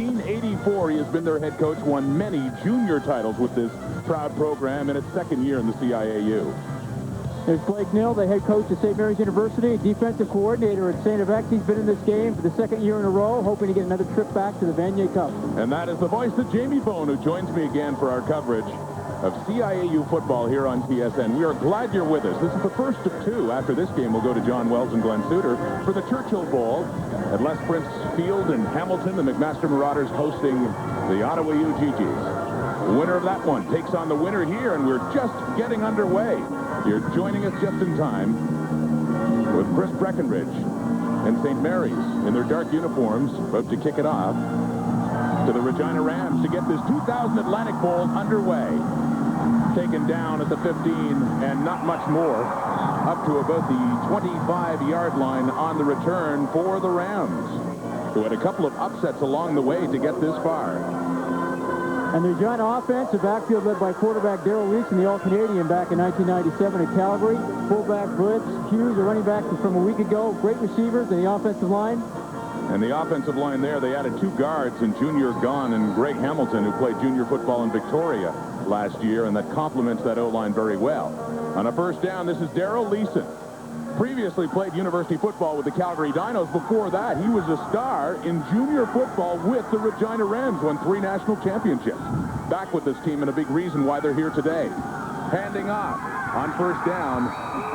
1984, he has been their head coach, won many junior titles with this proud program in its second year in the CIAU. There's Blake Nill, the head coach at St. Mary's University, defensive coordinator at St. FX. He's been in this game for the second year in a row, hoping to get another trip back to the Vanier Cup. And that is the voice of Jamie Bone, who joins me again for our coverage of CIAU football here on TSN. We are glad you're with us. This is the first of two. After this game, we'll go to John Wells and Glen Suitor for the Churchill Bowl at Les Prince Field in Hamilton. The McMaster Marauders hosting the Ottawa UGGs. The winner of that one takes on the winner here, and we're just getting underway. You're joining us just in time with Chris Breckenridge and St. Mary's in their dark uniforms, about to kick it off to the Regina Rams to get this 2000 Atlantic Bowl underway. Taken down at the 15 and not much more, up to about the 25-yard line on the return for the Rams, who had a couple of upsets along the way to get this far. And the Regina offense, the backfield led by quarterback Darrell Leeson, the All-Canadian back in 1997 at Calgary. Fullback Blitz, Hughes, the running back from a week ago. Great receivers in the offensive line. And the offensive line there, they added two guards in Junior Gahn and Greg Hamilton, who played junior football in Victoria last year, and that complements that O-line very well. On a first down, this is Darrell Leeson. Previously played university football with the Calgary Dinos. Before that, he was a star in junior football with the Regina Rams, won 3 national championships. Back with this team, and a big reason why they're here today. Handing off on first down,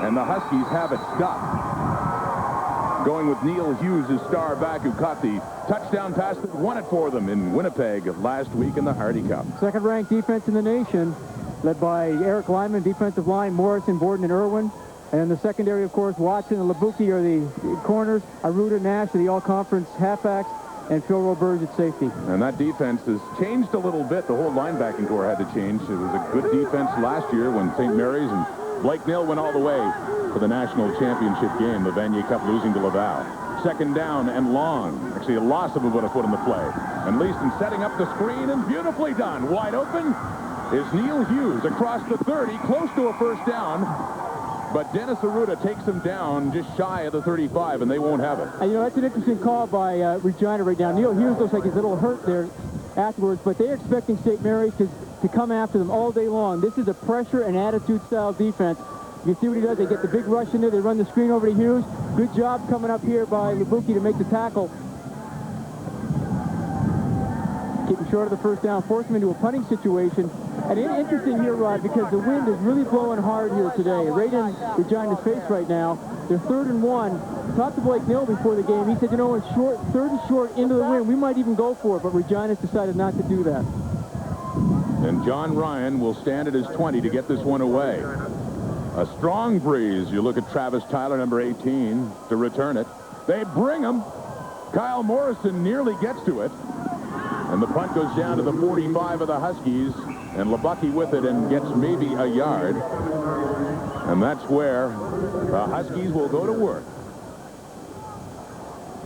and the Huskies have it stopped. Going with Neil Hughes, his star back, who caught the touchdown pass that won it for them in Winnipeg last week in the Hardy Cup. Second-ranked defense in the nation, led by Eric Lyman, defensive line, Morrison, Borden, and Irwin. And in the secondary, of course, Watson and Labuki are the corners. Aruda Nash are the all-conference halfbacks, and Phil Roberge at safety. And that defense has changed a little bit. The whole linebacking core had to change. It was a good defense last year when St. Mary's and Blake Nill went all the way for the national championship game, the Vanier Cup, losing to Laval. Second down and long. Actually, a loss of about a foot on the play. And Leaston setting up the screen, and beautifully done. Wide open is Neil Hughes across the 30, close to a first down. But Dennis Aruda takes him down just shy of the 35, and they won't have it. And, you know, that's an interesting call by Regina right now. Neil Hughes looks like he's a little hurt there afterwards, but they're expecting St. Mary's to come after them all day long. This is a pressure and attitude-style defense. You can see what he does. They get the big rush in there. They run the screen over to Hughes. Good job coming up here by Labuki to make the tackle. Keeping short of the first down, forcing him into a punting situation. And it's interesting here, Rod, because the wind is really blowing hard here today. Right in Regina's face right now. They're 3rd and 1. Talked to Blake Nill before the game. He said, you know, in 3rd and short into the wind, we might even go for it, but Regina's decided not to do that. And John Ryan will stand at his 20 to get this one away. A strong breeze. You look at Travis Tyler, number 18, to return it. They bring him. Kyle Morrison nearly gets to it. And the punt goes down to the 45 of the Huskies. And Labucky with it and gets maybe a yard. And that's where the Huskies will go to work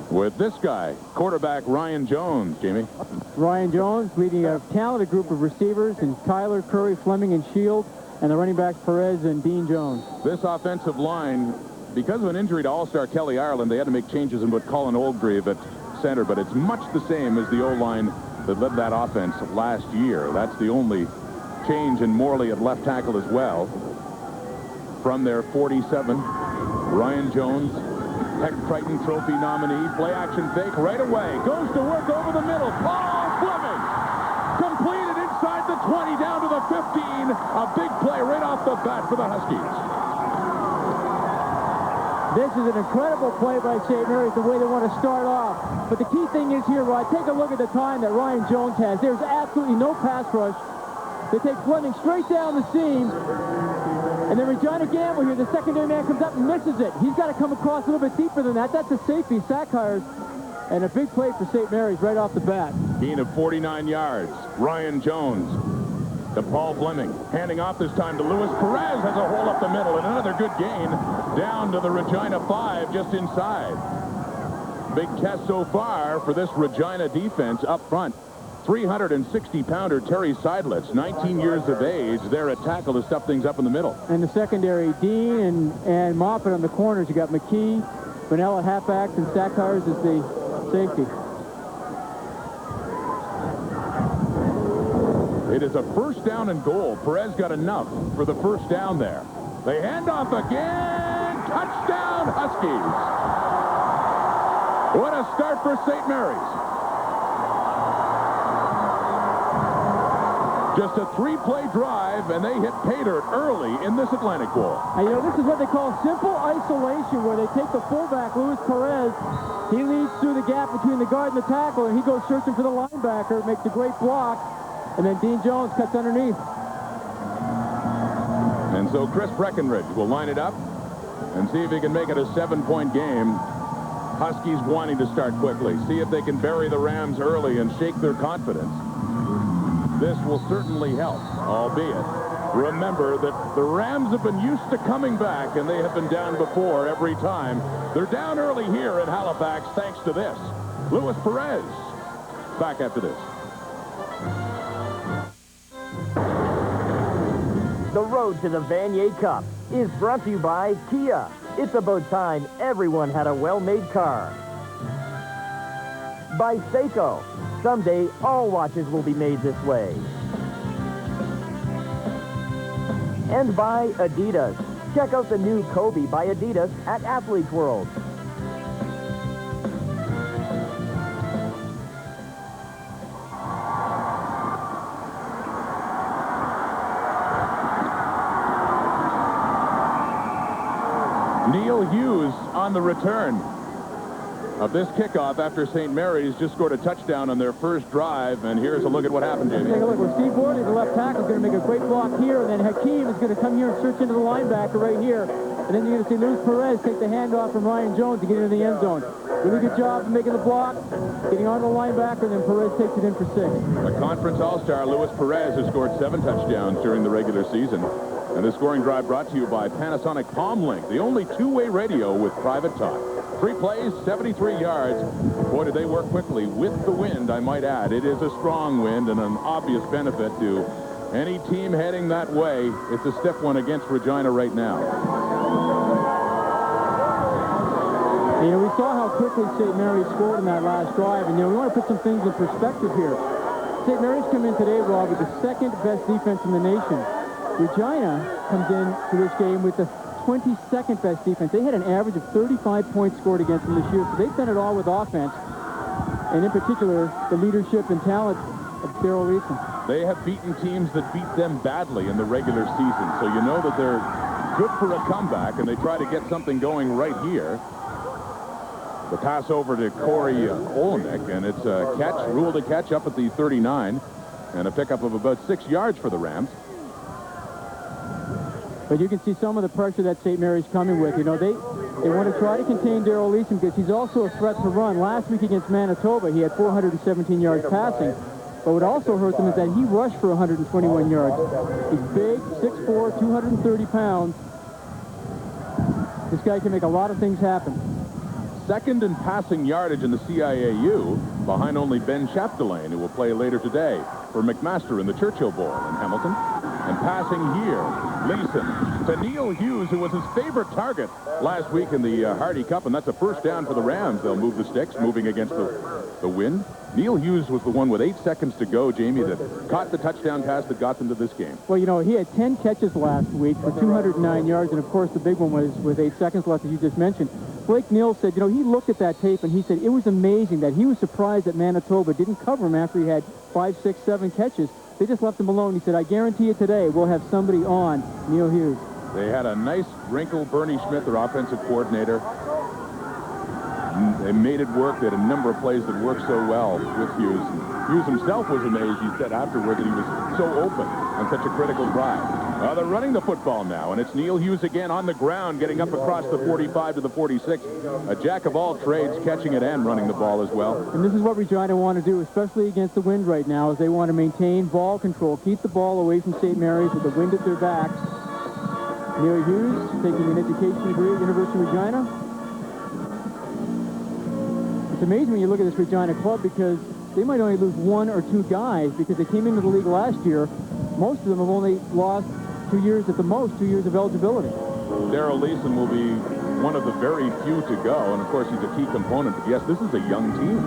with this guy, quarterback Ryan Jones. Jamie? Ryan Jones leading a talented group of receivers, and Tyler, Curry, Fleming, and Shield, and the running backs Perez and Dean Jones. This offensive line, because of an injury to All-Star Kelly Ireland, they had to make changes in what Colin Oldgrave at center, but it's much the same as the O-line that led that offense last year. That's the only change in Morley at left tackle as well. From their 47, Ryan Jones, Heck Triton Trophy nominee, play action fake right away, goes to work over the middle. Paul Fleming completed inside the 20 down to the 15. A big play right off the bat for the Huskies. This is an incredible play by St. Mary's, the way they want to start off. But the key thing is here, Rod, take a look at the time that Ryan Jones has. There's absolutely no pass rush. They take Fleming straight down the seam. And then Regina Gamble here, the secondary man, comes up and misses it. He's got to come across a little bit deeper than that. That's a safety, Sackhires. And a big play for St. Mary's right off the bat. Gain of 49 yards. Ryan Jones to Paul Fleming. Handing off this time to Lewis. Perez has a hole up the middle, and another good gain down to the Regina 5 just inside. Big test so far for this Regina defense up front. 360-pounder Terry Seidlitz, 19 years of age, there at tackle to stuff things up in the middle. And the secondary, Dean and Moffitt on the corners. You got McKee, Vanilla halfbacks, and Sackhires is the safety. It is a first down and goal. Perez got enough for the first down there. They hand off again. Touchdown, Huskies. What a start for St. Mary's. Just a 3-play drive, and they hit pay dirt early in this Atlantic Bowl. And, you know, this is what they call simple isolation, where they take the fullback, Luis Perez. He leads through the gap between the guard and the tackle, and he goes searching for the linebacker, makes a great block, and then Dean Jones cuts underneath. And so Chris Breckenridge will line it up and see if he can make it a 7-point game. Huskies wanting to start quickly. See if they can bury the Rams early and shake their confidence. This will certainly help, albeit remember that the Rams have been used to coming back, and they have been down before every time. They're down early here in Halifax thanks to this. Luis Perez. Back after this. The road to the Vanier Cup is brought to you by Kia. It's about time everyone had a well-made car. By Seiko. Someday, all watches will be made this way. And by Adidas. Check out the new Kobe by Adidas at Athlete's World. Neil Hughes on the return of this kickoff after St. Mary's just scored a touchdown on their first drive. And here's a look at what happened, Jamie. Take a look where Steve Borley, the left tackle, is going to make a great block here, and then Hakeem is going to come here and search into the linebacker right here. And then you're going to see Luis Perez take the handoff from Ryan Jones to get into the end zone. Really good job of making the block, getting on the linebacker, and then Perez takes it in for 6. A conference all-star, Luis Perez, has scored 7 touchdowns during the regular season. And this scoring drive brought to you by Panasonic PalmLink, the only two-way radio with private talk. 3 plays, 73 yards. Boy, did they work quickly with the wind, I might add. It is a strong wind and an obvious benefit to any team heading that way. It's a stiff one against Regina right now. You know, we saw how quickly St. Mary's scored in that last drive, and, you know, we want to put some things in perspective here. St. Mary's come in today, Rob, with the 2nd best defense in the nation. Regina comes in to this game with the 22nd best defense. They had an average of 35 points scored against them this year, so they've done it all with offense, and in particular, the leadership and talent of Daryl Leeson. They have beaten teams that beat them badly in the regular season, so you know that they're good for a comeback, and they try to get something going right here. The pass over to Corey Olenek, and it's a catch, ruled a catch up at the 39, and a pickup of about 6 yards for the Rams. But you can see some of the pressure that St. Mary's coming with. You know, they want to try to contain Daryl Leeson because he's also a threat to run. Last week against Manitoba, he had 417 yards passing. But what also hurt them is that he rushed for 121 yards. He's big, 6'4", 230 pounds. This guy can make a lot of things happen. Second in passing yardage in the CIAU, behind only Ben Chapdelaine, who will play later today for McMaster in the Churchill Bowl in Hamilton. And passing here, Leeson to Neil Hughes, who was his favorite target last week in the Hardy Cup, and that's a first down for the Rams. They'll move the sticks, moving against the wind. Neil Hughes was the one with 8 seconds to go, Jamie, that caught the touchdown pass that got them to this game. Well, you know, he had 10 catches last week for 209 yards, and of course the big one was with 8 seconds left, as you just mentioned. Blake Neal said, you know, he looked at that tape and he said it was amazing that he was surprised that Manitoba didn't cover him after he had 5, 6, 7 catches. They just left him alone. He said, I guarantee you today we'll have somebody on Neil Hughes. They had a nice wrinkle. Bernie Schmidt, their offensive coordinator. They made it work. They had a number of plays that worked so well with Hughes. And Hughes himself was amazed, he said afterward, that he was so open on such a critical drive. They're running the football now, and it's Neil Hughes again on the ground, getting up across the 45 to the 46. A jack of all trades, catching it and running the ball as well. And this is what Regina want to do, especially against the wind right now, is they want to maintain ball control, keep the ball away from St. Mary's with the wind at their backs. Neil Hughes taking an education degree at University of Regina. It's amazing when you look at this Regina club because they might only lose 1 or 2 guys because they came into the league last year. Most of them have only lost 2 years at the most, 2 years of eligibility. Daryl Leeson will be one of the very few to go, and of course he's a key component. But yes, this is a young team.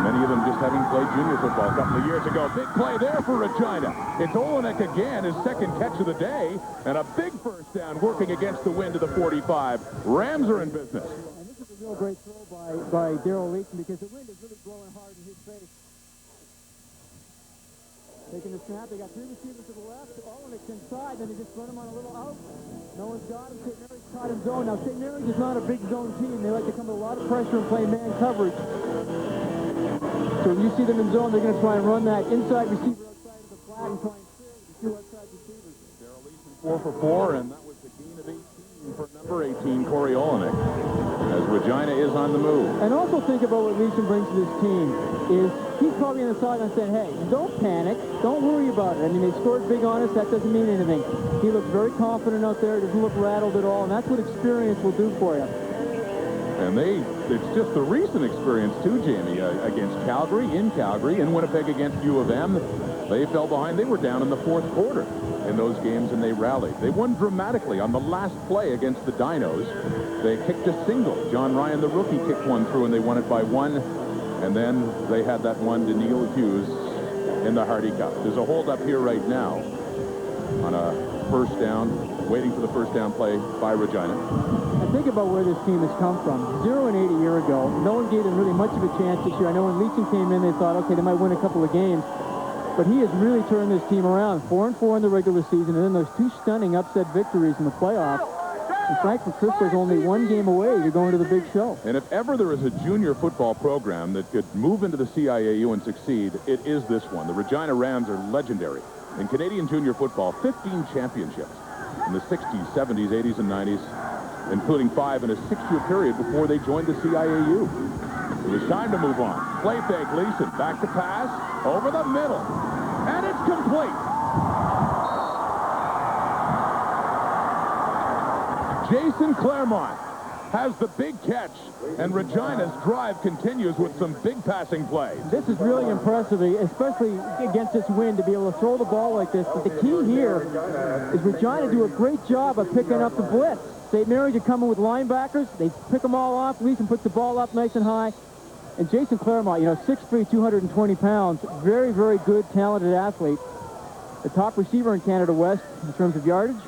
Many of of them just having played junior football a couple of years ago. Big play there for Regina. It's Olenek again, his second catch of the day, and a big first down working against the wind to the 45. Rams are in business. And this is a real great throw by Darrell Leeson because the wind is really blowing hard in his face. Taking the snap, they got three receivers to the left. Olenek inside, then they just run him on a little out. No one's got him. St. Mary's caught him zone. Now, St. Mary's is not a big zone team. They like to come with a lot of pressure and play man coverage. So when you see them in zone, they're going to try and run that inside receiver outside of the flat and try and clear the two outside receivers. Darrell Leeson 4 for 4, and that was the gain of 18 for number 18, Corey Olenek, as Regina is on the move. And also think about what Leeson brings to this team is he's probably on the sideline saying, hey, don't panic. Don't worry about it. I mean, they scored big on us. That doesn't mean anything. He looks very confident out there. Doesn't look rattled at all. And that's what experience will do for you. And it's just the recent experience, too, Jamie, against Calgary, in Winnipeg against U of M. They fell behind. They were down in the fourth quarter in those games, and they rallied. They won dramatically on the last play against the Dinos. They kicked a single. John Ryan, the rookie, kicked one through, and they won it by 1. And then they had that one to Neil Hughes in the Hardy Cup. There's a hold-up here right now on a first down, waiting for the first down play by Regina. And think about where this team has come from. 0-8 a year ago. No one gave them really much of a chance this year. I know when Leeson came in, they thought, okay, they might win a couple of games. But he has really turned this team around. 4-4 in the regular season, and then those two stunning upset victories in the playoffs. And Franklin Christo's only one game away to go into the big show. And if ever there is a junior football program that could move into the CIAU and succeed, it is this one. The Regina Rams are legendary. In Canadian junior football, 15 championships in the 60s, 70s, 80s, and 90s, including 5 in a 6-year period before they joined the CIAU. It was time to move on. Play fake, Leeson. Back to pass, over the middle. And it's complete. Jason Claremont has the big catch, and Regina's drive continues with some big passing plays. This is really impressive, especially against this wind, to be able to throw the ball like this. But the key here is Regina do a great job of picking up the blitz. St. Mary's are coming with linebackers. They pick them all off. Leeson puts the ball up nice and high. And Jason Claremont, 6'3", 220 pounds, very, very good, talented athlete. The top receiver in Canada West in terms of yardage.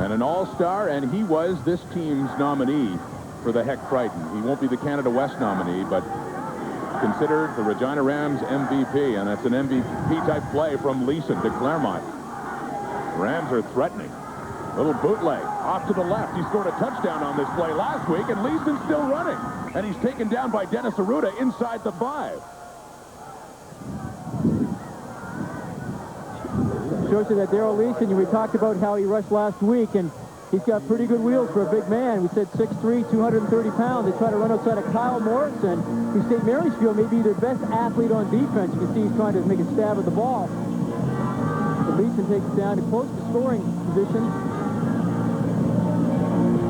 And an all-star, and he was this team's nominee for the Heck Crichton. He won't be the Canada West nominee, but considered the Regina Rams MVP, and that's an MVP-type play from Leeson to Claremont. Rams are threatening. Little bootleg off to the left. He scored a touchdown on this play last week, and Leeson's still running. And he's taken down by Dennis Arruda inside the 5. Shows you that Darrell Leeson, we talked about how he rushed last week, and he's got pretty good wheels for a big man. We said 6'3", 230 pounds. They try to run outside of Kyle Morrison, who St. Mary's feel may be their best athlete on defense. You can see he's trying to make a stab at the ball. But Leeson takes it down to close to scoring position.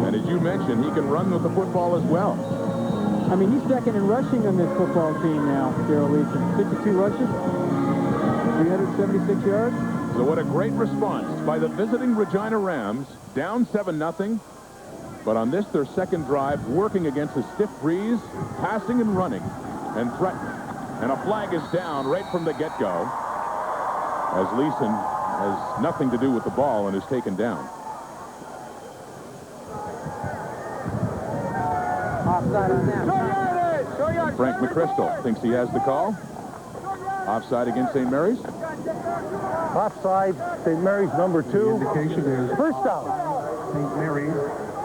And as you mentioned, he can run with the football as well. I mean, he's second in rushing on this football team now, Darrell Leeson. 52 rushes, 376 yards. So what a great response by the visiting Regina Rams, down 7-0. But on this, their second drive, working against a stiff breeze, passing and running and threatening. And a flag is down right from the get-go, as Leeson has nothing to do with the ball and is taken down. Offside on that. Frank McChrystal thinks he has the call. Offside against St. Mary's. Offside, St. Mary's number 2. The indication is First down. St. Mary's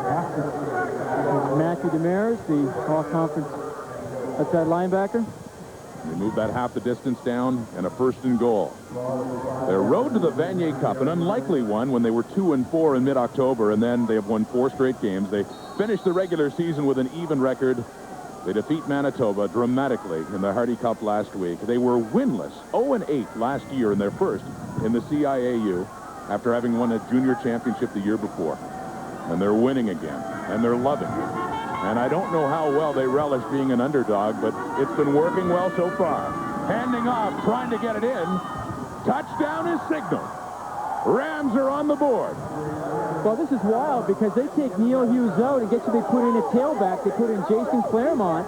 after. Matthew Demers, the all-conference outside linebacker. They move that half the distance down, and a 1st and goal. Their road to the Vanier Cup, an unlikely one when they were 2-4 in mid-October, and then they have won 4 straight games. They finished the regular season with an even record. They defeat Manitoba dramatically in the Hardy Cup last week. They were winless, 0-8 last year in their first in the CIAU after having won a junior championship the year before. And they're winning again, and they're loving it. And I don't know how well they relish being an underdog, but it's been working well so far. Handing off, trying to get it in. Touchdown is signaled. Rams are on the board. Well, this is wild because they take Neil Hughes out, and guess who they put in at tailback? They put in Jason Claremont.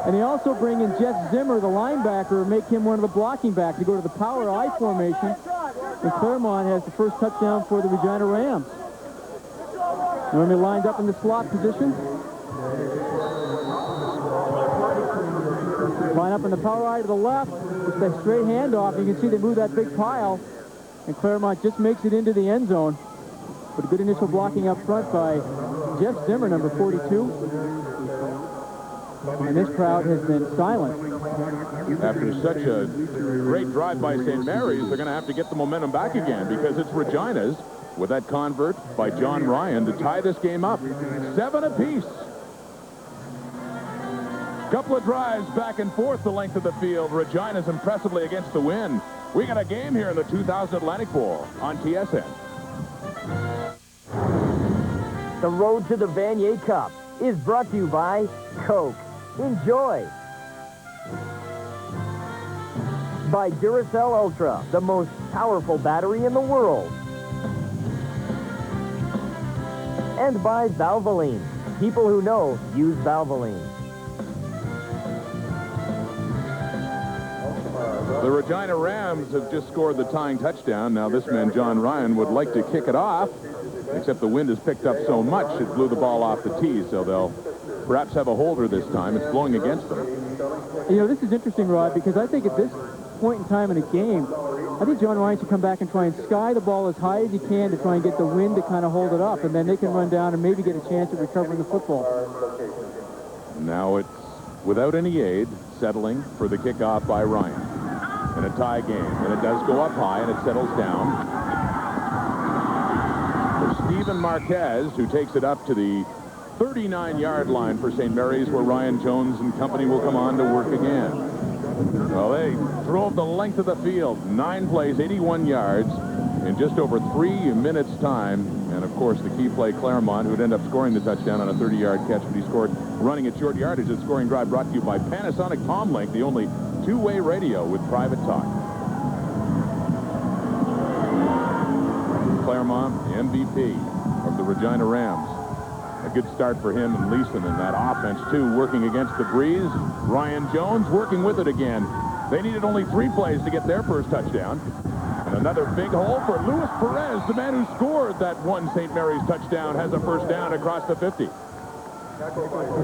And they also bring in Jeff Zimmer, the linebacker, and make him one of the blocking backs. They go to the power I formation, and Claremont has the first touchdown for the Regina Rams. Normally lined up in the slot position. Line up in the power eye to the left. Just a straight handoff. You can see they move that big pile. And Claremont just makes it into the end zone. But a good initial blocking up front by Jeff Zimmer, number 42. And this crowd has been silent. After such a great drive by St. Mary's, they're going to have to get the momentum back again because it's Regina's with that convert by John Ryan to tie this game up. 7 apiece. Couple of drives back and forth the length of the field. Regina's impressively against the wind. We got a game here in the 2000 Atlantic Bowl on TSN. The road to the Vanier Cup is brought to you by Coke. Enjoy. By Duracell Ultra, the most powerful battery in the world. And by Valvoline. People who know use Valvoline. The Regina Rams have just scored the tying touchdown. Now this man, John Ryan, would like to kick it off, except the wind has picked up so much it blew the ball off the tee, so they'll perhaps have a holder this time. It's blowing against them. You know, this is interesting, Rod, because I think at this point in time in a game, I think John Ryan should come back and try and sky the ball as high as he can to try and get the wind to kind of hold it up, and then they can run down and maybe get a chance at recovering the football. Now it's without any aid, settling for the kickoff by Ryan. In a tie game, and it does go up high, and it settles down. For Stephen Marquez, who takes it up to the 39-yard line for St. Mary's, where Ryan Jones and company will come on to work again. Well, they drove the length of the field, 9 plays, 81 yards, in just over 3 minutes' time. And, of course, the key play, Claremont, who would end up scoring the touchdown on a 30-yard catch, but he scored running at short yardage. The scoring drive brought to you by Panasonic Comlink, the only two-way radio with private talk. Claremont, the MVP of the Regina Rams. A good start for him and Leeson in that offense, too, working against the breeze. Ryan Jones working with it again. They needed only 3 plays to get their first touchdown. And another big hole for Luis Perez, the man who scored that one St. Mary's touchdown, has a first down across the 50.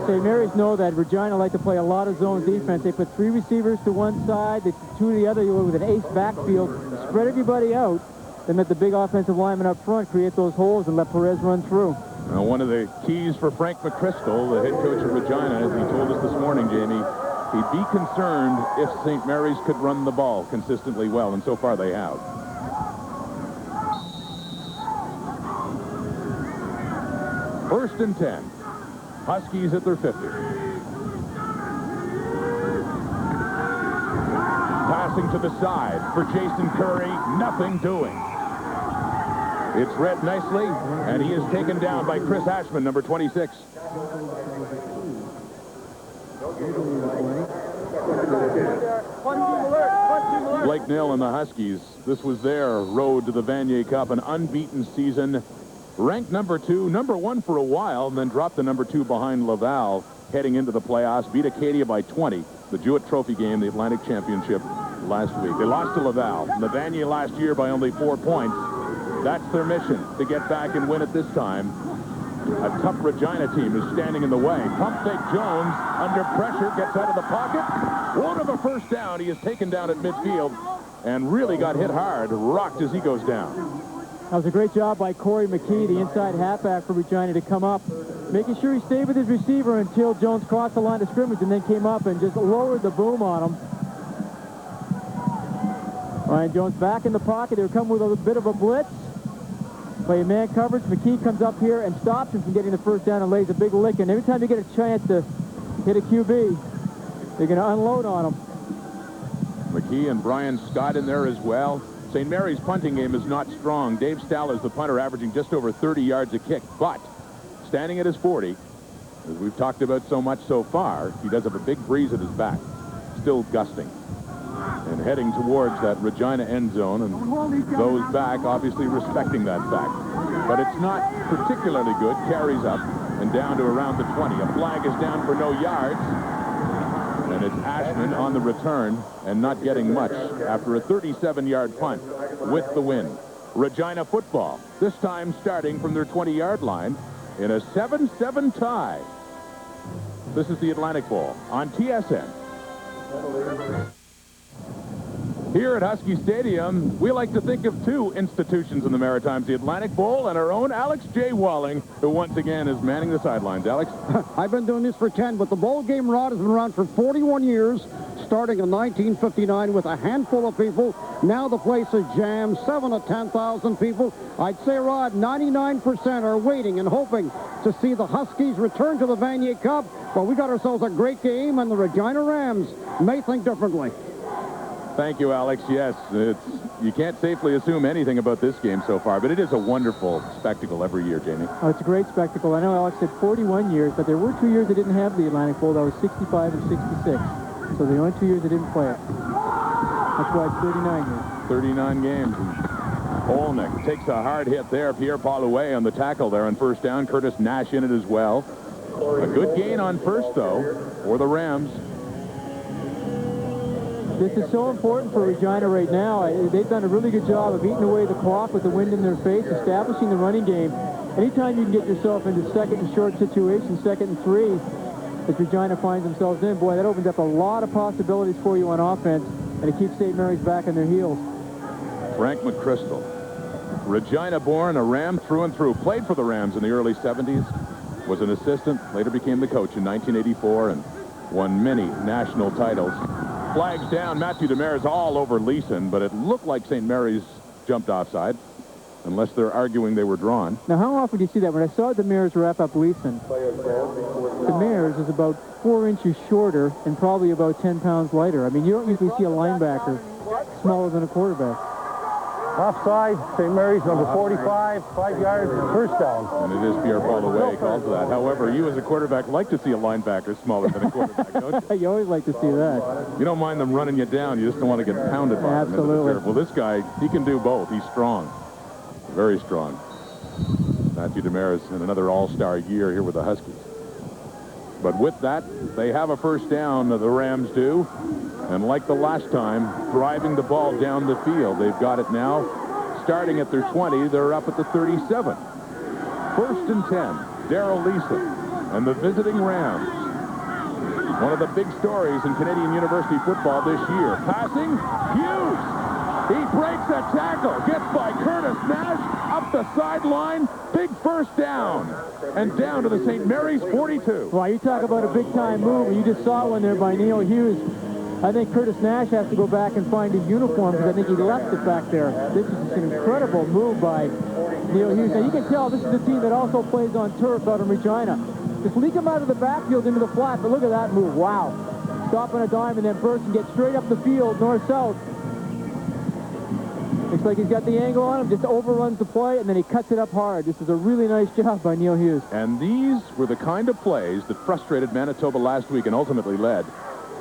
St. Mary's know that Regina like to play a lot of zone defense. They put 3 receivers to one side, they put 2 to the other with an ace backfield, spread everybody out, then let the big offensive lineman up front create those holes and let Perez run through. Now, one of the keys for Frank McChrystal, the head coach of Regina, as he told us this morning, Jamie, he'd be concerned if St. Mary's could run the ball consistently well, and so far they have. First and 10. Huskies at their 50. Passing to the side for Jason Curry, nothing doing. It's read nicely, and he is taken down by Chris Ashman, number 26. Blake Nill and the Huskies. This was their road to the Vanier Cup, an unbeaten season. Ranked number 2, number 1 for a while, and then dropped the number 2 behind Laval heading into the playoffs. Beat Acadia by 20. The Jewett Trophy game, the Atlantic Championship last week. They lost to Laval. And the Vanier last year by only 4 points. That's their mission, to get back and win it this time. A tough Regina team is standing in the way. Pump fake Jones under pressure, gets out of the pocket. Won't have a first down. He is taken down at midfield and really got hit hard, rocked as he goes down. That was a great job by Corey McKee, the inside halfback for Regina, to come up, making sure he stayed with his receiver until Jones crossed the line of scrimmage and then came up and just lowered the boom on him. Ryan Jones back in the pocket. They're coming with a bit of a blitz. Play man coverage. McKee comes up here and stops him from getting the first down and lays a big lick. And every time they get a chance to hit a QB, they're going to unload on him. McKee and Brian Scott in there as well. St. Mary's punting game is not strong. Dave Stall is the punter, averaging just over 30 yards a kick. But standing at his 40, as we've talked about so much so far, he does have a big breeze at his back. Still gusting. And heading towards that Regina end zone, and those back obviously respecting that fact. But it's not particularly good. Carries up and down to around the 20. A flag is down for no yards. And it's Ashman on the return and not getting much after a 37-yard punt with the win. Regina football, this time starting from their 20-yard line in a 7-7 tie. This is the Atlantic Bowl on TSN. Here at Husky Stadium, we like to think of two institutions in the Maritimes, the Atlantic Bowl and our own Alex J. Walling, who once again is manning the sidelines. Alex? I've been doing this for 10, but the bowl game, Rod, has been around for 41 years, starting in 1959 with a handful of people. Now the place is jammed, 7,000 to 10,000 people. I'd say, Rod, 99% are waiting and hoping to see the Huskies return to the Vanier Cup. But we got ourselves a great game, and the Regina Rams may think differently. Thank you, Alex. Yes, you can't safely assume anything about this game so far, but it is a wonderful spectacle every year, Jamie. Oh, it's a great spectacle. I know Alex said 41 years, but there were 2 years they didn't have the Atlantic Bowl. That was 65 and 66. So the only 2 years they didn't play it. That's why it's 39 years. 39 games. Olnick takes a hard hit there. Pierre Palouet on the tackle there on first down. Curtis Nash in it as well. A good gain on first, though, for the Rams. This is so important for Regina right now. They've done a really good job of eating away the clock with the wind in their face, establishing the running game. Anytime you can get yourself into second and short situations, 2nd and 3, as Regina finds themselves in, boy, that opens up a lot of possibilities for you on offense, and it keeps St. Mary's back on their heels. Frank McChrystal, Regina-born, a Ram through and through, played for the Rams in the early 70s, was an assistant, later became the coach in 1984, and won many national titles. Flags down. Matthew Demers all over Leeson, but it looked like St. Mary's jumped offside, unless they're arguing they were drawn. Now, how often do you see that? When I saw Demers wrap up Leeson, Demers is about 4 inches shorter and probably about 10 pounds lighter. I mean, you don't usually see a linebacker smaller than a quarterback. Offside, St. Mary's, number 45, 5 yards, first down. And it is Pierre Palouet calls for that. However, you as a quarterback like to see a linebacker smaller than a quarterback, don't you? You always like to see that. You don't mind them running you down. You just don't want to get pounded by them. Absolutely. Well, this guy, he can do both. He's strong. Very strong. Matthew Demers in another all-star year here with the Huskies. But with that, they have a first down, the Rams do. And like the last time, driving the ball down the field. They've got it now. Starting at their 20, they're up at the 37. 1st and 10, Darrell Leeson and the visiting Rams. One of the big stories in Canadian University football this year. Passing, Hughes. He breaks a tackle, gets by Curtis Nash, up the sideline, big first down, and down to the St. Mary's 42. Well, you talk about a big-time move, and you just saw one there by Neil Hughes. I think Curtis Nash has to go back and find his uniform because I think he left it back there. This is just an incredible move by Neil Hughes. Now, you can tell this is a team that also plays on turf out in Regina. Just leak him out of the backfield into the flat, but look at that move. Wow. Stop on a dime and then burst and get straight up the field, north-south. Looks like he's got the angle on him, just overruns the play, and then he cuts it up hard. This is a really nice job by Neil Hughes. And these were the kind of plays that frustrated Manitoba last week and ultimately led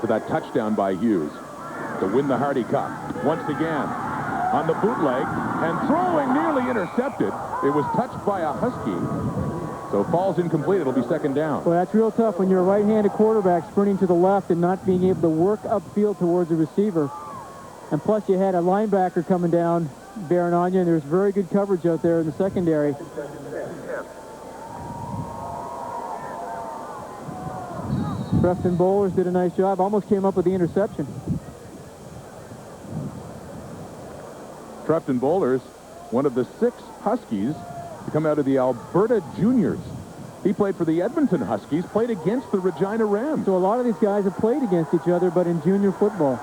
to that touchdown by Hughes to win the Hardy Cup. Once again, on the bootleg, and throwing nearly intercepted. It was touched by a Husky. So falls incomplete. It'll be 2nd down. Well, that's real tough when you're a right-handed quarterback sprinting to the left and not being able to work upfield towards the receiver. And plus, you had a linebacker coming down, bearing on you, and there's very good coverage out there in the secondary. Preston Bowlers did a nice job. Almost came up with the interception. Preston Bowlers, one of the 6 Huskies to come out of the Alberta Juniors. He played for the Edmonton Huskies, played against the Regina Rams. So a lot of these guys have played against each other, but in junior football.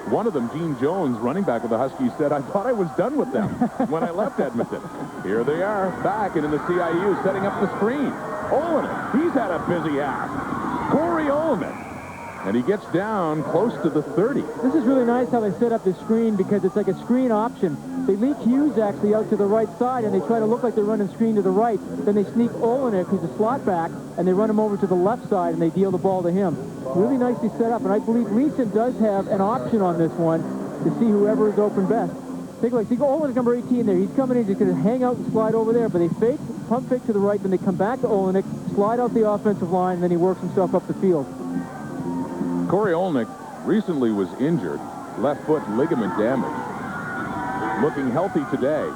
One of them, Gene Jones, running back of the Huskies, said, "I thought I was done with them when I left Edmonton." Here they are, back and in the CIU, setting up the screen. Olenek, he's had a busy half. Corey Olenek. And he gets down close to the 30. This is really nice how they set up the screen because it's like a screen option. They leak Hughes actually out to the right side, and they try to look like they're running screen to the right. Then they sneak Olenek, who's a slot back, and they run him over to the left side, and they deal the ball to him. Really nicely set up, and I believe Leeson does have an option on this one to see whoever is open best. Take a look. See, Olenek, number 18 there. He's coming in. He's going to hang out and slide over there, but they fake, pump fake to the right, then they come back to Olenek, slide out the offensive line, and then he works himself up the field. Corey Olnick recently was injured, left foot ligament damage. Looking healthy today.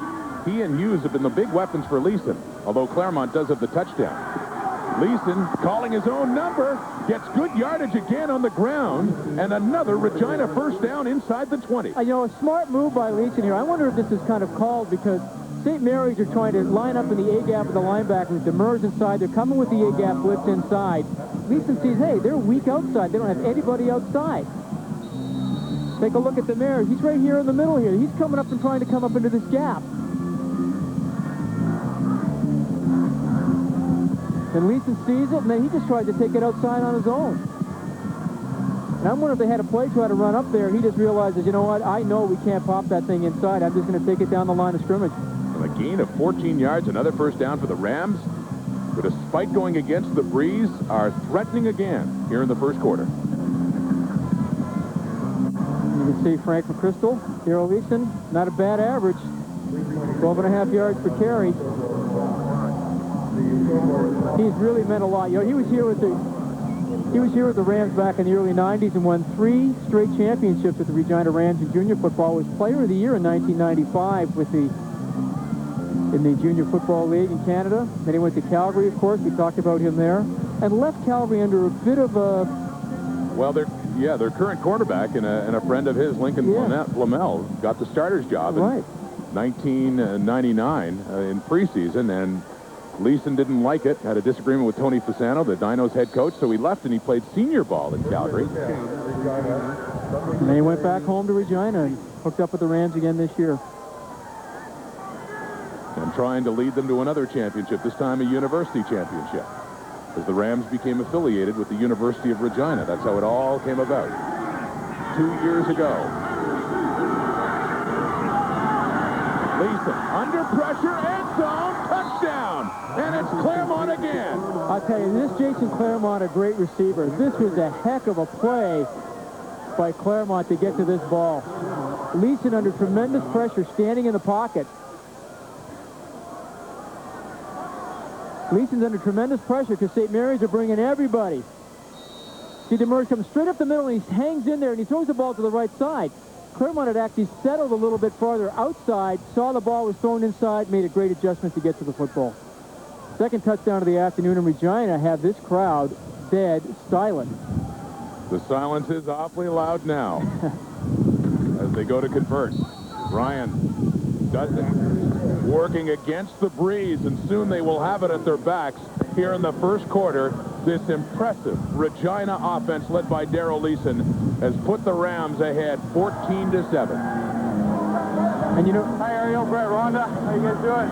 He and Hughes have been the big weapons for Leeson, although Claremont does have the touchdown. Leeson, calling his own number, gets good yardage again on the ground, and another Regina first down inside the 20. You know, a smart move by Leeson here. I wonder if this is kind of called because St. Mary's are trying to line up in the A-gap of the linebackers. Demers inside. They're coming with the A-gap blitz inside. Leeson sees, hey, they're weak outside. They don't have anybody outside. Take a look at the Mares. He's right here in the middle here. He's coming up and trying to come up into this gap. And Leeson sees it, and then he just tries to take it outside on his own. And I'm wondering if they had a play try to run up there. He just realizes, you know what, I know we can't pop that thing inside. I'm just going to take it down the line of scrimmage. And a gain of 14 yards, another first down for the Rams. But despite going against the breeze, are threatening again here in the first quarter. You can see Frank McChrystal, Darrell Leeson, not a bad average. 12.5 yards per carry. He's really meant a lot. You know, he was here with the Rams back in the early 90s and won 3 straight championships with the Regina Rams in junior football. Was Player of the Year in 1995 in the Junior Football League in Canada. Then he went to Calgary, of course. We talked about him there, and left Calgary under a bit of a. Well, their current quarterback and a friend of his, Lincoln Flamel, got the starter's job in 1999 in preseason, and Leeson didn't like it, had a disagreement with Tony Fasano, the Dinos head coach, so he left and he played senior ball in Calgary. And then he went back home to Regina and hooked up with the Rams again this year. And trying to lead them to another championship, this time a university championship, as the Rams became affiliated with the University of Regina. That's how it all came about 2 years ago. Leeson under pressure, end zone, touchdown, and it's Claremont again. I'll tell you, this Jason Claremont, a great receiver. This was a heck of a play by Claremont to get to this ball. Leeson under tremendous pressure, standing in the pocket. Leeson's under tremendous pressure because St. Mary's are bringing everybody. See, Demers comes straight up the middle, and he hangs in there, and he throws the ball to the right side. Claremont had actually settled a little bit farther outside, saw the ball was thrown inside, made a great adjustment to get to the football. Second touchdown of the afternoon, and Regina have this crowd dead silent. The silence is awfully loud now as they go to convert. Ryan does it, working against the breeze, and soon they will have it at their backs here in the first quarter. This impressive Regina offense led by Darrell Leeson has put the Rams ahead 14-7. And you know, Hi, Ariel, Brett, Rhonda. How you guys doing?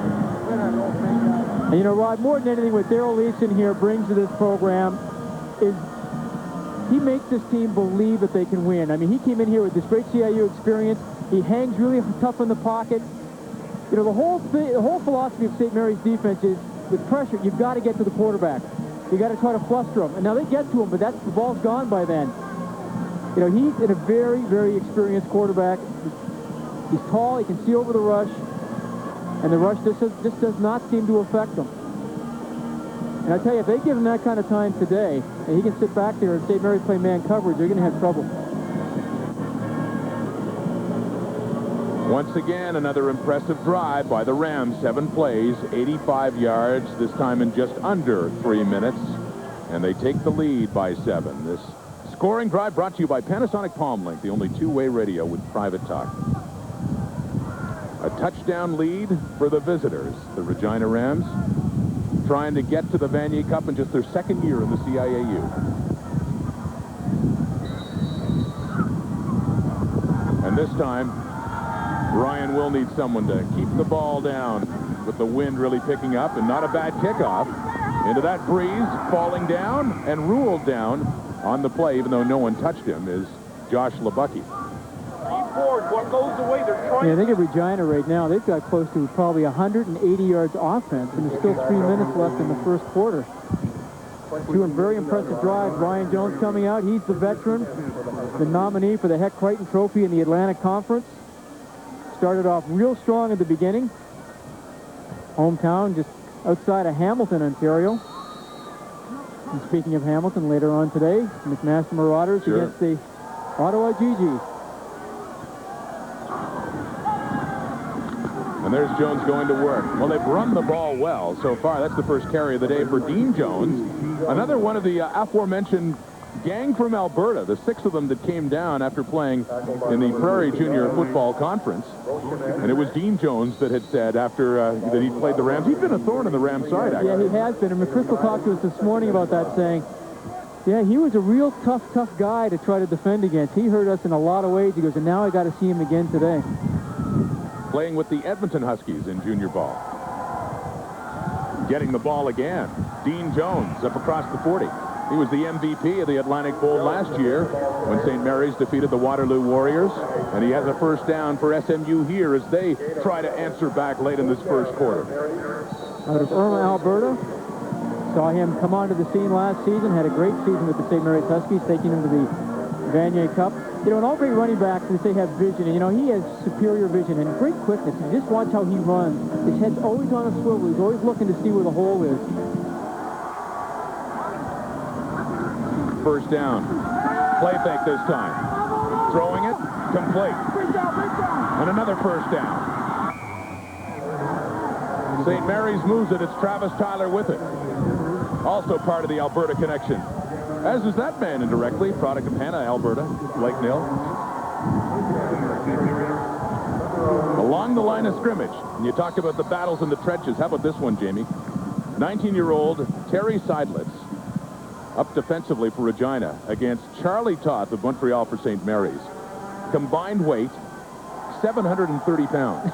And you know, Rod, more than anything, what Darrell Leeson here brings to this program is he makes this team believe that they can win. I mean, he came in here with this great CIU experience. He hangs really tough in the pocket. You know, the whole philosophy of St. Mary's defense is with pressure, you've got to get to the quarterback. You got to try to fluster him. And now they get to him, but the ball's gone by then. You know, he's a very, very experienced quarterback. He's tall, he can see over the rush, and the rush just does not seem to affect him. And I tell you, if they give him that kind of time today, and he can sit back there and St. Mary's play man coverage, they're going to have trouble. Once again, another impressive drive by the Rams. 7 plays, 85 yards, this time in just under 3 minutes. And they take the lead by 7. This scoring drive brought to you by Panasonic PalmLink, the only two-way radio with private talk. A touchdown lead for the visitors, the Regina Rams, trying to get to the Vanier Cup in just their second year in the CIAU. And this time, Ryan will need someone to keep the ball down with the wind really picking up, and not a bad kickoff into that breeze, falling down and ruled down on the play, even though no one touched him, is Josh Lebucky. What goes away? They're trying. Yeah, I think at Regina right now, they've got close to probably 180 yards offense, and there's still 3 minutes left in the first quarter. 2 very impressive drives. Ryan Jones coming out. He's the veteran, the nominee for the Heck Crichton Trophy in the Atlantic Conference. Started off real strong at the beginning. Hometown just outside of Hamilton, Ontario. And speaking of Hamilton, later on today, McMaster Marauders against the Ottawa GG. And there's Jones going to work. Well, they've run the ball well so far. That's the first carry of the day for Dean Jones. Another one of the aforementioned gang from Alberta, the 6 of them that came down after playing in the Prairie Junior Football Conference. And it was Dean Jones that had said after that he played the Rams. He's been a thorn in the Rams side, actually. Yeah, he has been. And McChrystal talked to us this morning about that, saying, yeah, he was a real tough guy to try to defend against. He hurt us in a lot of ways. He goes, and now I got to see him again today. Playing with the Edmonton Huskies in junior ball. Getting the ball again. Dean Jones up across the 40. He was the MVP of the Atlantic Bowl last year when St. Mary's defeated the Waterloo Warriors. And he has a first down for SMU here as they try to answer back late in this first quarter. Out of Irma, Alberta. Saw him come onto the scene last season. Had a great season with the St. Mary's Huskies, taking him to the Vanier Cup. You know, and all great running backs, they say have vision. And, you know, he has superior vision and great quickness. And just watch how he runs. His head's always on a swivel. He's always looking to see where the hole is. First down. Play fake this time. Throwing it. Complete. And another first down. St. Mary's moves it. It's Travis Tyler with it. Also part of the Alberta connection. As is that man indirectly, product of Hannah, Alberta, Lake Nil. Along the line of scrimmage, and you talked about the battles in the trenches. How about this one, Jamie? 19-year-old Terry Seidlitz up defensively for Regina against Charlie Toth of Montreal for St. Mary's. Combined weight, 730 pounds.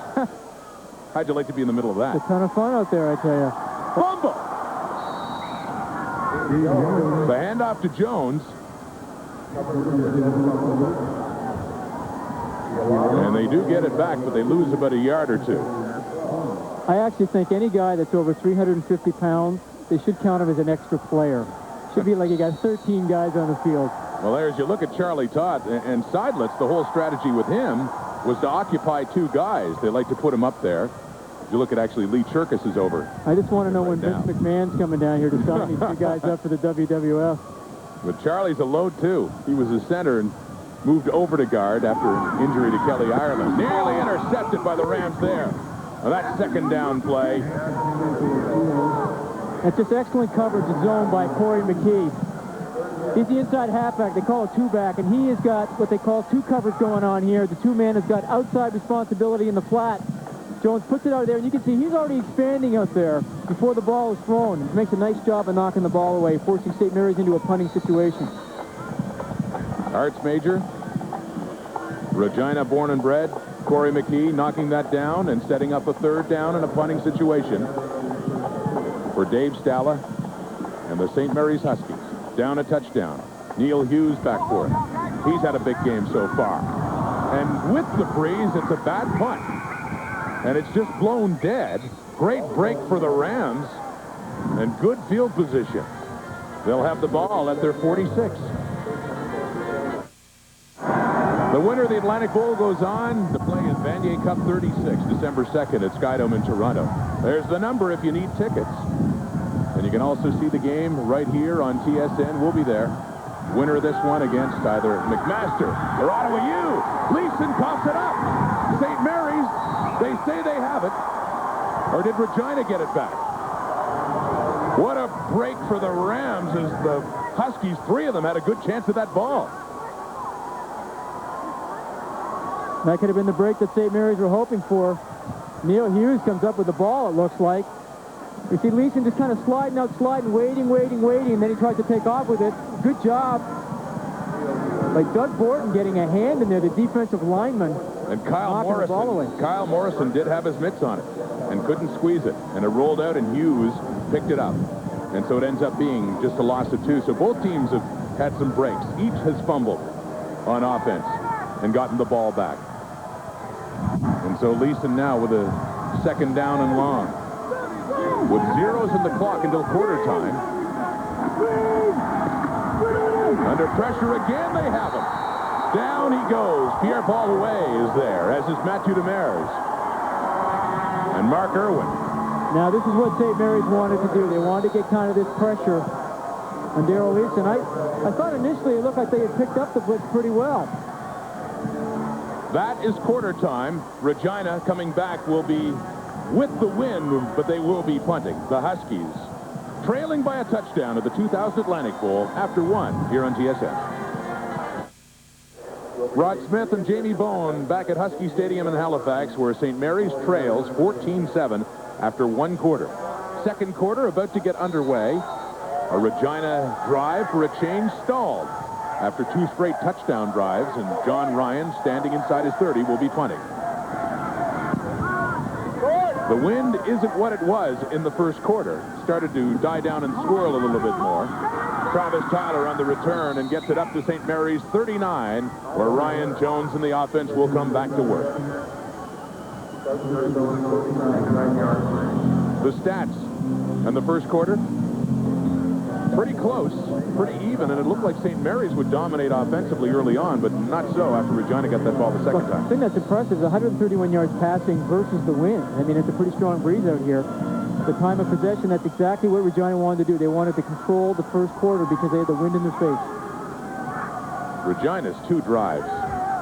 How'd you like to be in the middle of that? It's a ton of fun out there, I tell you. Fumble! The handoff to Jones. And they do get it back, but they lose about a yard or two. I actually think any guy that's over 350 pounds, they should count him as an extra player. Should be like you got 13 guys on the field. Well, there's you look at Charlie Todd and Seidlitz. The whole strategy with him was to occupy 2 guys. They like to put him up there. You look at actually Lee Cherkis is over. I just want to know when now. Vince McMahon's coming down here to sign these 2 guys up for the WWF. But Charlie's a load, too. He was a center and moved over to guard after an injury to Kelly Ireland. Nearly intercepted by the Rams there. Now that second down play. That's just excellent coverage of zone by Corey McKee. He's the inside halfback. They call it 2-back, and he has got what they call 2 covers going on here. The 2-man has got outside responsibility in the flat. Jones puts it out there, and you can see he's already expanding out there before the ball is thrown. He makes a nice job of knocking the ball away, forcing St. Mary's into a punting situation. Arts major, Regina born and bred, Corey McKee knocking that down and setting up a third down in a punting situation for Dave Stalla and the St. Mary's Huskies. Down a touchdown. Neil Hughes back for it. He's had a big game so far. And with the breeze, it's a bad punt. And it's just blown dead. Great break for the Rams. And good field position. They'll have the ball at their 46. The winner of the Atlantic Bowl goes on to play in Vanier Cup 36, December 2nd at Skydome in Toronto. There's the number if you need tickets. And you can also see the game right here on TSN. We'll be there. Winner of this one against either McMaster or Ottawa U. Leeson coughs it up. St. Mary's, they say they have it. Or did Regina get it back? What a break for the Rams as the Huskies, 3 of them, had a good chance at that ball. That could have been the break that St. Mary's were hoping for. Neil Hughes comes up with the ball, it looks like. You see Leeson just kind of sliding out, waiting, and then he tries to take off with it. Good job by Doug Borton getting a hand in there, the defensive lineman. And Kyle Morrison did have his mitts on it and couldn't squeeze it. And it rolled out and Hughes picked it up. And so it ends up being just a loss of 2. So both teams have had some breaks. Each has fumbled on offense and gotten the ball back. And so Leeson now with a second down and long. With zeros in the clock until quarter time. Under pressure again, they have him. Down he goes. Pierre-Paul Huet is there, as is Matthew Demers. And Mark Irwin. Now, this is what St. Mary's wanted to do. They wanted to get kind of this pressure on Daryl Leeson. I thought initially it looked like they had picked up the blitz pretty well. That is quarter time. Regina coming back will be with the wind, but they will be punting. The Huskies trailing by a touchdown at the 2000 Atlantic Bowl after 1 here on TSN. Rod Smith and Jamie Bone back at Husky Stadium in Halifax, where St. Mary's trails 14-7 after 1 quarter. Second quarter about to get underway. A Regina drive for a change stalled after 2 straight touchdown drives, and John Ryan, standing inside his 30, will be punting. The wind isn't what it was in the first quarter. Started to die down and swirl a little bit more. Travis Tyler on the return and gets it up to St. Mary's 39, where Ryan Jones and the offense will come back to work. The stats in the first quarter, pretty close, pretty even, and it looked like St. Mary's would dominate offensively early on, but not so after Regina got that ball the second time. The thing that's impressive is 131 yards passing versus the wind. I mean, it's a pretty strong breeze out here. The time of possession, that's exactly what Regina wanted to do. They wanted to control the first quarter because they had the wind in their face. Regina's 2 drives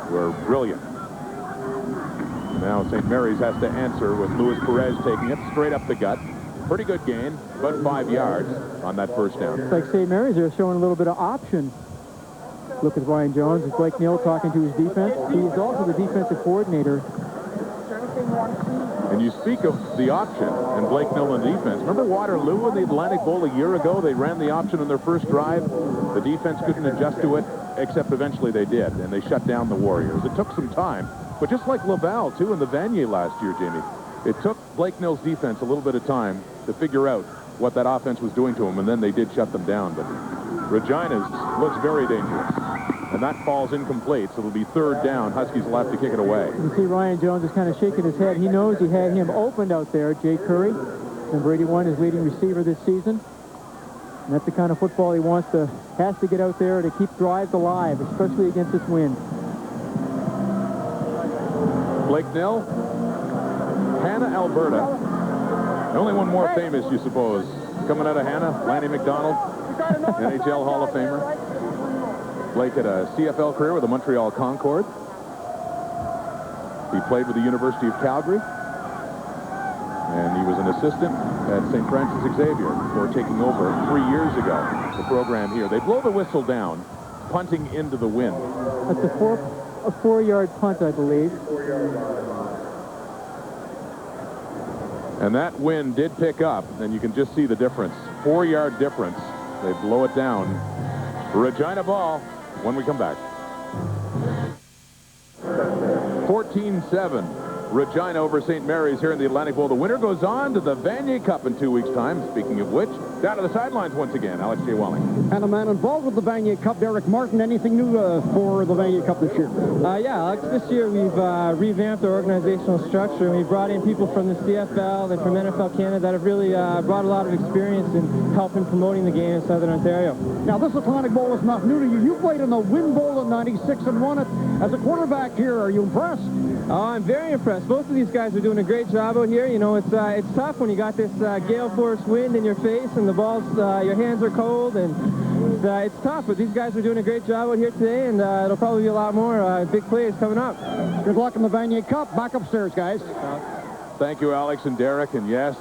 were brilliant. Now St. Mary's has to answer with Luis Perez taking it straight up the gut. Pretty good gain, but 5 yards on that first down. It's like St. Mary's, they're showing a little bit of option. Look at Ryan Jones. It's Blake Neal talking to his defense. He's also the defensive coordinator. And you speak of the option and Blake Neal in defense. Remember Waterloo in the Atlantic Bowl a year ago? They ran the option on their first drive. The defense couldn't adjust to it, except eventually they did, and they shut down the Warriors. It took some time, but just like Laval, too, in the Vanier last year, Jamie, it took Blake Neal's defense a little bit of time to figure out what that offense was doing to them, and then they did shut them down. But Regina's looks very dangerous, and that falls incomplete, so it'll be 3rd down. Huskies will have to kick it away. You see Ryan Jones is kind of shaking his head. He knows he had him opened out there, Jay Curry, number 81, his leading receiver this season. And that's the kind of football he wants to, has to get out there to keep drives alive, especially against this wind. Blake Neal, Hannah, Alberta. The only one more famous, you suppose. Coming out of Hannah, Lanny McDonald, NHL Hall of Famer. Blake had a CFL career with the Montreal Concord. He played with the University of Calgary. And he was an assistant at St. Francis Xavier before taking over 3 years ago, the program here. They blow the whistle down, punting into the wind. That's a 4-yard punt, I believe. And that wind did pick up, and you can just see the difference. 4-yard difference. They blow it down. Regina ball when we come back. 14-7. Regina over St. Mary's here in the Atlantic Bowl. The winner goes on to the Vanier Cup in 2 weeks' time. Speaking of which, down to the sidelines once again, Alex J. Welling. And a man involved with the Vanier Cup, Derek Martin. Anything new for the Vanier Cup this year? Yeah, Alex, this year we've revamped our organizational structure, and we've brought in people from the CFL and from NFL Canada that have really brought a lot of experience in helping promoting the game in Southern Ontario. Now, this Atlantic Bowl is not new to you. You played in the Wind Bowl in '96 and won it. As a quarterback here, are you impressed? Oh, I'm very impressed. Both of these guys are doing a great job out here. You know, it's tough when you got this gale force wind in your face and the balls, your hands are cold, and it's tough. But these guys are doing a great job out here today, and it'll probably be a lot more big plays coming up. Good luck in the Vanier Cup. Back upstairs, guys. Thank you, Alex and Derek. And yes,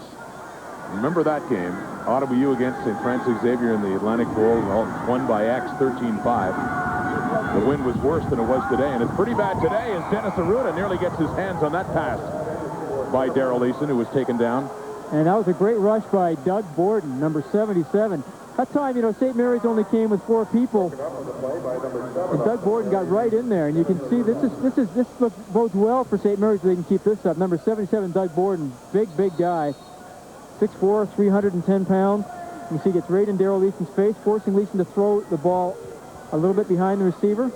remember that game, Ottawa U against St. Francis Xavier in the Atlantic Bowl, won by X 13-5. The wind was worse than it was today, and it's pretty bad today as Dennis Arruda nearly gets his hands on that pass by Daryl Leeson, who was taken down. And that was a great rush by Doug Borden, number 77. That time, you know, St. Mary's only came with 4 people, and Doug Borden got right in there. And you can see this bodes well for St. Mary's. They can keep this up. Number 77, Doug Borden, big guy, 6'4", 310 pounds. You see, he gets right in Daryl Leeson's face, forcing Leeson to throw the ball a little bit behind the receiver.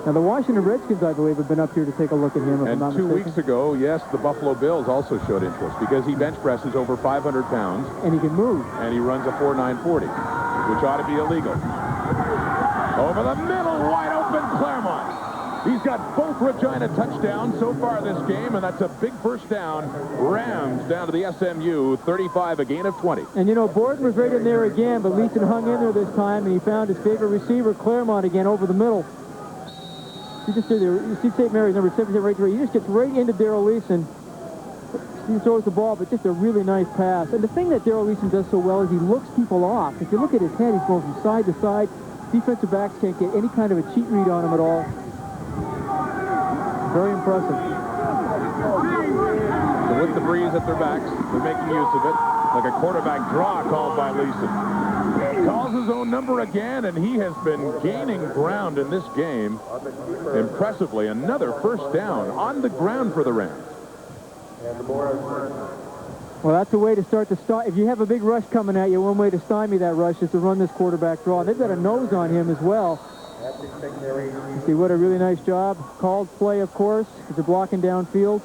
Now, the Washington Redskins, I believe, have been up here to take a look at him. If I'm not mistaken. 2 weeks ago, yes, the Buffalo Bills also showed interest because he bench presses over 500 pounds. And he can move. And he runs a 4.940, which ought to be illegal. Over the middle, wide open, Claremont. He's got both Regina touchdowns so far this game, and that's a big first down. Rams down to the SMU, 35, a gain of 20. And, you know, Borden was right in there again, but Leeson hung in there this time, and he found his favorite receiver, Claremont, again over the middle. You just see there, you see St. Mary's number 17 right there. He just gets right into Darrell Leeson. He throws the ball, but just a really nice pass. And the thing that Darrell Leeson does so well is he looks people off. If you look at his head, he's going from side to side. Defensive backs can't get any kind of a cheat read on him at all. Very impressive. So with the breeze at their backs, they're making use of it. Like a quarterback draw called by Leeson. Calls his own number again, and he has been gaining ground in this game. Impressively, another first down on the ground for the Rams. Well, that's a way to start to stop. If you have a big rush coming at you, one way to stymie that rush is to run this quarterback draw. They've got a nose on him as well. You see what a really nice job. Called play, of course, because they're blocking downfield.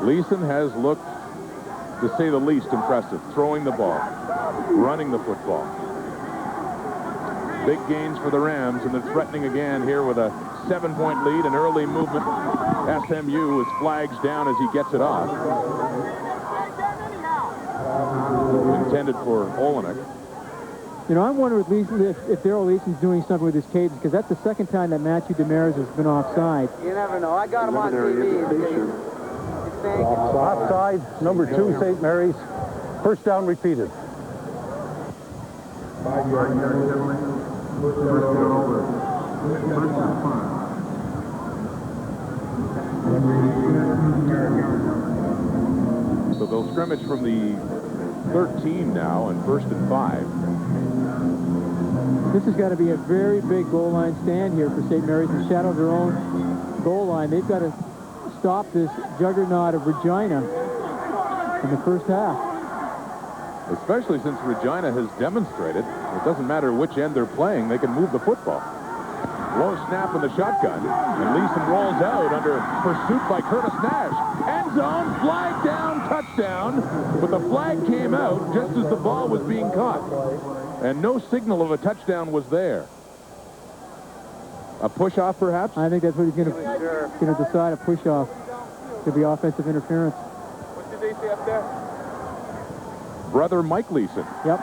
Leeson has looked, to say the least, impressive. Throwing the ball, running the football. Big gains for the Rams, and they're threatening again here with a 7-point lead, an early movement. SMU is flags down as he gets it off. Intended for Olenek. You know, I'm wondering if Darrell Leeson's doing something with his cadence, because that's the second time that Matthew Demers has been offside. You never know. I got him on TV. Offside, number 2, St. Mary's. First down repeated. 5 yards, gentlemen. First down over. So they'll scrimmage from the 13 now, and 1st and 5. This has got to be a very big goal line stand here for St. Mary's in shadow of their own goal line. They've got to stop this juggernaut of Regina in the first half. Especially since Regina has demonstrated, it doesn't matter which end they're playing, they can move the football. Low snap in the shotgun, and Leeson rolls out under pursuit by Curtis Nash. End zone, flag down, touchdown, but the flag came out just as the ball was being caught. And no signal of a touchdown was there. A push-off, perhaps? I think that's what he's going to decide, a push-off. Could be offensive interference. What did they say up there? Brother Mike Leeson. Yep.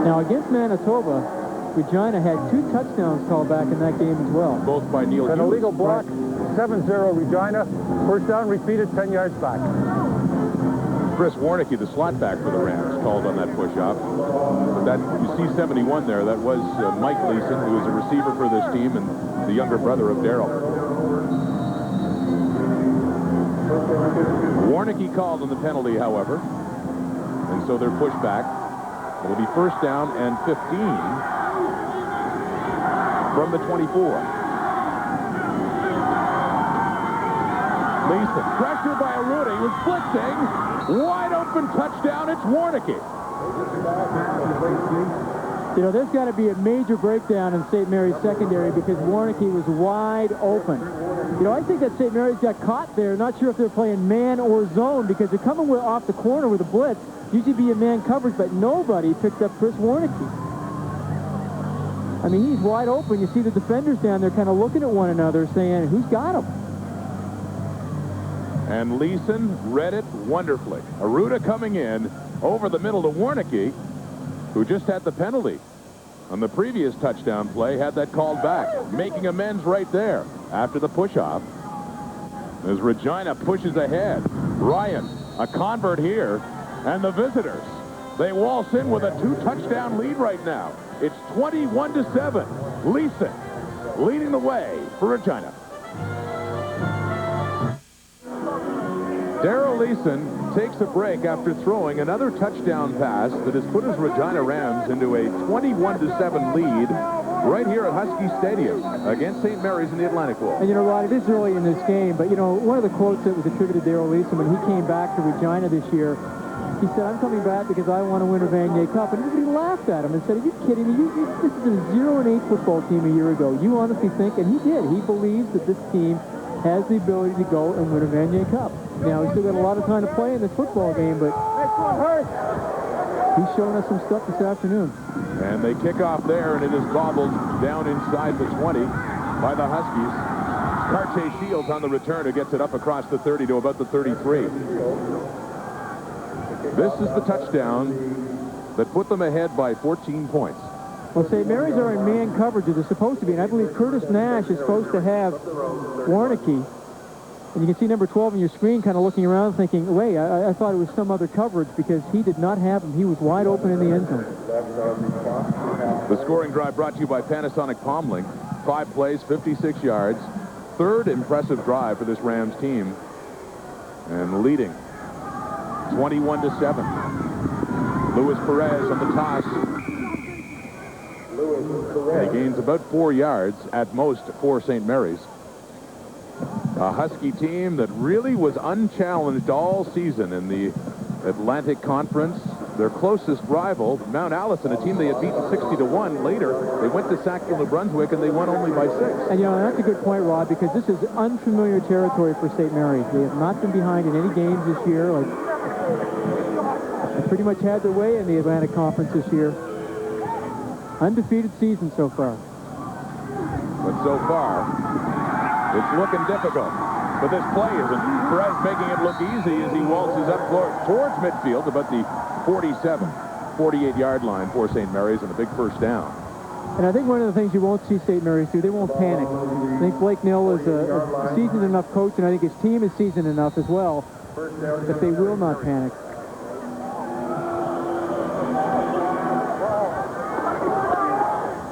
Now, against Manitoba, Regina had 2 touchdowns called back in that game as well. Both by Neil An Hughes. illegal block, 7-0 Regina. First down repeated, 10 yards back. Chris Warnicki, the slot back for the Rams, called on that push-off. But that, you see 71 there, that was Mike Leeson, who is a receiver for this team and the younger brother of Darrell. Warnicki called on the penalty, however, and so they're pushed back. It'll be first down and 15 from the 24. Leeson, pressured by Arruda. He was blitzing. Wide open touchdown. It's Warnicki. You know, there's got to be a major breakdown in St. Mary's secondary because Warnicki was wide open. You know, I think that St. Mary's got caught there. Not sure if they're playing man or zone because they're coming off the corner with a blitz. Usually be a man coverage, but nobody picked up Chris Warnicki. I mean, he's wide open. You see the defenders down there kind of looking at one another saying, who's got him? And Leeson read it wonderfully. Arruda coming in over the middle to Warnicki, who just had the penalty on the previous touchdown play, had that called back, making amends right there after the push-off. As Regina pushes ahead, Ryan, a convert here, and the visitors, they waltz in with a 2-touchdown lead right now. It's 21-7. Leeson leading the way for Regina. Darrell Leeson takes a break after throwing another touchdown pass that has put his Regina Rams into a 21-7 lead right here at Husky Stadium against St. Mary's in the Atlantic Bowl. And, you know, Rod, it is early in this game, but, you know, one of the quotes that was attributed to Darrell Leeson when he came back to Regina this year, he said, I'm coming back because I want to win a Vanier Cup. And everybody laughed at him and said, are you kidding me? This is a 0-8 football team a year ago. You honestly think? And he did. He believes that this team has the ability to go and win a Vanier Cup. Now, he's still got a lot of time to play in this football game, but he's showing us some stuff this afternoon. And they kick off there, and it is bobbled down inside the 20 by the Huskies. Cartier Shields on the return, who gets it up across the 30 to about the 33. This is the touchdown that put them ahead by 14 points. Well, St. Mary's are in man coverage as they're supposed to be, and I believe Curtis Nash is supposed to have Warnicki. And you can see number 12 on your screen kind of looking around thinking, wait, I thought it was some other coverage because he did not have him. He was wide open in the end zone. The scoring drive brought to you by Panasonic Palmlink. 5 plays, 56 yards. Third impressive drive for this Rams team. And leading 21-7. Luis Perez on the toss. And he gains about 4 yards at most for St. Mary's. A Husky team that really was unchallenged all season in the Atlantic Conference. Their closest rival, Mount Allison, a team they had beaten 60-1. Later, they went to Sackville, New Brunswick, and they won only by 6. And, you know, that's a good point, Rod, because this is unfamiliar territory for St. Mary's. They have not been behind in any games this year. Like, they pretty much had their way in the Atlantic Conference this year. Undefeated season so far. But so far, it's looking difficult. But this play isn't. Perez making it look easy as he waltzes up towards midfield, about the 48-yard line for St. Mary's, and a big first down. And I think one of the things you won't see St. Mary's do, they won't panic. I think Blake Nill is a seasoned enough coach, and I think his team is seasoned enough as well, that they will not panic.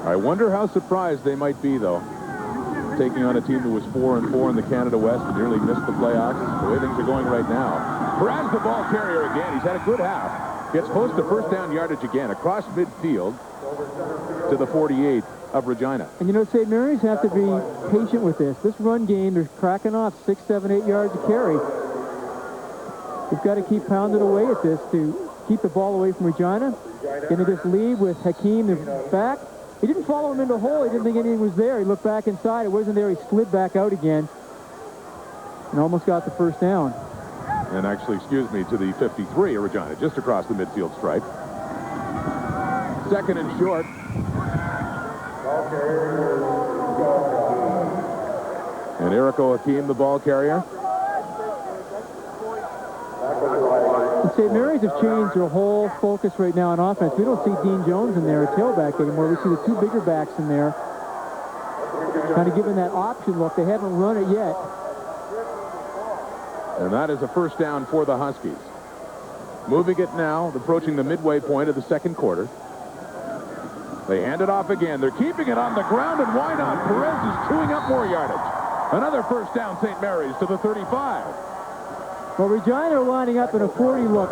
I wonder how surprised they might be, though, taking on a team that was 4-4 in the Canada West and nearly missed the playoffs. The way things are going right now. Perez, the ball carrier again. He's had a good half. Gets close to first down yardage again, across midfield to the 48 of Regina. And, you know, St. Mary's have to be patient with this. This run game, they're cracking off 6, 7, 8 yards a carry. They've got to keep pounding away at this to keep the ball away from Regina. Going to just lead with Hakeem the back. He didn't follow him into the hole. He didn't think anything was there. He looked back inside. It wasn't there. He slid back out again and almost got the first down. And actually, excuse me, to the 53 of Regina, just across the midfield stripe. Second and short. And Erico Hakeem, the ball carrier. And St. Mary's have changed their whole focus right now on offense. We don't see Dean Jones in there, a tailback anymore. We see the 2 bigger backs in there, kind of giving that option look. They haven't run it yet. And that is a first down for the Huskies. Moving it now, approaching the midway point of the second quarter. They hand it off again. They're keeping it on the ground, and why not? Perez is chewing up more yardage. Another first down, St. Mary's, to the 35. Well, Regina are lining up in a 40 look.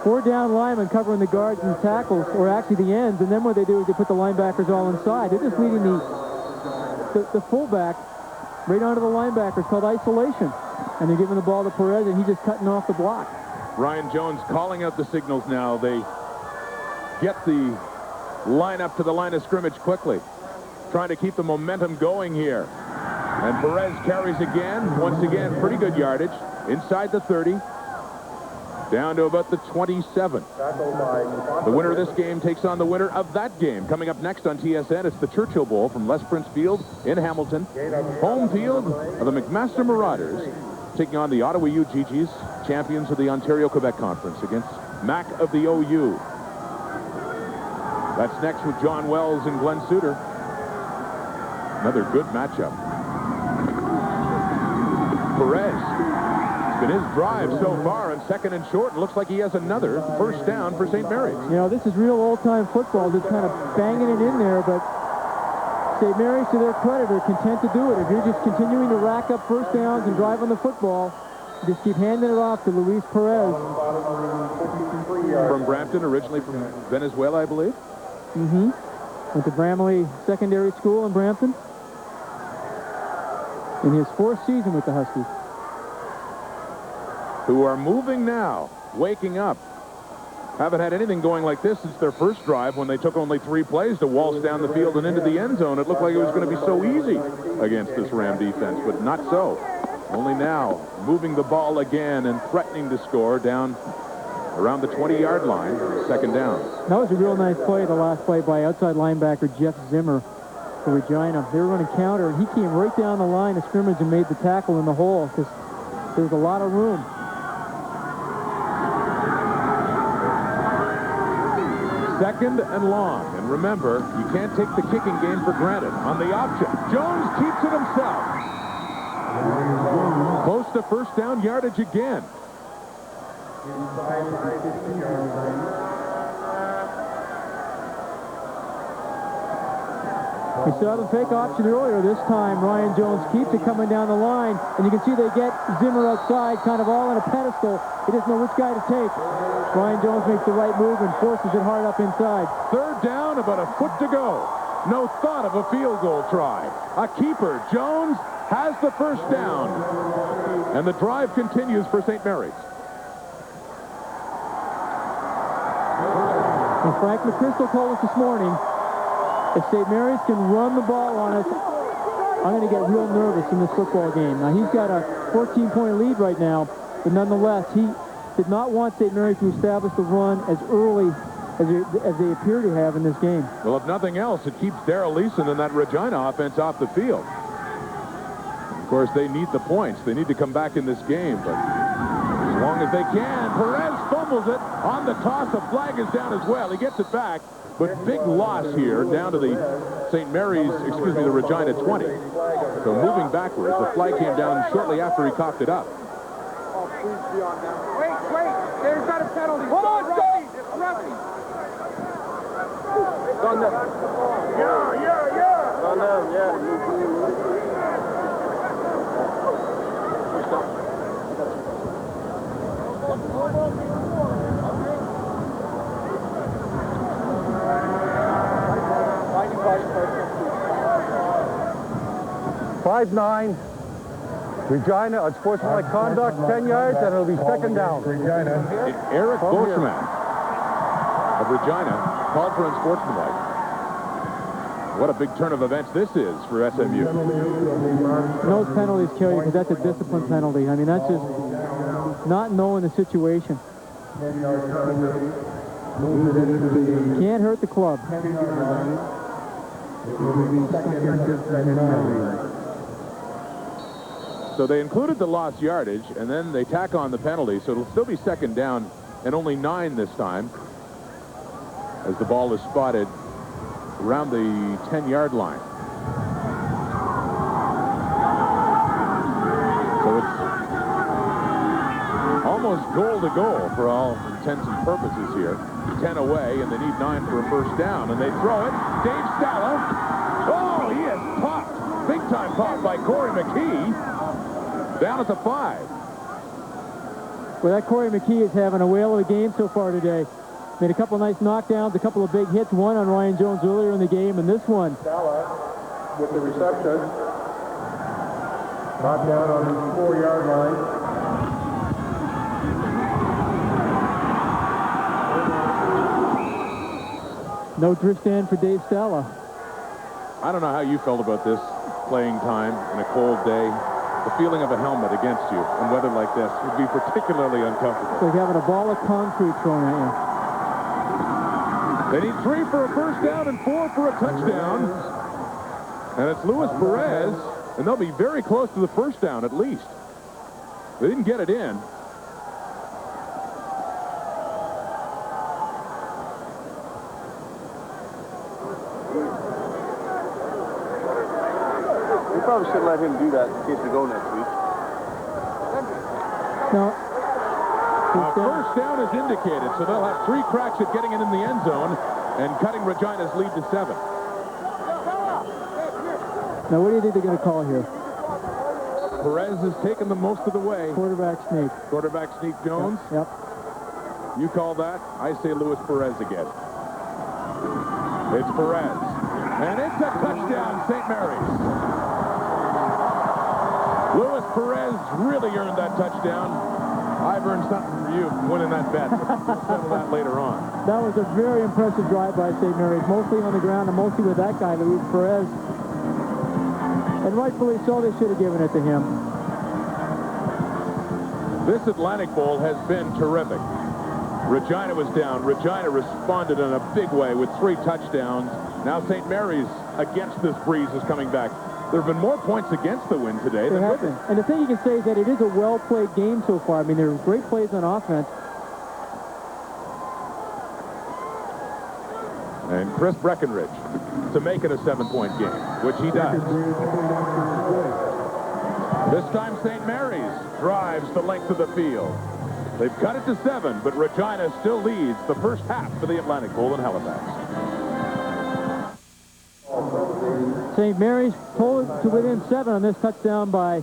4 down linemen covering the guards and tackles, or actually the ends, and then what they do is they put the linebackers all inside. They're just leading the fullback right onto the linebackers, called isolation. And they're giving the ball to Perez, and he's just cutting off the block. Ryan Jones calling out the signals now. They get the line up to the line of scrimmage quickly, trying to keep the momentum going here. And Perez carries again. Once again, pretty good yardage. Inside the 30. Down to about the 27. The winner of this game takes on the winner of that game. Coming up next on TSN, it's the Churchill Bowl from Les Prince Field in Hamilton. Home field of the McMaster Marauders, taking on the Ottawa UGGs, champions of the Ontario-Quebec Conference, against Mac of the OU. That's next with John Wells and Glenn Suter. Another good matchup. Perez. It's been his drive so far on second and short. It looks like he has another first down for St. Mary's. You know, this is real old-time football, just kind of banging it in there, but St. Mary's, to their credit, are content to do it. If you're just continuing to rack up first downs and drive on the football, just keep handing it off to Luis Perez. From Brampton, originally from Venezuela, I believe. Mm-hmm. Went to Bramley Secondary School in Brampton. In his 4th season with the Huskies. Who are moving now, waking up. haven't had anything going like this since their first drive when they took only 3 plays to waltz down the field and into the end zone. It looked like it was going to be so easy against this Ram defense, but not so. Only now, moving the ball again and threatening to score down around the 20-yard line, 2nd down. That was a real nice play, the last play by outside linebacker Jeff Zimmer for Regina. They were running counter, and he came right down the line of scrimmage and made the tackle in the hole because there was a lot of room. Second and long. And remember, you can't take the kicking game for granted. On the option, Jones keeps it himself. Close to first down yardage again. We saw the fake option earlier. This time, Ryan Jones keeps it coming down the line, and you can see they get Zimmer outside, kind of all on a pedestal. He doesn't know which guy to take. Ryan Jones makes the right move and forces it hard up inside. 3rd down, about a foot to go. No thought of a field goal try. A keeper. Jones has the first down. And the drive continues for St. Mary's. And Frank McChrystal told us this morning, if St. Mary's can run the ball on us, I'm going to get real nervous in this football game. Now, he's got a 14-point lead right now, but nonetheless, he did not want St. Mary's to establish the run as early as they appear to have in this game. Well, if nothing else, it keeps Darrell Leeson and that Regina offense off the field. Of course, they need the points. They need to come back in this game, but as long as they can. Perez fumbles it on the toss. The flag is down as well. He gets it back, but big loss here down to the St. Mary's, the Regina 20. So moving backwards, the flag came down shortly after he coughed it up. Wait, there's not a penalty. Hold on, Dave. It's roughing. It's on them. Yeah. It's on them, yeah. 5-9. Regina, unsportsmanlike conduct, 10 yards, and it'll be 2nd down. Eric Boschman of Regina called for unsportsmanlike. What a big turn of events this is for SMU. Those penalties kill you because that's a discipline penalty. I mean, that's just not knowing the situation. Can't hurt the club. So they included the lost yardage, and then they tack on the penalty, so it'll still be 2nd down and only 9 this time as the ball is spotted around the 10-yard line. So it's almost goal to goal for all intents and purposes here. 10 away, and they need 9 for a first down, and they throw it. Dave Stalla. Oh, he is popped. Big-time pop by Corey McKee. Down at the 5. Well, that Corey McKee is having a whale of a game so far today. Made a couple of nice knockdowns, a couple of big hits, one on Ryan Jones earlier in the game, and this one. Stalla with the reception. Knocked down on the 4-yard line. No drift stand for Dave Stalla. I don't know how you felt about this playing time in a cold day. The feeling of a helmet against you in weather like this would be particularly uncomfortable. It's like having a ball of concrete thrown at you. They need 3 for a first down and 4 for a touchdown. And it's Luis Perez, and they'll be very close to the first down at least. They didn't get it in. Probably should let him do that in case we go next week. No. First down is indicated, so they'll have 3 cracks at getting it in the end zone and cutting Regina's lead to 7. Now, what do you think they're going to call here? Perez has taken them most of the way. Quarterback sneak. Quarterback sneak Jones? Yep. You call that? I say Luis Perez again. It's Perez. And it's a touchdown, St. Mary's. Luis Perez really earned that touchdown. I've earned something for you winning that bet. We'll settle that later on. That was a very impressive drive by St. Mary's, mostly on the ground and mostly with that guy, Luis Perez. And rightfully so, they should have given it to him. This Atlantic Bowl has been terrific. Regina was down. Regina responded in a big way with 3 touchdowns. Now St. Mary's, against this breeze, is coming back. There have been more points against the win today than with it. And the thing you can say is that it is a well-played game so far. I mean, there are great plays on offense. And Chris Breckenridge to make it a 7-point game, which he does. This time St. Mary's drives the length of the field. They've cut it to 7, but Regina still leads the first half for the Atlantic Bowl in Halifax. St. Mary's pulled it to within 7 on this touchdown by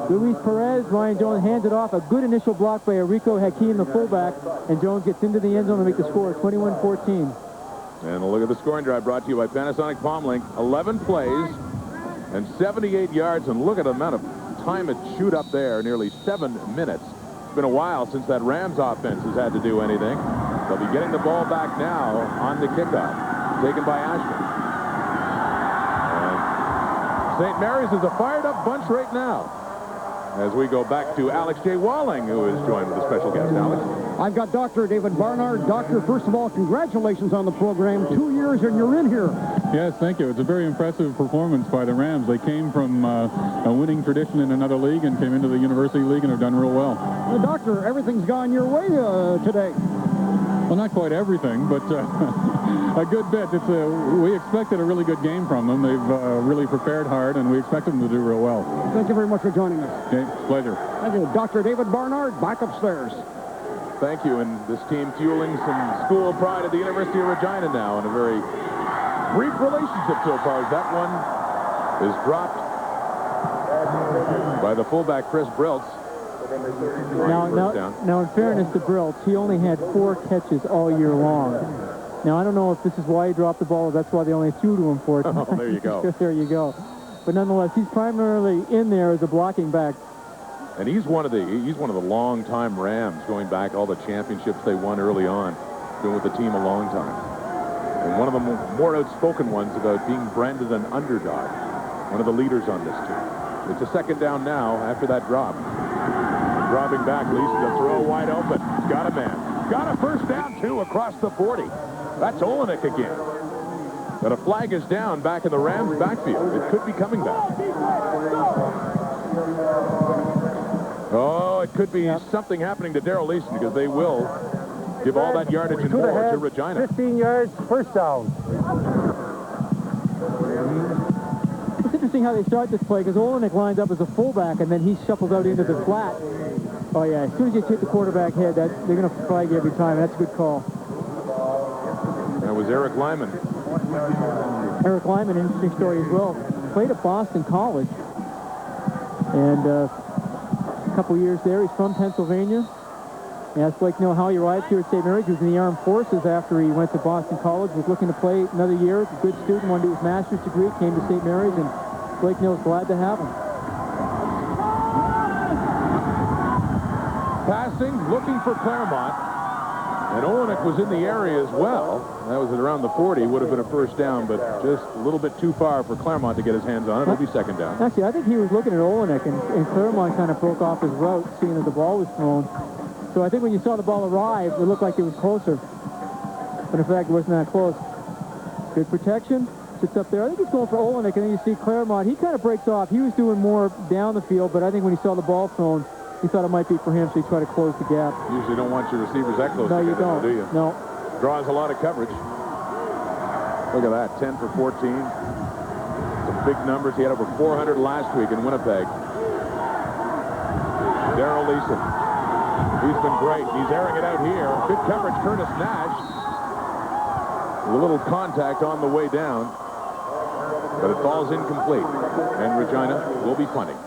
Luis Perez. Ryan Jones hands it off. A good initial block by Rico Hakeem, the fullback, and Jones gets into the end zone to make the score 21-14. And a look at the scoring drive brought to you by Panasonic PalmLink. 11 plays and 78 yards, and look at the amount of time it chewed up there, nearly 7 minutes. It's been a while since that Rams offense has had to do anything. They'll be getting the ball back now on the kickoff, taken by Ashton. St. Mary's is a fired-up bunch right now. As we go back to Alex J. Walling, who is joined with a special guest. Alex? I've got Dr. David Barnard. Doctor, first of all, congratulations on the program. 2 years and you're in here. Yes, thank you. It's a very impressive performance by the Rams. They came from a winning tradition in another league and came into the University League and have done real well. Doctor, everything's gone your way today. Well, not quite everything, but a good bit. We expected a really good game from them. They've really prepared hard, and we expect them to do real well. Thank you very much for joining us. Okay, pleasure. Thank you. Dr. David Barnard, back upstairs. Thank you, and this team fueling some school pride at the University of Regina now in a very brief relationship so far, as that one is dropped by the fullback, Chris Briltz. Now, in fairness to Briltz, he only had 4 catches all year long. Now, I don't know if this is why he dropped the ball, or that's why they only threw to him 4 times. Oh, there you go. There you go. But nonetheless, he's primarily in there as a blocking back. And he's one of the long-time Rams, going back all the championships they won early on, been with the team a long time. And one of the more outspoken ones about being branded an underdog, one of the leaders on this team. It's a second down now after that drop. Dropping back, leads the throw wide open. Got a man. Got a first down, too, across the 40. That's Olenek again. But a flag is down back in the Rams' backfield. It could be coming back. Oh, it could be something happening to Darrell Leeson, because they will give all that yardage and more to Regina. 15 yards, first down. It's interesting how they start this play, because Olenek lines up as a fullback, and then he shuffles out into the flat. Oh, yeah, as soon as you hit the quarterback head, they're going to flag you every time. That's a good call. That was Eric Lyman. Eric Lyman, interesting story as well. Played at Boston College. And a couple years there. He's from Pennsylvania. He asked Blake Neal how he arrived here at St. Mary's. He was in the Armed Forces after he went to Boston College. Was looking to play another year. He's a good student, wanted to do his master's degree. Came to St. Mary's, and Blake Neal's glad to have him. Passing, looking for Claremont. And Olenek was in the area as well. That was at around the 40. Would have been a first down, but just a little bit too far for Claremont to get his hands on it. It'll be second down. Actually, I think he was looking at Olenek, and Claremont kind of broke off his route, seeing that the ball was thrown. So I think when you saw the ball arrive, it looked like it was closer. But in fact, it wasn't that close. Good protection. Sits up there. I think he's going for Olenek, and then you see Claremont. He kind of breaks off. He was doing more down the field, but I think when he saw the ball thrown, he thought it might be for him, so he tried to close the gap. Usually don't want your receivers that close No, together, you don't. do you? No. Draws a lot of coverage. Look at that, 10 for 14. Some big numbers. He had over 400 last week in Winnipeg. Darrell Leeson. He's been great. He's airing it out here. Good coverage, Curtis Nash. A little contact on the way down, but it falls incomplete. And Regina will be punting.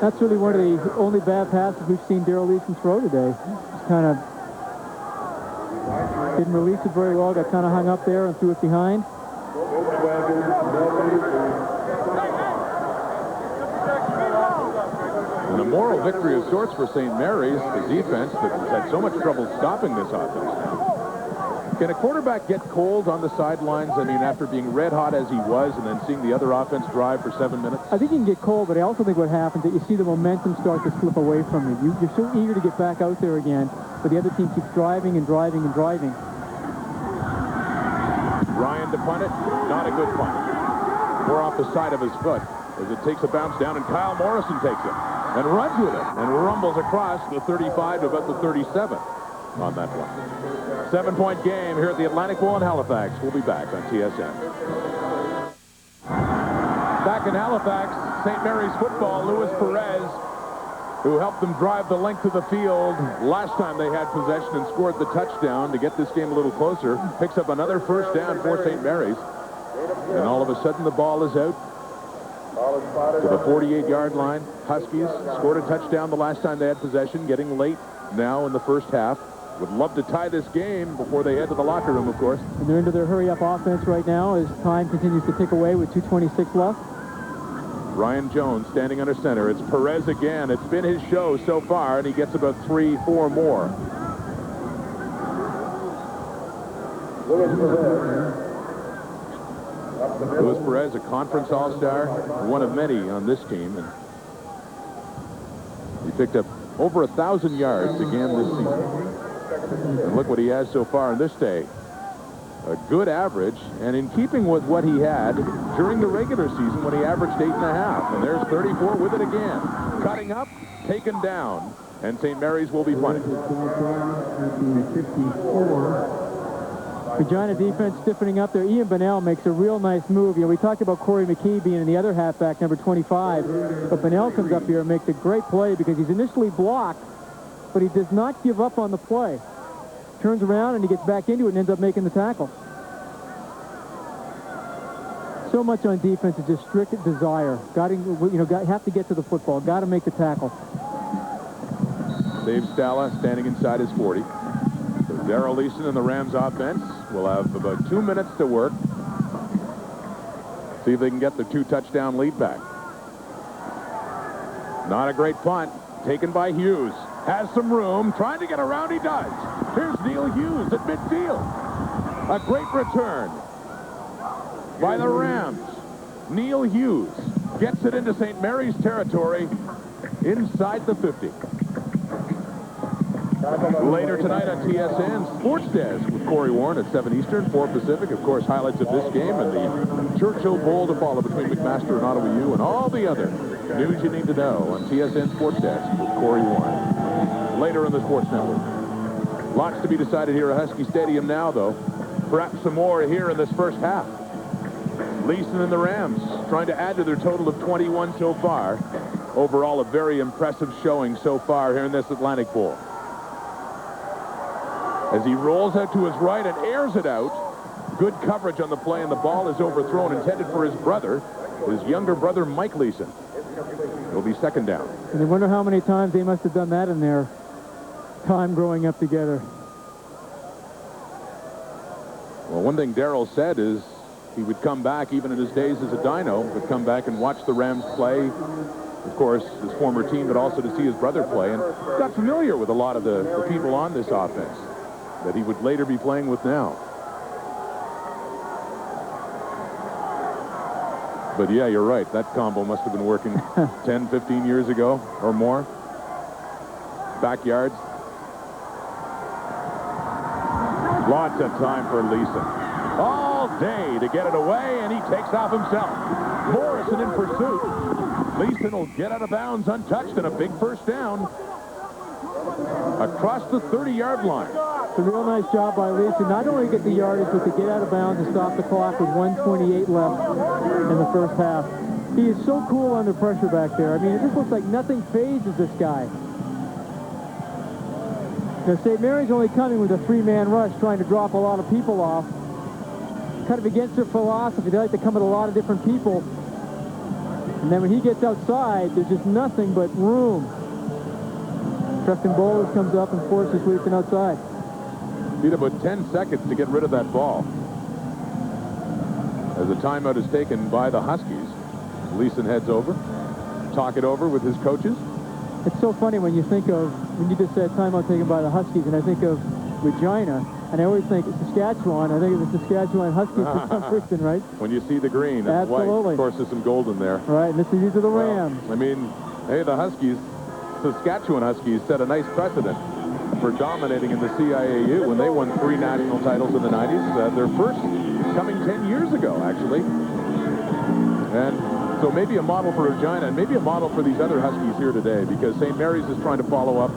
That's really one of the only bad passes we've seen Darrell Leeson throw today. Just kind of didn't release it very well, got kind of hung up there and threw it behind. And a moral victory of sorts for St. Mary's, the defense that has had so much trouble stopping this offense. Can a quarterback get cold on the sidelines? I mean, after being red hot as he was and then seeing the other offense drive for 7 minutes? I think you can get cold, but I also think what happens is that you see the momentum start to slip away from you. You're so eager to get back out there again, but the other team keeps driving and driving and driving. Ryan to punt it. Not a good punt. More off the side of his foot as it takes a bounce down, and Kyle Morrison takes it and runs with it and rumbles across the 35 to about the 37 on that one. 7-point game here at the Atlantic Bowl in Halifax. We'll be back on TSN. Back in Halifax, St. Mary's football, Luis Perez, who helped them drive the length of the field last time they had possession and scored the touchdown to get this game a little closer, picks up another first down for St. Mary's. And all of a sudden the ball is out to the 48-yard line. Huskies scored a touchdown the last time they had possession, getting late now in the first half. Would love to tie this game before they head to the locker room, of course. And they're into their hurry-up offense right now as time continues to tick away with 2:26 left. Ryan Jones standing under center. It's Perez again. It's been his show so far, and he gets about 3-4 more. Luis Perez, a conference all-star, one of many on this team. And he picked up over 1,000 yards again this season. And look what he has so far in this day. A good average, and in keeping with what he had during the regular season when he averaged 8.5. And there's 34 with it again. Cutting up, taken down, and St. Mary's will be punted. Regina defense stiffening up there. Ian Bunnell makes a real nice move. You know, we talked about Corey McKee being in the other halfback, number 25. But Bunnell comes up here and makes a great play because he's initially blocked, but he does not give up on the play. Turns around and he gets back into it and ends up making the tackle. So much on defense is just strict desire. Have to get to the football. Got to make the tackle. Dave Stala standing inside his 40. So Darrell Leeson and the Rams offense will have about 2 minutes to work. See if they can get the 2-touchdown lead back. Not a great punt. Taken by Hughes. Has some room. Trying to get around. He does. Here's Neil Hughes at midfield. A great return by the Rams. Neil Hughes gets it into St. Mary's territory inside the 50. Later tonight on TSN, Sports Desk with Corey Warren at 7 Eastern, 4 Pacific. Of course, highlights of this game and the Churchill Bowl to follow between McMaster and Ottawa U and all the other news you need to know on TSN Sports Desk with Corey Warren. Later on the Sports Network. Lots to be decided here at Husky Stadium now, though. Perhaps some more here in this first half. Leeson and the Rams trying to add to their total of 21 so far. Overall, a very impressive showing so far here in this Atlantic Bowl. As he rolls out to his right and airs it out. Good coverage on the play, and the ball is overthrown, intended for his brother, his younger brother, Mike Leeson. It'll be second down. And I wonder how many times they must have done that in their time growing up together. Well, one thing Darrell said is he would come back, even in his days as a Dino, would come back and watch the Rams play, of course, his former team, but also to see his brother play, and got familiar with a lot of the people on this offense that he would later be playing with now. But yeah, you're right. That combo must have been working 10, 15 years ago or more. Backyards. Lots of time for Leeson. All day to get it away, and he takes off himself. Morrison in pursuit. Leeson will get out of bounds untouched, and a big first down across the 30-yard line. It's a real nice job by Leeson. Not only get the yardage, but to get out of bounds and stop the clock with 1:28 left in the first half. He is so cool under pressure back there. I mean, it just looks like nothing phases this guy. Now, St. Mary's only coming with a 3-man rush, trying to drop a lot of people off. Kind of against their philosophy. They like to come at a lot of different people. And then when he gets outside, there's just nothing but room. Preston Bowles comes up and forces Leeson outside. Need about 10 seconds to get rid of that ball. As the timeout is taken by the Huskies, Leeson heads over, talk it over with his coaches. It's so funny when you think of, when you just said timeout taken by the Huskies, and I think of Regina, and I always think Saskatchewan. I think of the Saskatchewan Huskies for some reason, right? When you see the green and white, of course, there's some gold in there. Right, and these are the Rams. I mean, hey, the Huskies, Saskatchewan Huskies, set a nice precedent for dominating in the CIAU when they won 3 national titles in the 90s. Their first coming 10 years ago, actually. And so maybe a model for Regina and maybe a model for these other Huskies here today, because St. Mary's is trying to follow up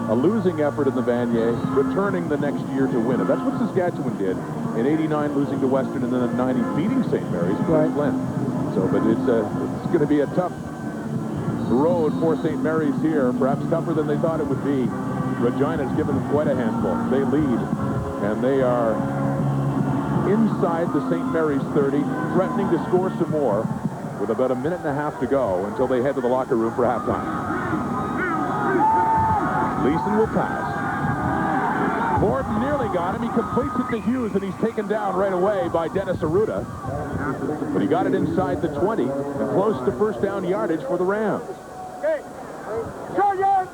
a losing effort in the Vanier, returning the next year to win it. That's what Saskatchewan did in '89, losing to Western, and then in '90 beating St. Mary's and right. Flint. So, but it's going to be a tough road for St. Mary's here, perhaps tougher than they thought it would be. Regina's given them quite a handful. They lead, and they are inside the St. Mary's 30, threatening to score some more with about a minute and a half to go until they head to the locker room for halftime. Leeson will pass. Borden nearly got him. He completes it to Hughes, and he's taken down right away by Dennis Arruda. But he got it inside the 20 and close to first down yardage for the Rams. Okay. Short yard.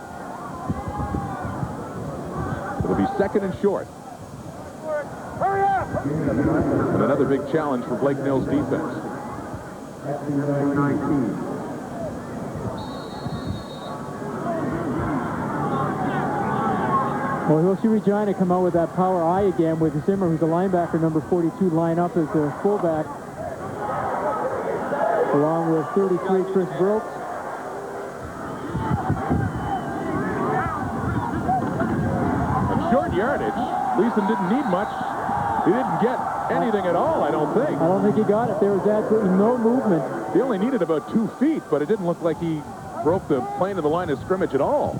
It'll be second and short. Hurry up. And another big challenge for Blake Nill's defense. Well, you'll see Regina come out with that power eye again with Zimmer, who's the linebacker, number 42, line up as the fullback, along with 33, Chris Brooks. And short yardage. Leeson didn't need much. He didn't get anything at all, I don't think. I don't think he got it. There was absolutely no movement. He only needed about 2 feet, but it didn't look like he broke the plane of the line of scrimmage at all.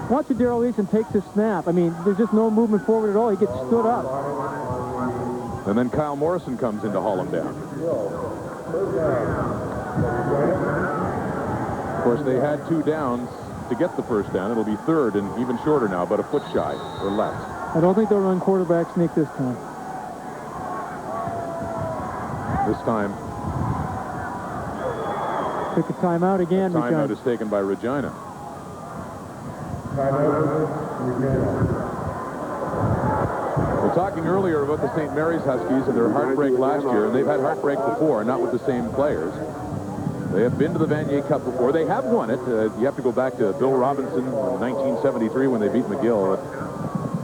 Once Daryl Leeson takes his snap, I mean, there's just no movement forward at all. He gets stood up. And then Kyle Morrison comes in to haul him down. Of course, they had 2 downs to get the first down. It'll be third and even shorter now, but a foot shy or less. I don't think they'll run quarterback sneak this time. This time, Took a timeout again. timeout is taken by Regina. We're talking earlier about the St. Mary's Huskies and their heartbreak last year, and they've had heartbreak before, not with the same players. They have been to the Vanier Cup before. They have won it. You have to go back to Bill Robinson in 1973 when they beat McGill.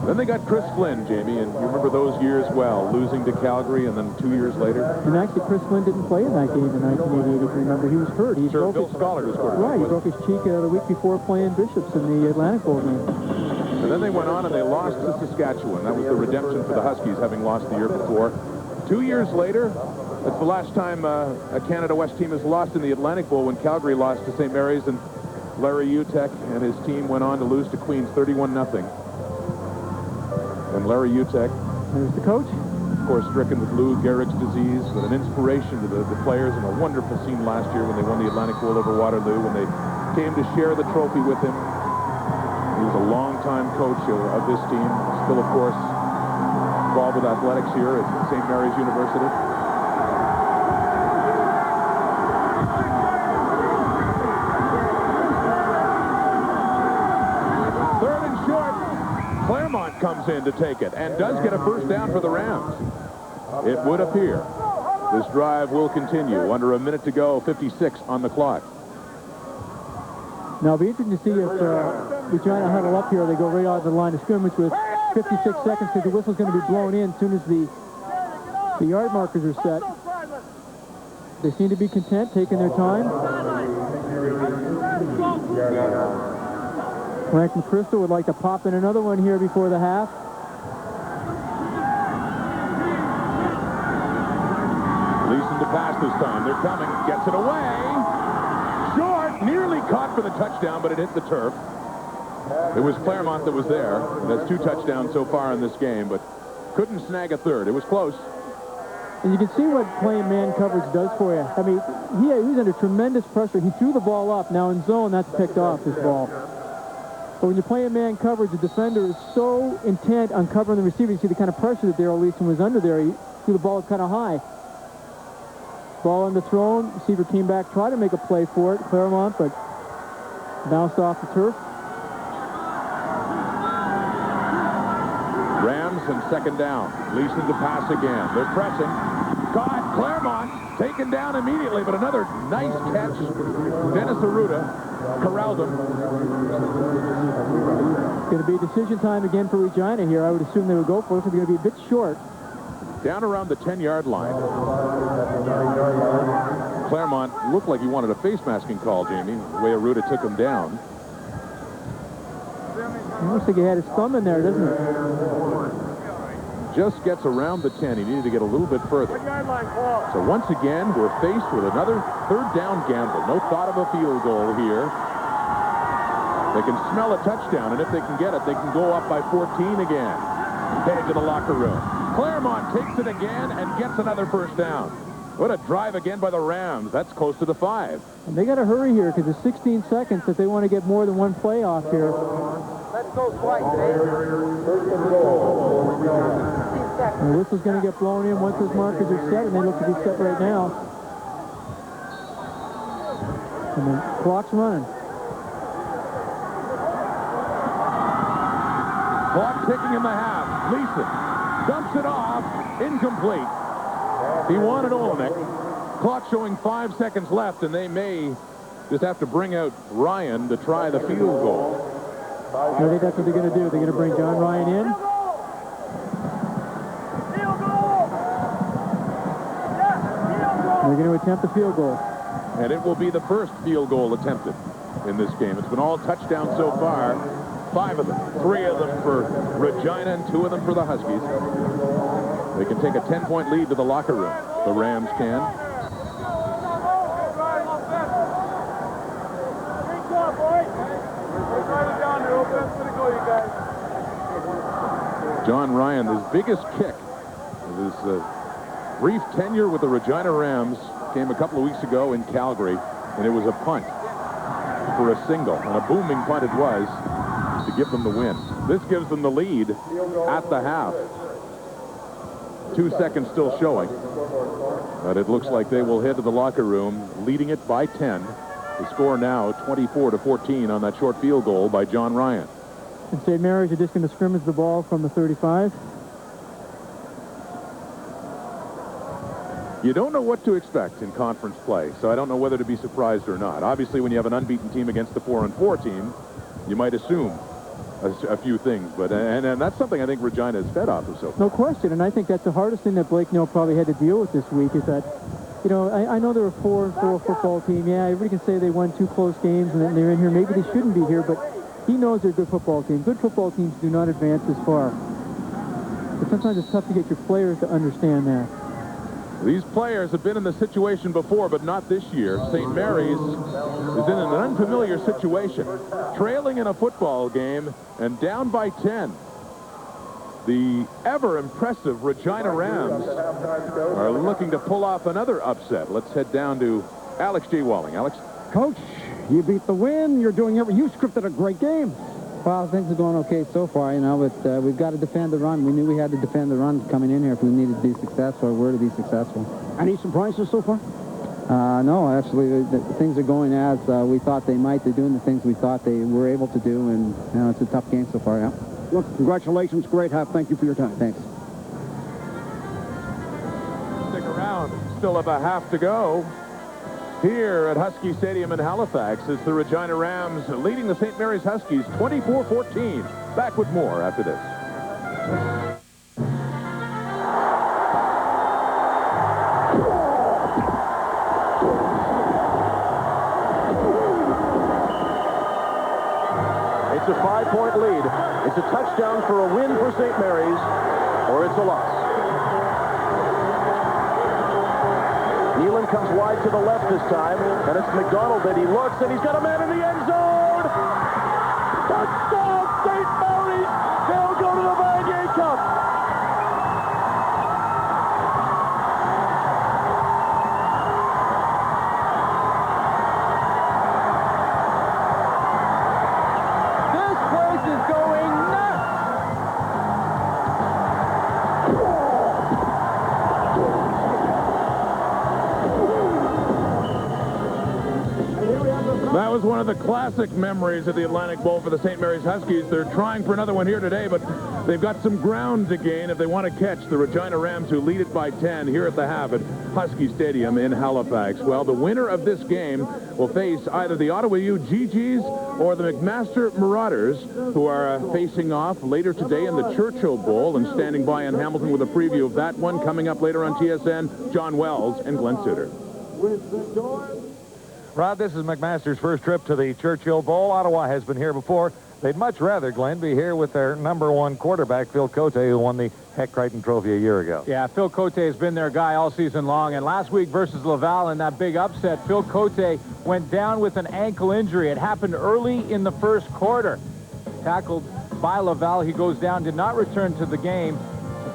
Then they got Chris Flynn, Jamie, and you remember those years well, losing to Calgary and then 2 years later. And actually, Chris Flynn didn't play in that game in 1988, if you remember. He was hurt. Sir, Bill Scholar was hurt. Right, he broke his cheek the week before playing Bishops in the Atlantic Bowl game. And then they went on and they lost to Saskatchewan. That was the redemption for the Huskies, having lost the year before. 2 years later, that's the last time a Canada West team has lost in the Atlantic Bowl, when Calgary lost to St. Mary's, and Larry Utek and his team went on to lose to Queens 31-0. And Larry Utek, there's the coach, of course, stricken with Lou Gehrig's disease, but an inspiration to the players, and a wonderful scene last year when they won the Atlantic Bowl over Waterloo, when they came to share the trophy with him. He was a longtime coach of this team, still, of course, involved with athletics here at St. Mary's University. Third and short. Claremont comes in to take it and does get a first down for the Rams. It would appear this drive will continue. Under a minute to go, 56 on the clock. Now, it'll be interesting to see if Regina huddle up here. They go right out of the line of scrimmage with 56 seconds, because the whistle's going to be blown in as soon as the yard markers are set. They seem to be content, taking their time. Frank McChrystal would like to pop in another one here before the half. Leeson to pass this time. They're coming. Gets it away. Short. Nearly caught for the touchdown, but it hit the turf. It was Claremont that was there. That's 2 touchdowns so far in this game, but couldn't snag a third. It was close. And you can see what playing man coverage does for you. I mean, he's under tremendous pressure. He threw the ball up. Now in zone, that's picked off, his ball. But when you're playing man coverage, the defender is so intent on covering the receiver. You see the kind of pressure that Daryl Leeson was under there. He threw the ball up kind of high. Ball underthrown. Receiver came back, tried to make a play for it, Claremont, but bounced off the turf. Rams and second down. Leeson to pass again. They're pressing. Caught. Claremont taken down immediately, but another nice catch. Dennis Arruda corralled him. It's going to be decision time again for Regina here. I would assume they would go for it. They're going to be a bit short. Down around the 10-yard line. Claremont looked like he wanted a face masking call, Jamie, the way Arruda took him down. It looks like he had his thumb in there, doesn't it? Just gets around the 10. He needed to get a little bit further. So once again, we're faced with another third down gamble. No thought of a field goal here. They can smell a touchdown, and if they can get it, they can go up by 14 again. Headed to the locker room. Claremont takes it again and gets another first down. What a drive again by the Rams. That's close to the 5. And they got to hurry here because it's 16 seconds if they want to get more than one play off here. Let's go twice, Dave. The whistle's going to get blown in once those markers are set, and they look to be set right now. And the clock's running. Clock ticking in the half. Leeson dumps it off. Incomplete. He wanted Olenek. Clock showing 5 seconds left, and they may just have to bring out Ryan to try the field goal. I think that's what they're going to do. They're going to bring John Ryan in. They're going to attempt the field goal. And it will be the first field goal attempted in this game. It's been all touchdowns so far. 5 of them. 3 of them for Regina and 2 of them for the Huskies. They can take a 10-point lead to the locker room. The Rams can. John Ryan, his biggest kick of his brief tenure with the Regina Rams came a couple of weeks ago in Calgary, and it was a punt for a single, and a booming punt it was to give them the win. This gives them the lead at the half. 2 seconds still showing, but it looks like they will head to the locker room leading it by 10. The score now 24-14 on that short field goal by John Ryan. And St. Mary's are just going to scrimmage the ball from the 35. You don't know what to expect in conference play, so I don't know whether to be surprised or not. Obviously, when you have an unbeaten team against the 4-4 team, you might assume a few things, but and that's something I think Regina is fed off of so far. No question, and I think that's the hardest thing that Blake Neal probably had to deal with this week is that, you know, I know they're a 4-4 football team. Yeah, everybody can say they won 2 close games and they're in here. Maybe they shouldn't be here, but he knows they're a good football team. Good football teams do not advance this far. But sometimes it's tough to get your players to understand that. These players have been in the situation before, but not this year. St. Mary's is in an unfamiliar situation, trailing in a football game and down by 10. The ever-impressive Regina Rams are looking to pull off another upset. Let's head down to Alex J. Walling. Alex? Coach, you beat the win. You're doing everything. You scripted a great game. Well, things are going okay so far, you know, but we've got to defend the run. We knew we had to defend the run coming in here if we needed to be successful or were to be successful. Any surprises so far? No, actually, things are going as we thought they might. They're doing the things we thought they were able to do, and you know, it's a tough game so far, yeah. Look, congratulations. Great half. Thank you for your time. Thanks. Stick around. Still have a half to go. Here at Husky Stadium in Halifax, it's the Regina Rams leading the St. Mary's Huskies 24-14. Back with more after this. It's a 5-point lead. It's a touchdown for a win for St. Mary's, or it's a loss. Nealon comes wide to the left this time, and it's McDonald that he looks, and he's got a man in the end zone! Touchdown, St. Mary's! They'll go to the Vanier Cup! This place is going nuts! That was one of the classic memories of the Atlantic Bowl for the St. Mary's Huskies. They're trying for another one here today, but they've got some ground to gain if they want to catch the Regina Rams, who lead it by 10 here at the half at Husky Stadium in Halifax. Well, the winner of this game will face either the Ottawa U GGs or the McMaster Marauders, who are facing off later today in the Churchill Bowl. And standing by in Hamilton with a preview of that one coming up later on TSN, John Wells and Glenn Suter. Rod, this is McMaster's first trip to the Churchill Bowl. Ottawa has been here before. They'd much rather, Glenn, be here with their #1 quarterback, Phil Cote, who won the Heck Crichton Trophy a year ago. Yeah, Phil Cote has been their guy all season long, and last week versus Laval in that big upset, Phil Cote went down with an ankle injury. It happened early in the first quarter. Tackled by Laval, he goes down, did not return to the game.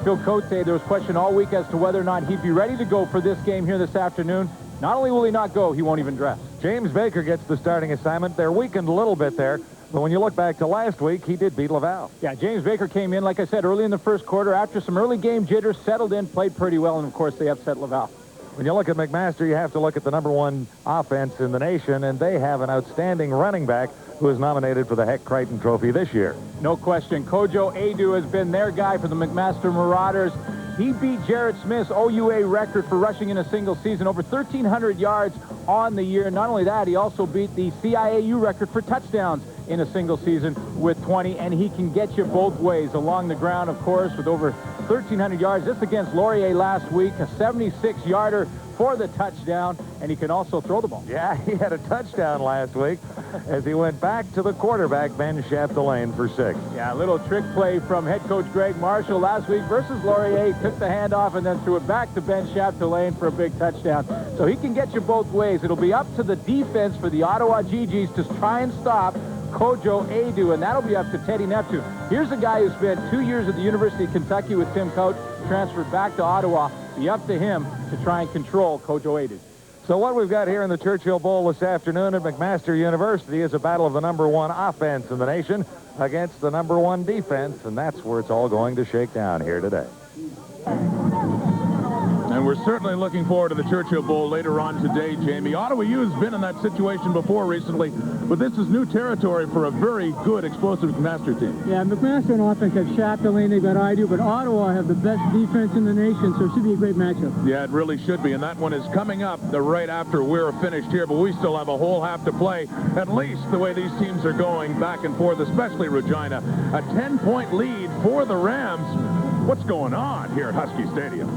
Phil Cote, there was question all week as to whether or not he'd be ready to go for this game here this afternoon. Not only will he not go, he won't even dress. James Baker gets the starting assignment. They're weakened a little bit there, but when you look back to last week, he did beat Laval. Yeah, James Baker came in, like I said, early in the first quarter. After some early game jitters, settled in, played pretty well, and of course they upset Laval. When you look at McMaster, you have to look at the #1 offense in the nation, and they have an outstanding running back who is nominated for the Heck Crichton Trophy this year. No question. Kojo Adu has been their guy for the McMaster Marauders. He beat Jarrett Smith's OUA record for rushing in a single season, over 1,300 yards on the year. Not only that, he also beat the CIAU record for touchdowns in a single season with 20, and he can get you both ways. Along the ground, of course, with over 1,300 yards. This against Laurier last week, a 76-yarder for the touchdown, and he can also throw the ball. Yeah, he had a touchdown last week as he went back to the quarterback, Ben Chapdelaine, for 6. Yeah, a little trick play from head coach Greg Marshall last week versus Laurier. He took the handoff and then threw it back to Ben Chapdelaine for a big touchdown. So he can get you both ways. It'll be up to the defense for the Ottawa GGs to try and stop Kojo Adu, and that'll be up to Teddy Neptune. Here's a guy who spent 2 years at the University of Kentucky with Tim Coach, transferred back to Ottawa. Be up to him to try and control Kojo Adu. So what we've got here in the Churchill Bowl this afternoon at McMaster University is a battle of the #1 offense in the nation against the #1 defense, and that's where it's all going to shake down here today. And we're certainly looking forward to the Churchill Bowl later on today, Jamie. Ottawa U has been in that situation before recently, but this is new territory for a very good, explosive McMaster team. Yeah, McMaster and offense have Chapdelaine, they've got Idu, but Ottawa have the best defense in the nation, so it should be a great matchup. Yeah, it really should be, and that one is coming up right after we're finished here, but we still have a whole half to play, at least the way these teams are going back and forth, especially Regina. A 10-point lead for the Rams. What's going on here at Husky Stadium?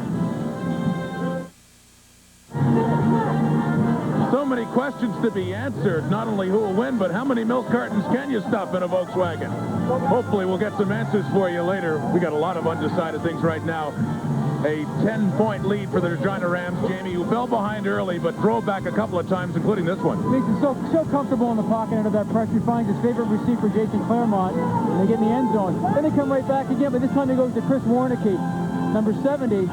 So many questions to be answered. Not only who will win, but how many milk cartons can you stuff in a Volkswagen? Hopefully we'll get some answers for you later. We got a lot of undecided things right now. A 10-point lead for the Regina Rams, Jamie, who fell behind early but drove back a couple of times, including this one. Makes him so comfortable in the pocket under that pressure. He finds his favorite receiver, Jason Claremont, and they get in the end zone. Then they come right back again, but this time they go to Chris Warnicki, number 70.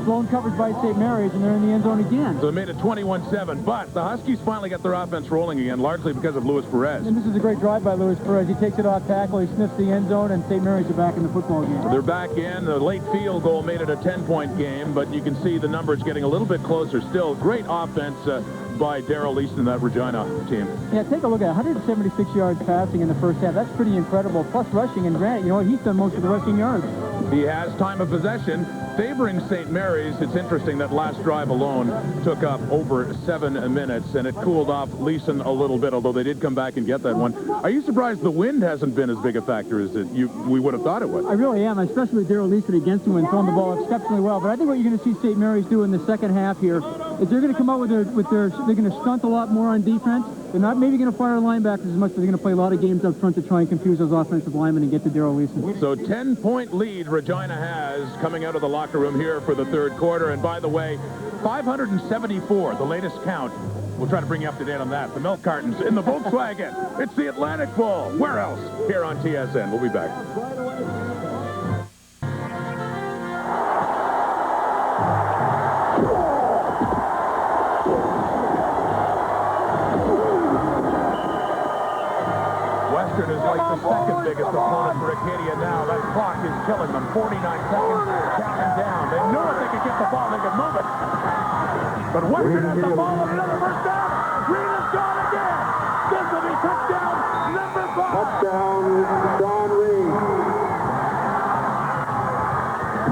Blown coverage by St. Mary's, and they're in the end zone again. So they made it 21-7, but the Huskies finally got their offense rolling again, largely because of Luis Perez. And this is a great drive by Luis Perez. He takes it off tackle, he sniffs the end zone, and St. Mary's are back in the football game. They're back in. The late field goal made it a 10-point game, but you can see the numbers getting a little bit closer still. Great offense by Darrell Leeson and that Regina team. Yeah, take a look at it. 176 yards passing in the first half. That's pretty incredible. Plus rushing, and Grant, you know, he's done most of the rushing yards. He has time of possession favoring St. Mary's. It's interesting that last drive alone took up over 7 minutes, and it cooled off Leeson a little bit, although they did come back and get that one. Are you surprised the wind hasn't been as big a factor as we would have thought it would? I really am, especially with Darrell Leeson against him and throwing the ball exceptionally well. But I think what you're going to see St. Mary's do in the second half here is they're going to come out they're going to stunt a lot more on defense. They're not maybe going to fire linebackers as much as they're going to play a lot of games up front to try and confuse those offensive linemen and get to Darrell Leeson. So 10-point lead Regina has coming out of the locker room here for the third quarter. And by the way, 574, the latest count. We'll try to bring you up to date on that. The milk cartons in the Volkswagen. It's the Atlantic Bowl. Where else? Here on TSN. We'll be back. Western is like the second biggest opponent for Acadia now. That clock is killing them. 49 seconds, counting down. They knew if they could get the ball, they could move it. But Western has the ball and another first down. Green is gone again. This number 5. Touchdown, Sean Reed.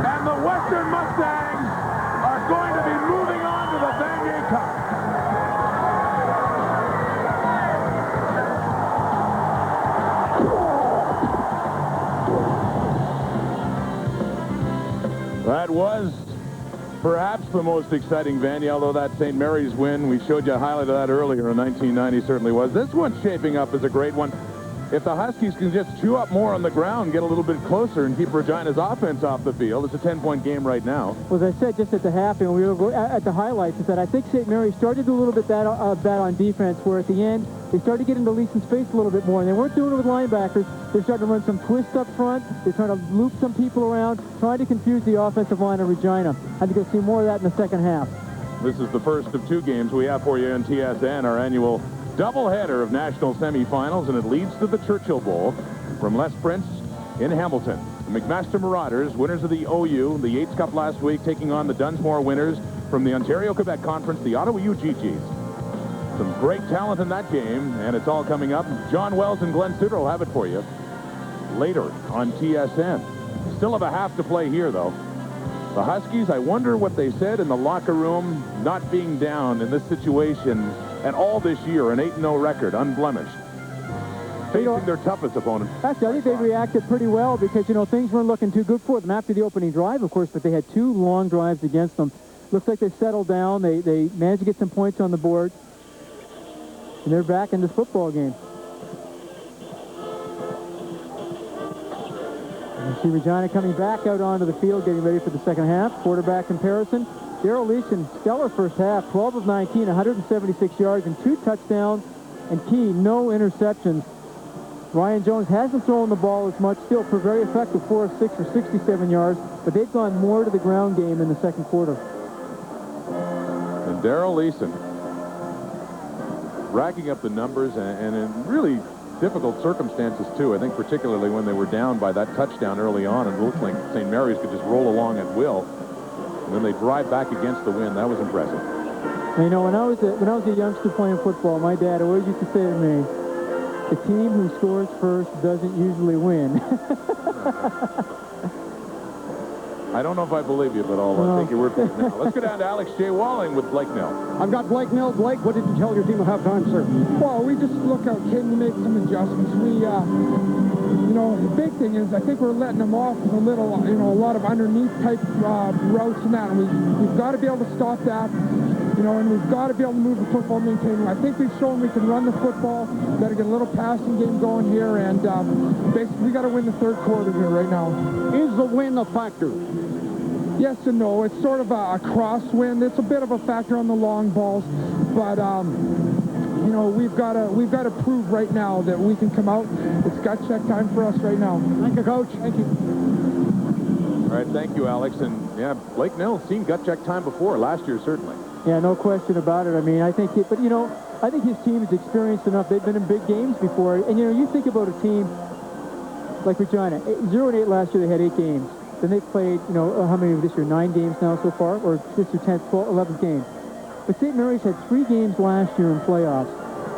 And the Western Mustangs are going to be moving on to the Vanier Cup. That was perhaps the most exciting Vanier, although that St. Mary's win, we showed you a highlight of that earlier in 1990, certainly was. This one's shaping up as a great one. If the Huskies can just chew up more on the ground, get a little bit closer, and keep Regina's offense off the field, it's a 10-point game right now. Well, as I said just at the half, and we were at the highlights, is that I think St. Mary's started to do a little bit bad on defense, where at the end, they started to get into Leeson's face a little bit more, and they weren't doing it with linebackers. They're starting to run some twists up front. They're trying to loop some people around, trying to confuse the offensive line of Regina. I think you'll see more of that in the second half. This is the first of 2 games we have for you in TSN, our annual doubleheader of national semifinals, and it leads to the Churchill Bowl from Les Prince in Hamilton. The McMaster Marauders, winners of the OU, the Yates Cup last week, taking on the Dunsmore winners from the Ontario-Quebec Conference, the Ottawa UGGs. Some great talent in that game, and it's all coming up. John Wells and Glenn Suter will have it for you later on TSN. Still have a half to play here, though. The Huskies, I wonder what they said in the locker room, not being down in this situation at all this year, an 8-0 record, unblemished, facing their toughest opponent. Actually, I think they reacted pretty well because, things weren't looking too good for them after the opening drive, of course, but they had 2 long drives against them. Looks like they settled down. They managed to get some points on the board, and they're back in this football game. You see Regina coming back out onto the field, getting ready for the second half. Quarterback comparison. Darrell Leeson, stellar first half, 12 of 19, 176 yards, and 2 touchdowns. And key, no interceptions. Ryan Jones hasn't thrown the ball as much, still very effective, 4 of 6 for 67 yards, but they've gone more to the ground game in the second quarter. And Darrell Leeson racking up the numbers, and in really difficult circumstances, too. I think particularly when they were down by that touchdown early on, and it looked like St. Mary's could just roll along at will. And then they drive back against the wind. That was impressive. When I was a youngster playing football, my dad always used to say to me, the team who scores first doesn't usually win. I don't know if I believe you, but I'll take your word for it now. Let's go down to Alex J. Walling with Blake Nell. I've got Blake Nell. Blake, what did you tell your team at halftime, sir? Well, we just look out, kid, and make some adjustments. We, the big thing is I think we're letting them off with a little, a lot of underneath type routes and that. And we've got to be able to stop that, and we've got to be able to move the football, maintain. I think we've shown we can run the football. We've got to get a little passing game going here, and basically we got to win the third quarter here right now. Is the win a factor? Yes and no. It's sort of a crosswind. It's a bit of a factor on the long balls, but we've got to prove right now that we can come out. It's gut check time for us right now. Thank you, Coach. Thank you. All right, thank you, Alex. And yeah, Blake Nell's seen gut check time before, last year certainly. Yeah, no question about it. I mean, I think his team is experienced enough. They've been in big games before, and you think about a team like Regina, 0-8 last year. They had 8 games. Then they've played, how many this year? 9 games now so far, or this year 10th, 12, 11th game. But St. Mary's had 3 games last year in playoffs.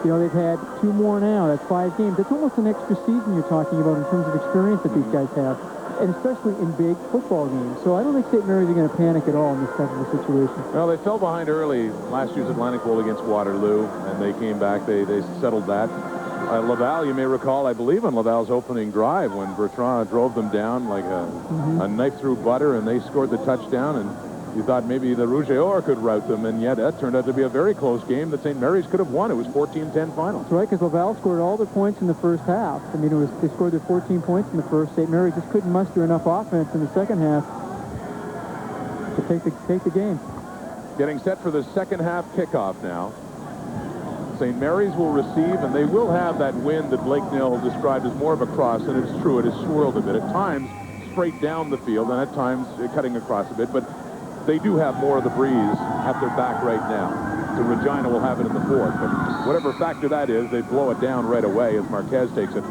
They've had 2 more now. That's 5 games. That's almost an extra season you're talking about in terms of experience that these guys have, and especially in big football games. So I don't think St. Mary's are going to panic at all in this type of a situation. Well, they fell behind early last year's Atlantic Bowl against Waterloo, and they came back. They settled that. Laval, you may recall, I believe, on Laval's opening drive when Bertrand drove them down like a knife through butter, and they scored the touchdown, and you thought maybe the Rouge et Or could rout them, and yet that turned out to be a very close game that St. Mary's could have won. It was 14-10 final. That's right, because Laval scored all their points in the first half. I mean, they scored their 14 points in the first. St. Mary's just couldn't muster enough offense in the second half to take the game. Getting set for the second half kickoff now. St. Mary's will receive, and they will have that wind that Blake Nell described as more of a cross, and it's true, it has swirled a bit. At times, straight down the field, and at times cutting across a bit, but they do have more of the breeze at their back right now. So Regina will have it in the fourth, but whatever factor that is, they blow it down right away as Marquez takes it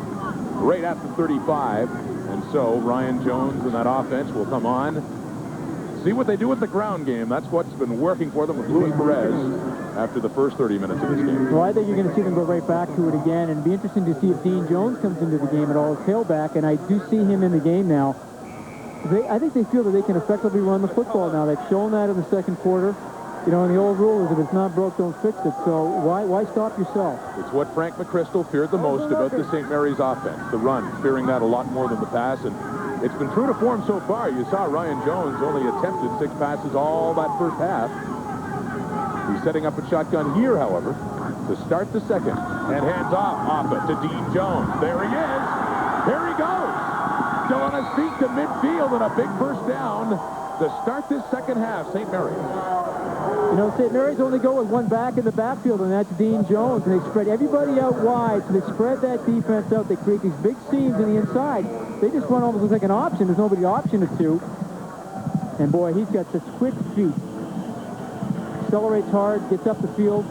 right at the 35, and so Ryan Jones and that offense will come on. See what they do with the ground game. That's what's been working for them with Luis Perez. after the first 30 minutes of this game. Well, I think you're going to see them go right back to it again, and it'd be interesting to see if Dean Jones comes into the game at all as tailback, and I do see him in the game now. I think they feel that they can effectively run the football now. They've shown that in the second quarter. You know, and the old rule is if it's not broke, don't fix it. So why stop yourself? It's what Frank McChrystal feared the most about the St. Mary's offense, the run, fearing that a lot more than the pass. And it's been true to form so far. You saw Ryan Jones only attempted 6 passes all that first half. He's setting up a shotgun here, however, to start the second. And hands off it to Dean Jones. There he is. Here he goes. Still on his feet to midfield and a big first down to start this second half, St. Mary's. You know, St. Mary's only go with one back in the backfield, and that's Dean Jones. And they spread everybody out wide, so they spread that defense out. They create these big seams in the inside. They just run almost like an option. There's nobody option it to. And boy, he's got such quick feet. Accelerates hard, gets up the field.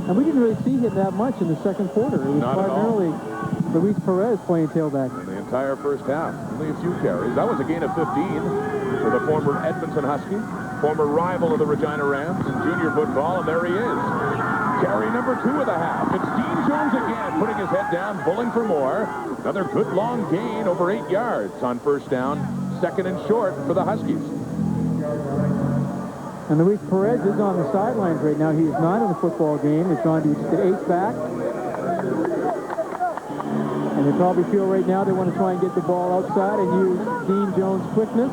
And we didn't really see him that much in the second quarter. It was primarily Luis Perez playing tailback. In the entire first half, only a few carries. That was a gain of 15 for the former Edmonton Husky, former rival of the Regina Rams in junior football, and there he is. Carry number 2 of the half. It's Dean Jones again, putting his head down, pulling for more. Another good long gain, over 8 yards on first down, second and short for the Huskies. And Luis Perez is on the sidelines right now. He is not in the football game. It's on to the H-back. And they probably feel right now they want to try and get the ball outside and use Dean Jones' quickness.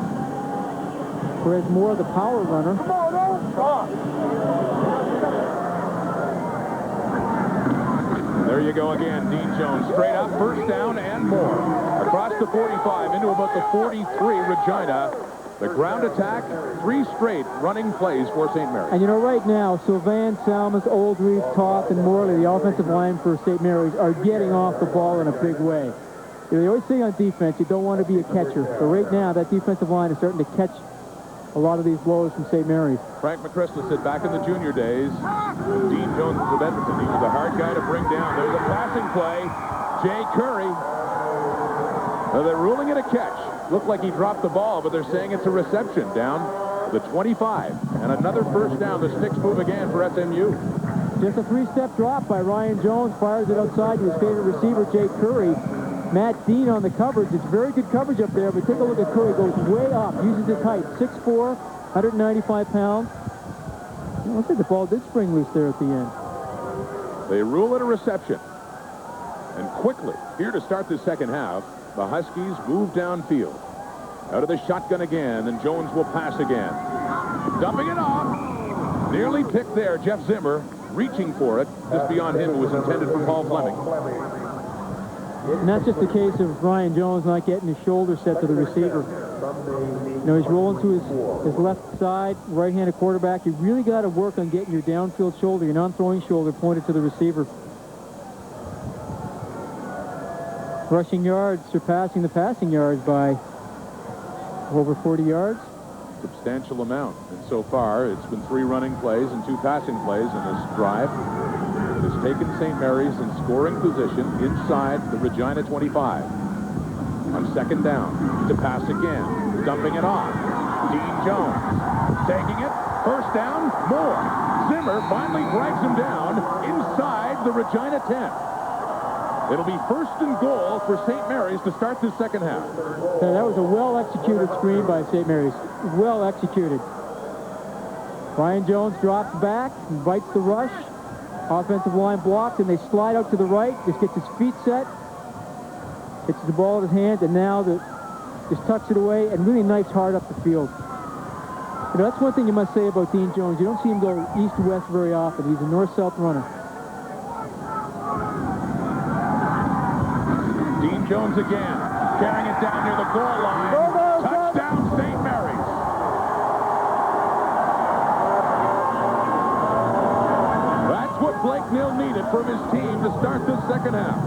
Perez more of the power runner. There you go again, Dean Jones. Straight up, first down and more. Across the 45, into about the 43, Regina. The ground attack, 3 straight running plays for St. Mary's. And you know, right now, Sylvan, Salmas, Oldreeve, Toth, and Morley, the offensive line for St. Mary's, are getting off the ball in a big way. You know, they always say on defense, you don't want to be a catcher. But right now, that defensive line is starting to catch a lot of these blows from St. Mary's. Frank McChrystal said back in the junior days, Dean Jones of Edmonton, he was a hard guy to bring down. There's a passing play. Jay Curry. Now they're ruling it a catch. Looked like he dropped the ball, but they're saying it's a reception down the 25. And another first down. The sticks move again for SMU. Just a 3-step drop by Ryan Jones. Fires it outside to his favorite receiver, Jay Curry. Matt Dean on the coverage. It's very good coverage up there, but take a look at Curry. Goes way up. Uses his height. 6'4", 195 pounds. It looks like the ball did spring loose there at the end. They rule it a reception. And quickly, here to start the second half, the Huskies move downfield. Out of the shotgun again, and Jones will pass again. Dumping it off. Nearly picked there, Jeff Zimmer, reaching for it. Just beyond him, it was intended for Paul Fleming. And that's just the case of Ryan Jones not getting his shoulder set to the receiver. You know, he's rolling to his left side, right-handed quarterback. You really got to work on getting your downfield shoulder, your non-throwing shoulder pointed to the receiver. Rushing yards surpassing the passing yards by over 40 yards. Substantial amount. And so far, it's been 3 running plays and 2 passing plays in this drive. It has taken St. Mary's in scoring position inside the Regina 25. On second down, to pass again. Dumping it off. Dean Jones taking it. First down, more. Zimmer finally drags him down inside the Regina 10. It'll be first and goal for St. Mary's to start this second half. That was a well-executed screen by St. Mary's. Well executed. Ryan Jones drops back, invites the rush. Offensive line blocked, and they slide out to the right. Just gets his feet set. Gets the ball in his hands, and now just tucks it away and really knifes hard up the field. You know, that's one thing you must say about Dean Jones. You don't see him go east-west very often. He's a north-south runner. Dean Jones again, carrying it down near the goal line. Touchdown, St. Mary's. That's what Blake Nill needed from his team to start this second half.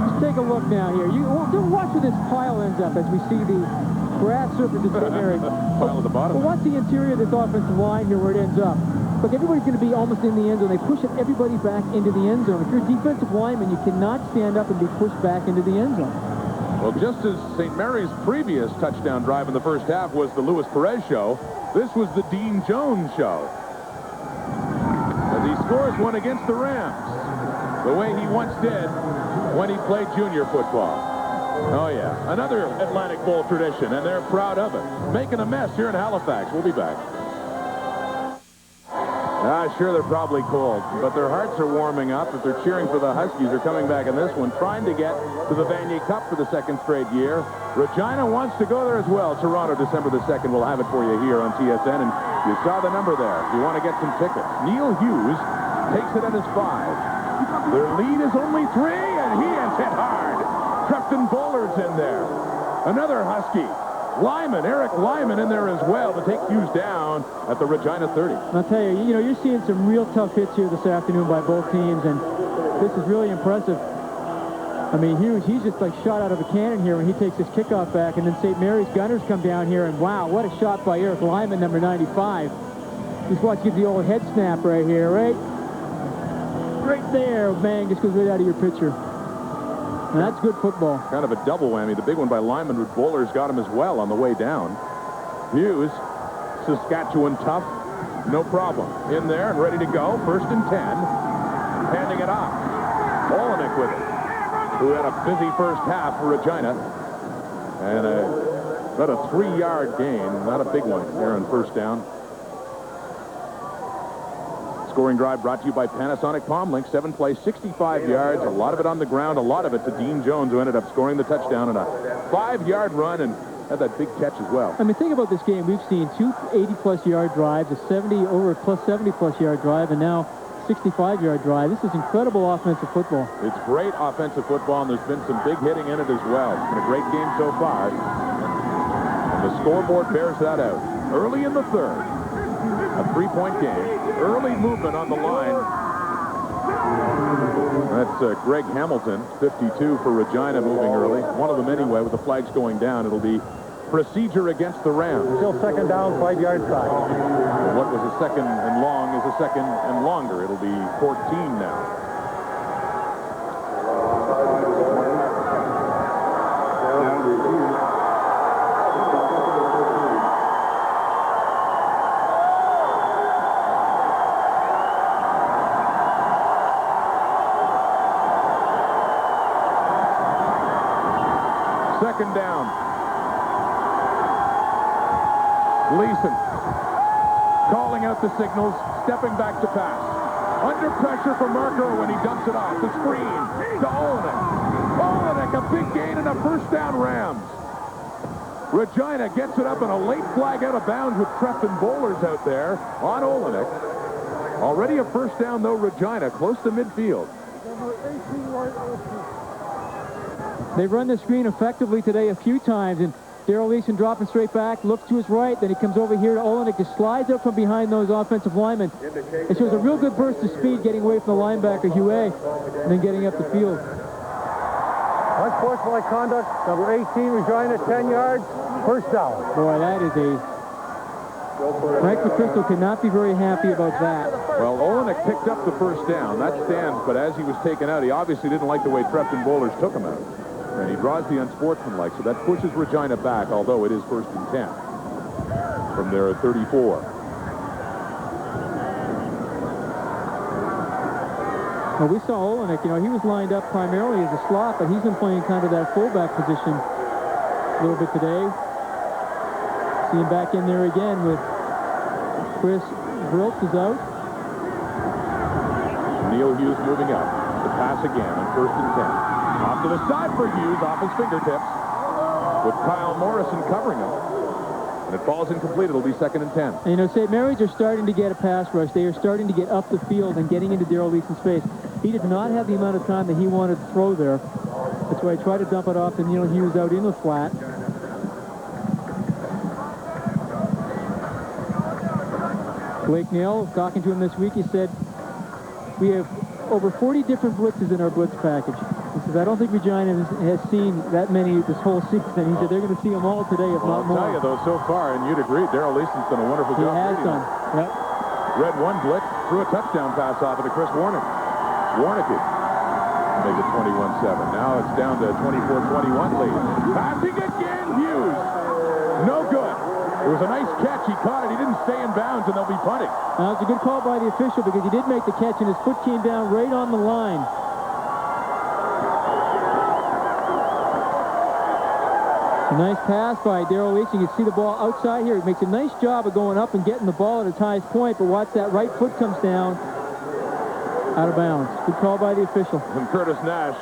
Let's take a look now here. Watch where this pile ends up as we see the grass surface of St. Mary's. Pile at the bottom. Well, watch the interior of this offensive line here where it ends up. look, everybody's going to be almost in the end zone. They push everybody back into the end zone. If you're a defensive lineman, you cannot stand up and be pushed back into the end zone. Well, just as St. Mary's previous touchdown drive in the first half was the Luis Perez show, this was the Dean Jones show. As he scores one against the Rams, the way he once did when he played junior football. Oh, yeah. Another Atlantic Bowl tradition, and they're proud of it. Making a mess here in Halifax. We'll be back. Sure, they're probably cold, but their hearts are warming up. If they're cheering for the Huskies, they're coming back in this one, trying to get to the Vanier Cup for the second straight year. Regina wants to go there as well. Toronto, December the 2nd. We'll have it for you here on TSN, and you saw the number there. If you want to get some tickets. Neil Hughes takes it at his 5. Their lead is only 3, and he has hit hard. Crefton Bollard's in there. Another Husky. Eric Lyman in there as well to take Hughes down at the Regina 30. I'll tell you, you're seeing some real tough hits here this afternoon by both teams, and this is really impressive. I mean, Hughes, he's just like shot out of a cannon here when he takes his kickoff back, and then St. Mary's Gunners come down here, and wow, what a shot by Eric Lyman, number 95. Just watch, give the old head snap right here, right there, bang, just goes right out of your picture. And that's good football. Kind of a double whammy. The big one by Lyman with Bowler's got him as well on the way down. Hughes, Saskatchewan tough, no problem. In there and ready to go. 1st and 10. Handing it off. Olenek with it, who had a busy first half for Regina. And about a 3-yard gain. Not a big one here on 1st down. Scoring drive brought to you by Panasonic Palmlink. 7 plays, 65 yards. A lot of it on the ground. A lot of it to Dean Jones, who ended up scoring the touchdown in a 5-yard run and had that big catch as well. I mean, think about this game. We've seen 2 80-plus yard drives, a 70-plus yard drive, and now 65-yard drive. This is incredible offensive football. It's great offensive football, and there's been some big hitting in it as well. It's been a great game so far. And the scoreboard bears that out. Early in the 3rd. A 3-point game. Early movement on the line. That's Greg Hamilton, 52 for Regina, moving early. One of them anyway, with the flags going down. It'll be procedure against the Rams. Still 2nd down, 5-yard side. What was a 2nd and long is a 2nd and longer. It'll be 14 now. Second down. Gleason calling out the signals, stepping back to pass. Under pressure from Mark Irwin, he dumps it off. The screen to Olenek. Olenek, a big gain and a 1st down Rams. Regina gets it up and a late flag out of bounds with Crefton Bowlers out there on Olenek. Already a 1st down, though, Regina, close to midfield. They've run the screen effectively today a few times, and Darrell Leeson dropping straight back, looks to his right, then he comes over here to Olenek, just slides up from behind those offensive linemen. It shows a real good burst of speed getting away from the linebacker, Huey, and then getting up the field. Unsportsmanlike conduct, number 18, Regina, 10 yards, 1st down. Boy, that is Frank McChrystal cannot be very happy about that. Well, Olenek picked up the 1st down. That stands, but as he was taken out, he obviously didn't like the way Crefton Bowlers took him out. And he draws the unsportsmanlike, so that pushes Regina back, although it is 1st and 10 from their 34. Well, we saw Olenek, he was lined up primarily as a slot, but he's been playing kind of that fullback position a little bit today. See him back in there again with Chris Briltz is out. Neil Hughes moving up. The pass again on 1st and 10. Off to the side for Hughes, off his fingertips, with Kyle Morrison covering him. And it falls incomplete. It'll be 2nd and 10. And, St. Mary's are starting to get a pass rush. They are starting to get up the field and getting into Darrell Leeson's face. He did not have the amount of time that he wanted to throw there. That's why he tried to dump it off to Neil Hughes out in the flat. Blake Neal, talking to him this week, he said, we have over 40 different blitzes in our blitz package. He says, I don't think Regina has seen that many this whole season. He said they're going to see them all today, if not more. I'll tell you, though, so far, and you'd agree, Darrell Leeson's done a wonderful job. He has done. Yep. Read one blitz, threw a touchdown pass off it to Chris Warnick. Warnicky make it 21-7. Now it's down to 24-21 lead. Passing again, Hughes. No good. It was a nice catch. He caught it. He didn't stay in bounds, and they'll be punting. Now, it's a good call by the official because he did make the catch, and his foot came down right on the line. A nice pass by Darrell Leach. You can see the ball outside here. He makes a nice job of going up and getting the ball at its highest point, but watch that right foot comes down out of bounds. Good call by the official. And Curtis Nash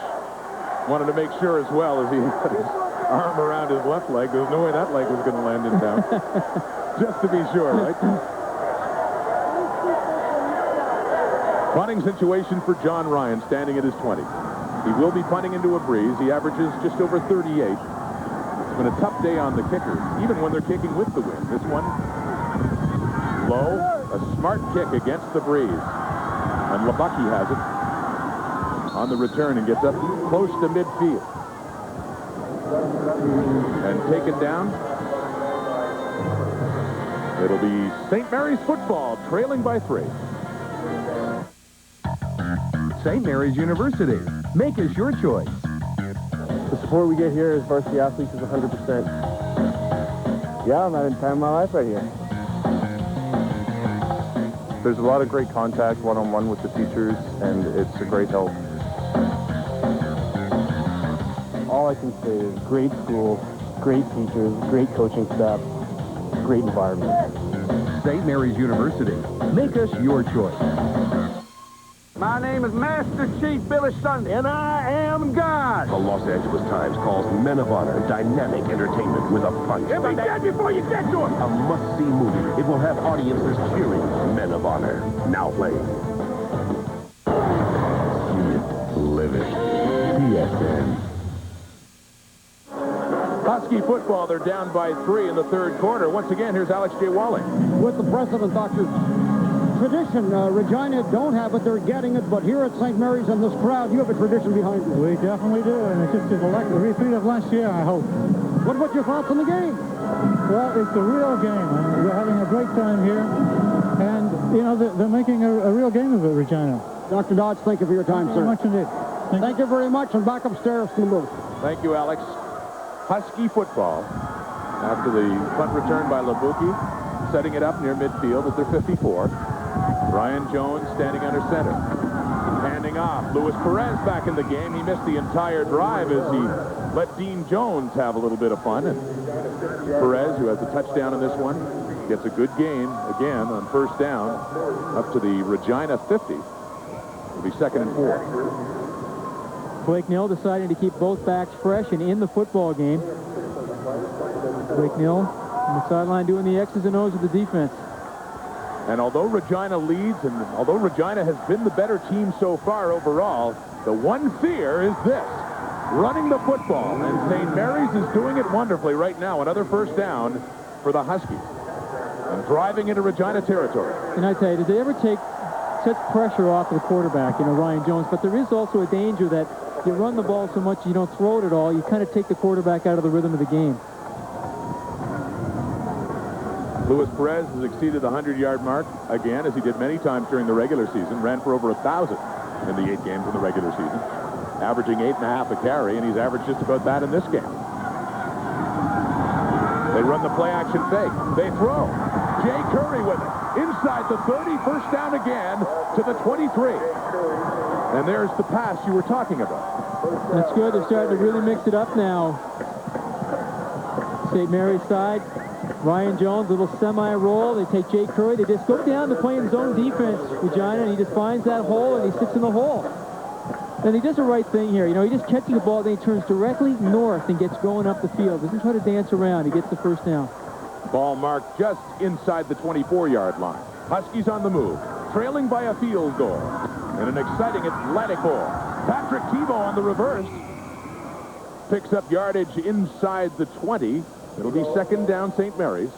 wanted to make sure as well as he had his arm around his left leg. There was no way that leg was going to land in down. Just to be sure, right? Punting situation for John Ryan, standing at his 20. He will be punting into a breeze. He averages just over 38. It's been a tough day on the kickers, even when they're kicking with the wind. This one, low, a smart kick against the breeze. And Labucky has it on the return and gets up close to midfield. And taken down. It'll be St. Mary's football, trailing by 3. St. Mary's University. Make us your choice. The support we get here as varsity athletes is 100%. Yeah, I'm having the time of my life right here. There's a lot of great contact one-on-one with the teachers, and it's a great help. All I can say is great school, great teachers, great coaching staff, great environment. St. Mary's University. Make us your choice. My name is Master Chief Billy Sunday, and I am God. The Los Angeles Times calls Men of Honor dynamic entertainment with a punch. He'll be dead before you get to him. A must-see movie. It will have audiences cheering. Men of Honor. Now playing. See it. Live it. TSN. Husky football, they're down by 3 in the third quarter. Once again, here's Alex J. Walling. With the president, Dr. Tradition, Regina don't have it, they're getting it, but here at St. Mary's and this crowd, you have a tradition behind you. We definitely do, and it's just a repeat of last year, I hope. What about your thoughts on the game? Well, it's a real game, and we're having a great time here, and, you know, they're making a real game of it, Regina. Dr. Dodge, thank you for your time, sir. Thank you very much indeed. Thank you very much, and back upstairs to the booth. Thank you, Alex. Husky football, after the punt return by Labucky, setting it up near midfield at their 54. Ryan Jones standing under center. Handing off. Luis Perez back in the game. He missed the entire drive as he let Dean Jones have a little bit of fun. And Perez, who has a touchdown in this one, gets a good gain again on first down up to the Regina 50. It'll be 2nd and 4. Blake Nill deciding to keep both backs fresh and in the football game. Blake Nill on the sideline doing the X's and O's of the defense. And although Regina leads, and although Regina has been the better team so far overall, the one fear is this: running the football. And St. Mary's is doing it wonderfully right now. Another first down for the Huskies. And driving into Regina territory. And I tell you, did they ever take such pressure off of the quarterback, Ryan Jones? But there is also a danger that you run the ball so much you don't throw it at all. You kind of take the quarterback out of the rhythm of the game. Luis Perez has exceeded the 100-yard mark again, as he did many times during the regular season. Ran for over 1,000 in the 8 games in the regular season, averaging 8.5 a carry, and he's averaged just about that in this game. They run the play-action fake. They throw. Jay Curry with it. Inside the 30, first down again to the 23. And there's the pass you were talking about. That's good. They're starting to really mix it up now. St. Mary's side. Ryan Jones, little semi-roll. They take Jay Curry. They just go down to playing zone defense, Regina, and he just finds that hole, and he sits in the hole. And he does the right thing here. He just catches the ball, then he turns directly north and gets going up the field. Doesn't try to dance around. He gets the first down. Ball marked just inside the 24-yard line. Huskies on the move, trailing by a field goal. And an exciting Atlantic ball. Patrick Tebow on the reverse. Picks up yardage inside the 20. It'll be 2nd down, St. Mary's.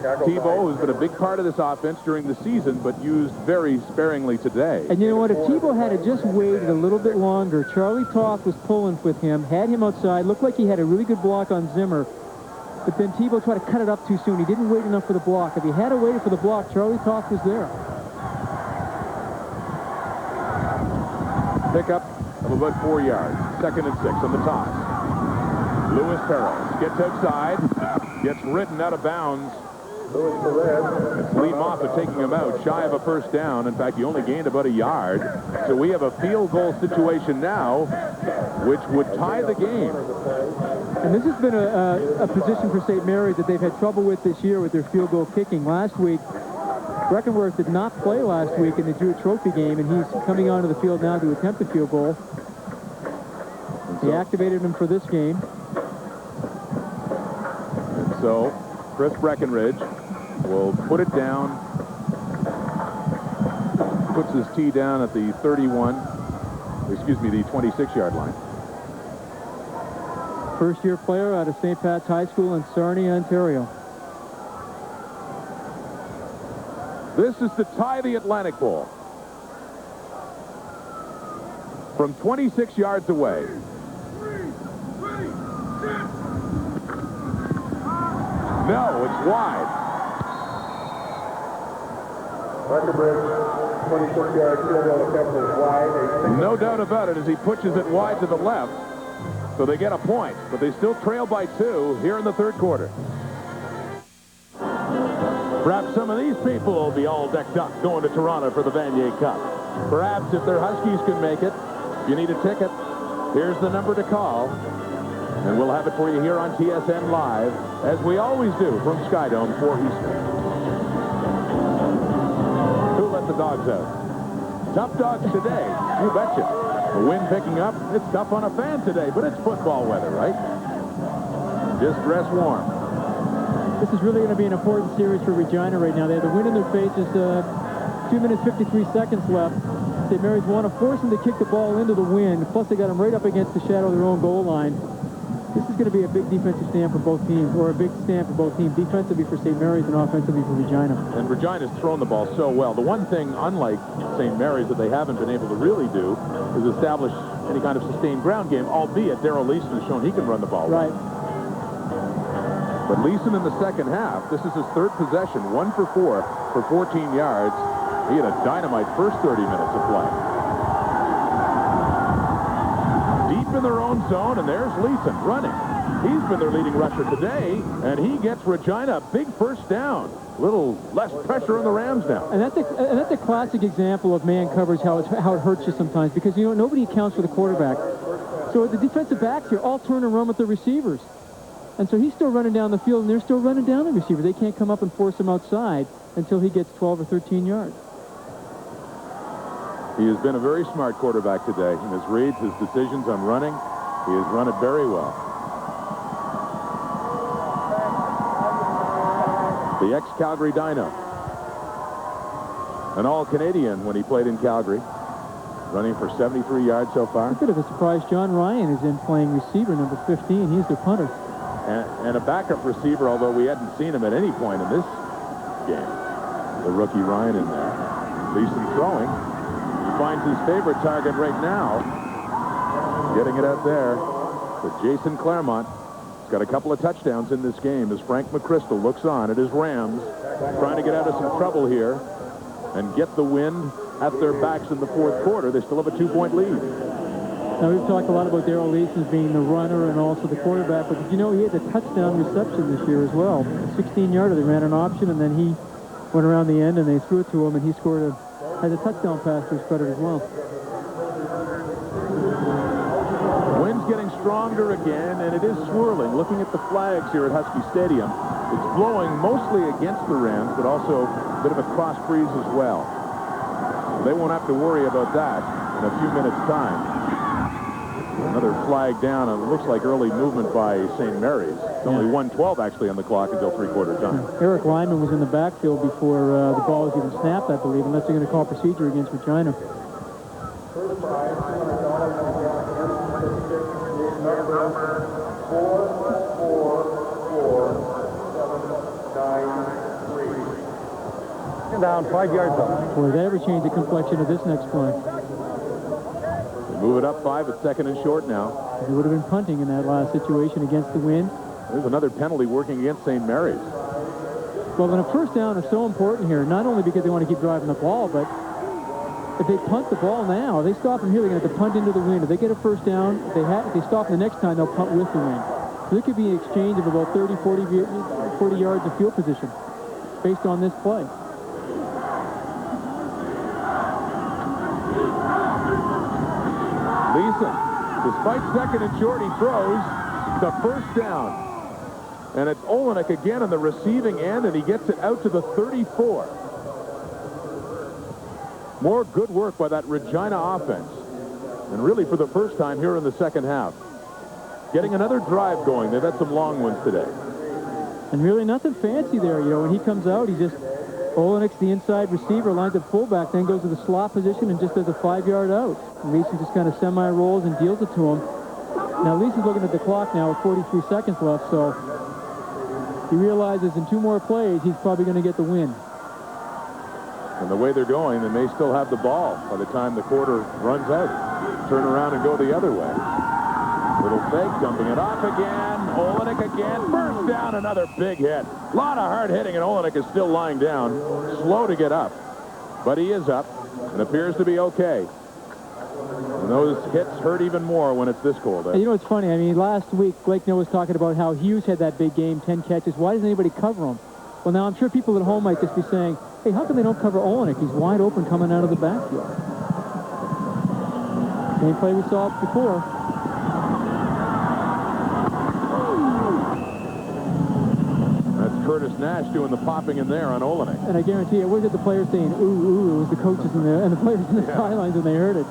Tebow, who's been a big part of this offense during the season, but used very sparingly today. And you know what? If Tebow had just waited a little bit longer, Charlie Toth was pulling with him, had him outside, looked like he had a really good block on Zimmer. but then Tebow tried to cut it up too soon. He didn't wait enough for the block. If he had waited for the block, Charlie Toth was there. Pickup of about 4 yards. 2nd and 6 on the toss. Louis Perez gets outside, gets ridden out of bounds. It's Lee Moffitt taking him out, shy of a first down. In fact, he only gained about a yard. So we have a field goal situation now, which would tie the game. And this has been a position for St. Mary's that they've had trouble with this year with their field goal kicking. Last week, Breckenworth did not play last week in the Jewett Trophy game, and he's coming onto the field now to attempt a field goal. He activated him for this game. And so Chris Breckenridge will put it down, puts his tee down at the 26-yard line. First-year player out of St. Pat's High School in Sarnia, Ontario. This is to tie the Atlantic Bowl. From 26 yards away. No, it's wide. Breckenridge, 26-yard field goal attempt is wide. No doubt about it as he pushes it wide to the left. So they get a point, but they still trail by 2 here in the 3rd quarter. Perhaps some of these people will be all decked up going to Toronto for the Vanier Cup. Perhaps if their Huskies can make it, if you need a ticket, here's the number to call. And we'll have it for you here on TSN Live, as we always do from Skydome for Easter. Who let the dogs out? Tough dogs today, you betcha. The wind picking up, it's tough on a fan today, but it's football weather, right? Just dress warm. This is really going to be an important series for Regina right now. They have the wind in their faces, 2 minutes, 53 seconds left. St. Mary's want to force them to kick the ball into the wind, plus they got them right up against the shadow of their own goal line. This is going to be a big defensive stand for both teams, or a big stand for both teams, defensively for St. Mary's and offensively for Regina. And Regina's thrown the ball so well. The one thing, unlike St. Mary's, that they haven't been able to really do is establish any kind of sustained ground game, albeit Darrell Leeson has shown he can run the ball. Right. But Leeson in the second half, this is his 3rd possession, 1 for 4 for 14 yards. He had a dynamite first 30 minutes of play. Deep in their own zone, and there's Leeson running. He's been their leading rusher today, and he gets Regina a big first down. A little less pressure on the Rams now. And that's a classic example of man coverage, how it hurts you sometimes, because, you know, nobody accounts for the quarterback. So the defensive backs here all turn and run with the receivers. And so he's still running down the field, and they're still running down the receiver. They can't come up and force him outside until he gets 12 or 13 yards. He has been a very smart quarterback today in his reads, his decisions on running. He has run it very well. The ex-Calgary Dino. An All-Canadian when he played in Calgary. Running for 73 yards so far. A bit of a surprise. John Ryan is in playing receiver, number 15. He's the punter. And a backup receiver, although we hadn't seen him at any point in this game. The rookie Ryan in there. Leeson throwing. He finds his favorite target right now. Getting it out there to Jason Claremont. He's got a couple of touchdowns in this game as Frank McChrystal looks on at his Rams, trying to get out of some trouble here and get the wind at their backs in the 4th quarter. They still have a 2-point lead. Now, we've talked a lot about Darrell Leeson being the runner and also the quarterback, but did you know he had a touchdown reception this year as well? A 16-yarder. They ran an option, and then he went around the end, and they threw it to him, and he had a touchdown pass to his credit as well. Wind's getting stronger again, and it is swirling. Looking at the flags here at Husky Stadium, it's blowing mostly against the Rams, but also a bit of a cross breeze as well. They won't have to worry about that in a few minutes' time. Another flag down, and it looks like early movement by St. Mary's. It's only 1:12 actually on the clock until 3/4 time. Eric Lyman was in the backfield before the ball was even snapped, I believe, unless they're going to call procedure against Regina. Down 5 yards up. Boy, that ever change the complexion of this next play. They move it up 5 at 2nd and short now. They would have been punting in that last situation against the wind. There's another penalty working against St. Mary's. Well, then a first down is so important here, not only because they want to keep driving the ball, but if they punt the ball now, if they stop them here, they're going to have to punt into the wind. If they get a first down, if they stop them the next time, they'll punt with the wind. So there could be an exchange of about 30, 40 yards of field position based on this play. Leeson, despite second and short, he throws the first down. And it's Olenek again on the receiving end, and he gets it out to the 34. More good work by that Regina offense. And really for the first time here in the second half. Getting another drive going. They've had some long ones today. And really nothing fancy there, you know. When he comes out, he just, Olenek's the inside receiver, lines up fullback, then goes to the slot position and just does a 5-yard out. And Leeson just kind of semi-rolls and deals it to him. Now Leeson's looking at the clock now with 43 seconds left, so he realizes in 2 more plays, he's probably going to get the win. And the way they're going, they may still have the ball by the time the quarter runs out. Turn around and go the other way. Little fake, dumping it off again. Olenek again. First down, another big hit. A lot of hard hitting, and Olenek is still lying down. Slow to get up. But he is up and appears to be okay. And those hits hurt even more when it's this cold. You know, it's funny. I mean, last week, Blake Neal was talking about how Hughes had that big game, 10 catches. Why doesn't anybody cover him? Well, now I'm sure people at home might just be saying, hey, how come they don't cover Olenek? He's wide open coming out of the backfield. Same play we saw before. That's Curtis Nash doing the popping in there on Olenek. And I guarantee you, it wasn't the players saying, ooh, ooh, it was the coaches and the players in the sidelines when they heard it.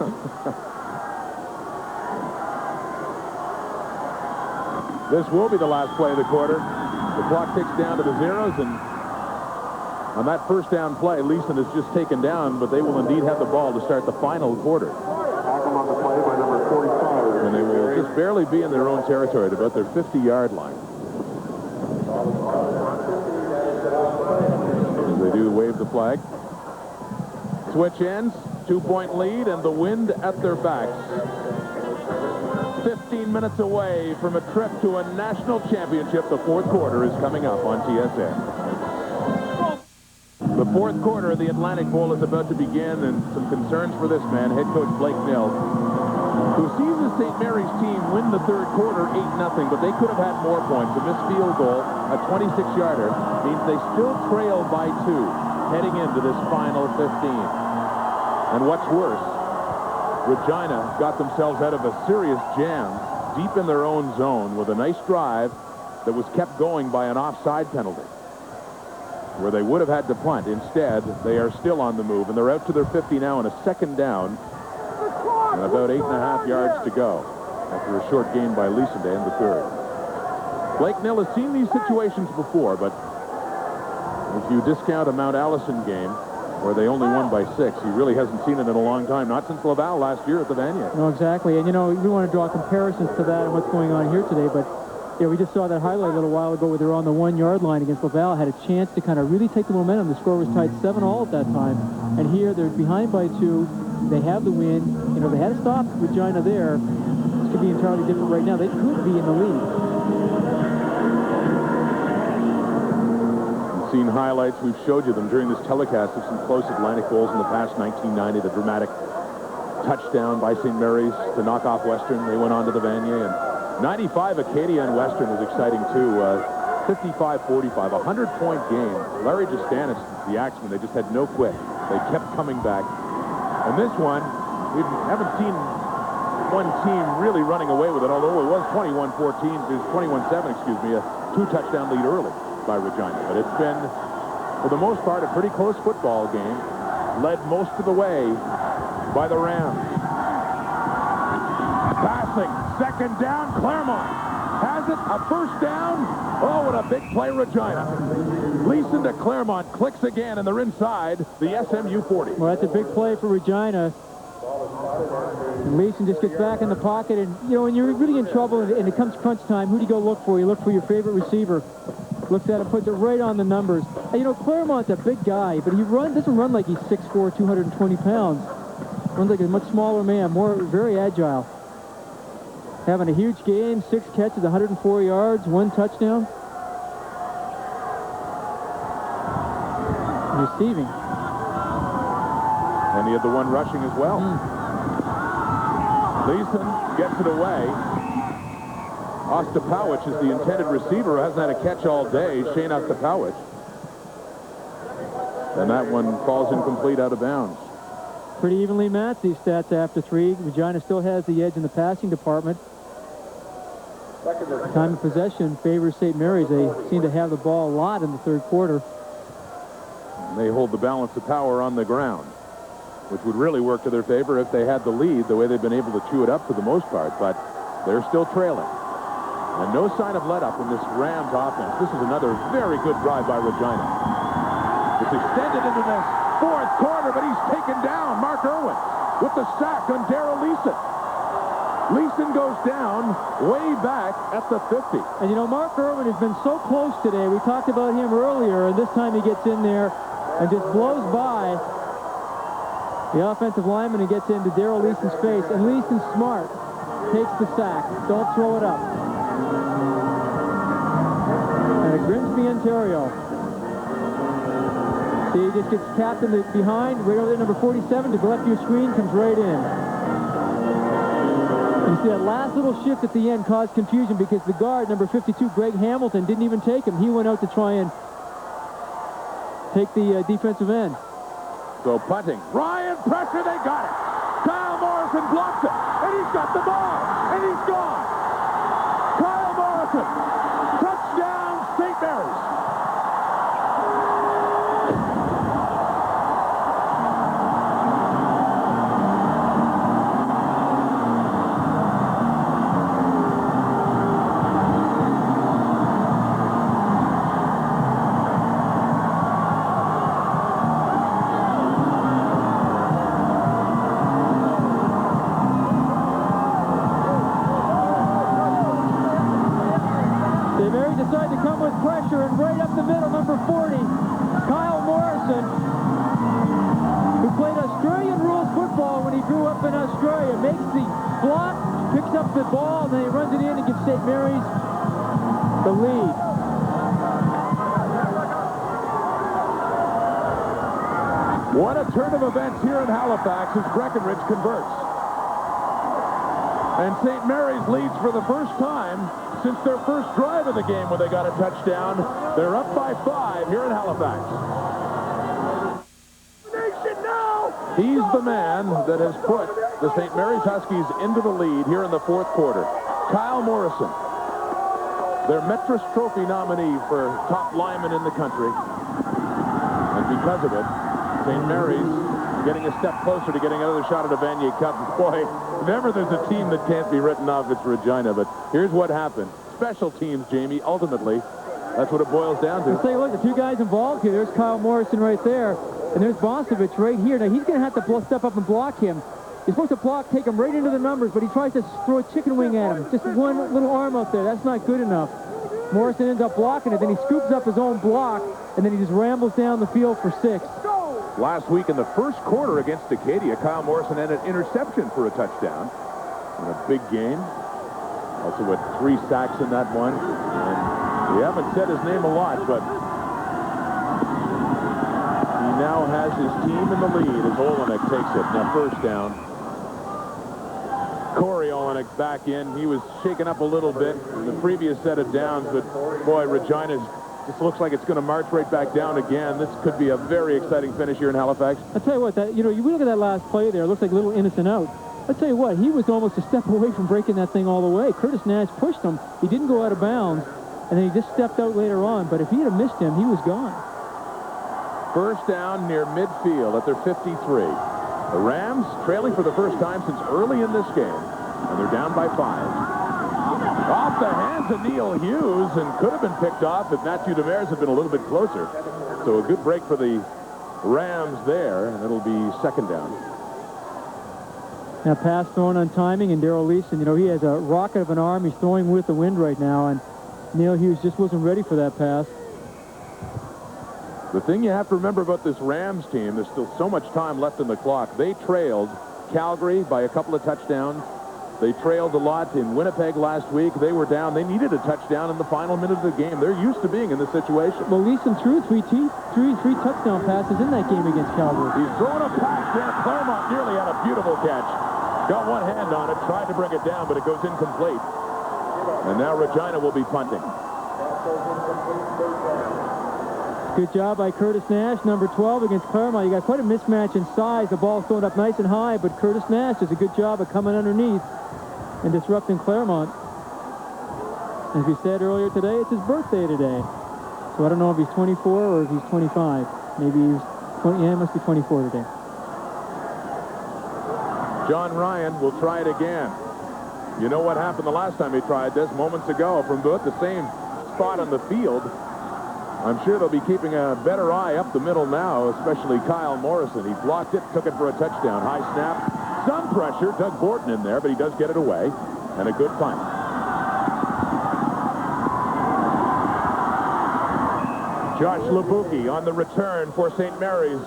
This will be the last play of the quarter. The clock ticks down to the zeros, and on that first down play, Leeson is just taken down, but they will indeed have the ball to start the final quarter. On the play by number 45. And they will just barely be in their own territory at about their 50-yard line. As they do wave the flag. Switch ends, 2-point lead, and the wind at their backs. 15 minutes away from a trip to a national championship. The fourth quarter is coming up on TSN. The fourth quarter of the Atlantic Bowl is about to begin, and some concerns for this man, head coach Blake Neal, who sees the St. Mary's team win the third quarter 8-0, but they could have had more points. A missed field goal, a 26-yarder, means they still trail by 2 heading into this final 15. And what's worse, Regina got themselves out of a serious jam deep in their own zone with a nice drive that was kept going by an offside penalty, where they would have had to punt. Instead, they are still on the move, and they're out to their 50 now on a second down and about 8.5 yards to go after a short gain by Leeson to end the third. Blake Neal has seen these situations before, but if you discount a Mount Allison game where they only won by 6, he really hasn't seen it in a long time, not since Laval last year at the Vanier. No, exactly. And, you know, we want to draw comparisons to that and what's going on here today, but yeah, we just saw that highlight a little while ago where they were on the 1-yard line against Laval, had a chance to kind of really take the momentum. The score was tied 7-all at that time. And here they're behind by 2. They have the win. You know, they had to stop Regina there. This could be entirely different right now. They could be in the lead. We've seen highlights. We've showed you them during this telecast of some close Atlantic Bowls in the past. 1990, the dramatic touchdown by St. Mary's to knock off Western. They went on to the Vanier, and 95 Acadia and Western was exciting too. 55-45, 100-point game. Larry Justanis, the Axeman, they just had no quit. They kept coming back. And this one, we haven't seen one team really running away with it, although it was 21-7, excuse me, a 2-touchdown lead early by Regina. But it's been, for the most part, a pretty close football game, led most of the way by the Rams. Passing, second down, Claremont has it, a first down. Oh, what a big play, Regina. Leeson to Claremont, clicks again, and they're inside the SMU 40. Well, that's a big play for Regina. And Leeson just gets back in the pocket, and, you know, when you're really in trouble and it comes crunch time, who do you go look for? You look for your favorite receiver. Looks at him, puts it right on the numbers. And, you know, Claremont's a big guy, but he doesn't run like he's 6'4", 220 pounds. Runs like a much smaller man, very agile. having a huge game, 6 catches, 104 yards, 1 touchdown. Receiving. And he had the 1 rushing as well. Leeson gets it away. Ostapowicz is the intended receiver who hasn't had a catch all day, Shane Ostapowicz. And that one falls incomplete out of bounds. Pretty evenly matched, these stats after 3. Regina still has the edge in the passing department. Time of possession favors St. Mary's. They seem to have the ball a lot in the 3rd quarter. And they hold the balance of power on the ground, which would really work to their favor if they had the lead the way they've been able to chew it up for the most part. But they're still trailing. And no sign of let-up in this Rams offense. This is another very good drive by Regina. It's extended into this 4th quarter, but he's taken down. Mark Irwin with the sack on Darrell Leeson. Leeson goes down way back at the 50. And, you know, Mark Irwin has been so close today. We talked about him earlier, and this time he gets in there and just blows by the offensive lineman and gets into Darrell Leeson's face. And Leeson smart. Takes the sack. Don't throw it up. And Grimsby, Ontario. See, he just gets capped in the behind, right over there, number 47, to the left of your screen, comes right in. And you see that last little shift at the end caused confusion because the guard, number 52, Greg Hamilton, didn't even take him. He went out to try and take the defensive end. So punting. Ryan, pressure, they got it. Kyle Morrison blocks it, and he's got the ball, and he's gone. Kyle Morrison, touchdown, St. Mary's. Decide to come with pressure, and right up the middle, number 40, Kyle Morrison, who played Australian rules football when he grew up in Australia, makes the block, picks up the ball, and then he runs it in and gives St. Mary's the lead. What a turn of events here in Halifax as Breckenridge converts. And St. Mary's leads for the first time since their first drive of the game when they got a touchdown. They're up by 5 here in Halifax. He's the man that has put the St. Mary's Huskies into the lead here in the 4th quarter. Kyle Morrison, their Metros Trophy nominee for top lineman in the country. And because of it, St. Mary's getting a step closer to getting another shot at a Vanier Cup. Boy, if ever there's a team that can't be written off, it's Regina. But here's what happened. Special teams, Jamie, ultimately, that's what it boils down to. Let's take a look. The 2 guys involved here. There's Kyle Morrison right there, and there's Bostovich right here. Now, he's going to have to step up and block him. He's supposed to block, take him right into the numbers, but he tries to throw a chicken wing at him. Just one little arm out there. That's not good enough. Morrison ends up blocking it, then he scoops up his own block, and then he just rambles down the field for 6. Last week in the 1st quarter against Acadia, Kyle Morrison had an interception for a touchdown in a big game. Also with 3 sacks in that one. And we haven't said his name a lot, but he now has his team in the lead as Olenek takes it. Now 1st down. Corey Olenek back in. He was shaken up a little bit in the previous set of downs, but boy, Regina's just looks like it's going to march right back down again. This could be a very exciting finish here in Halifax. I'll tell you what, you look at that last play there, it looks like a little innocent out. I'll tell you what, he was almost a step away from breaking that thing all the way. Curtis Nash pushed him. He didn't go out of bounds, and then he just stepped out later on. But if he had missed him, he was gone. 1st down near midfield at their 53. The Rams trailing for the first time since early in this game, and they're down by 5. Off the hands of Neil Hughes, and could have been picked off if Matthew Demers had been a little bit closer. So a good break for the Rams there, and it'll be 2nd down. Now pass thrown on timing, and Darrell Leeson, he has a rocket of an arm. He's throwing with the wind right now, and Neil Hughes just wasn't ready for that pass. The thing you have to remember about this Rams team, there's still so much time left in the clock. They trailed Calgary by a couple of touchdowns, They trailed a lot in Winnipeg last week. They were down. They needed a touchdown in the final minute of the game. They're used to being in this situation. Well, Leeson threw three touchdown passes in that game against Calgary. He's throwing a pass there. Claremont nearly had a beautiful catch. Got one hand on it, tried to bring it down, but it goes incomplete. And now Regina will be punting. Good job by Curtis Nash, number 12 against Claremont. You got quite a mismatch in size. The ball's thrown up nice and high, but Curtis Nash does a good job of coming underneath and disrupting Claremont. As we said earlier today, it's his birthday today. So I don't know if he's 24 or if he's 25. Maybe he's 20. Yeah, he must be 24 today. John Ryan will try it again. You know what happened the last time he tried this? Moments ago from about the same spot on the field. I'm sure they'll be keeping a better eye up the middle now, especially Kyle Morrison. He blocked it, took it for a touchdown. High snap, some pressure. Doug Borton in there, but he does get it away. And a good punt. Josh Labuki on the return for St. Mary's.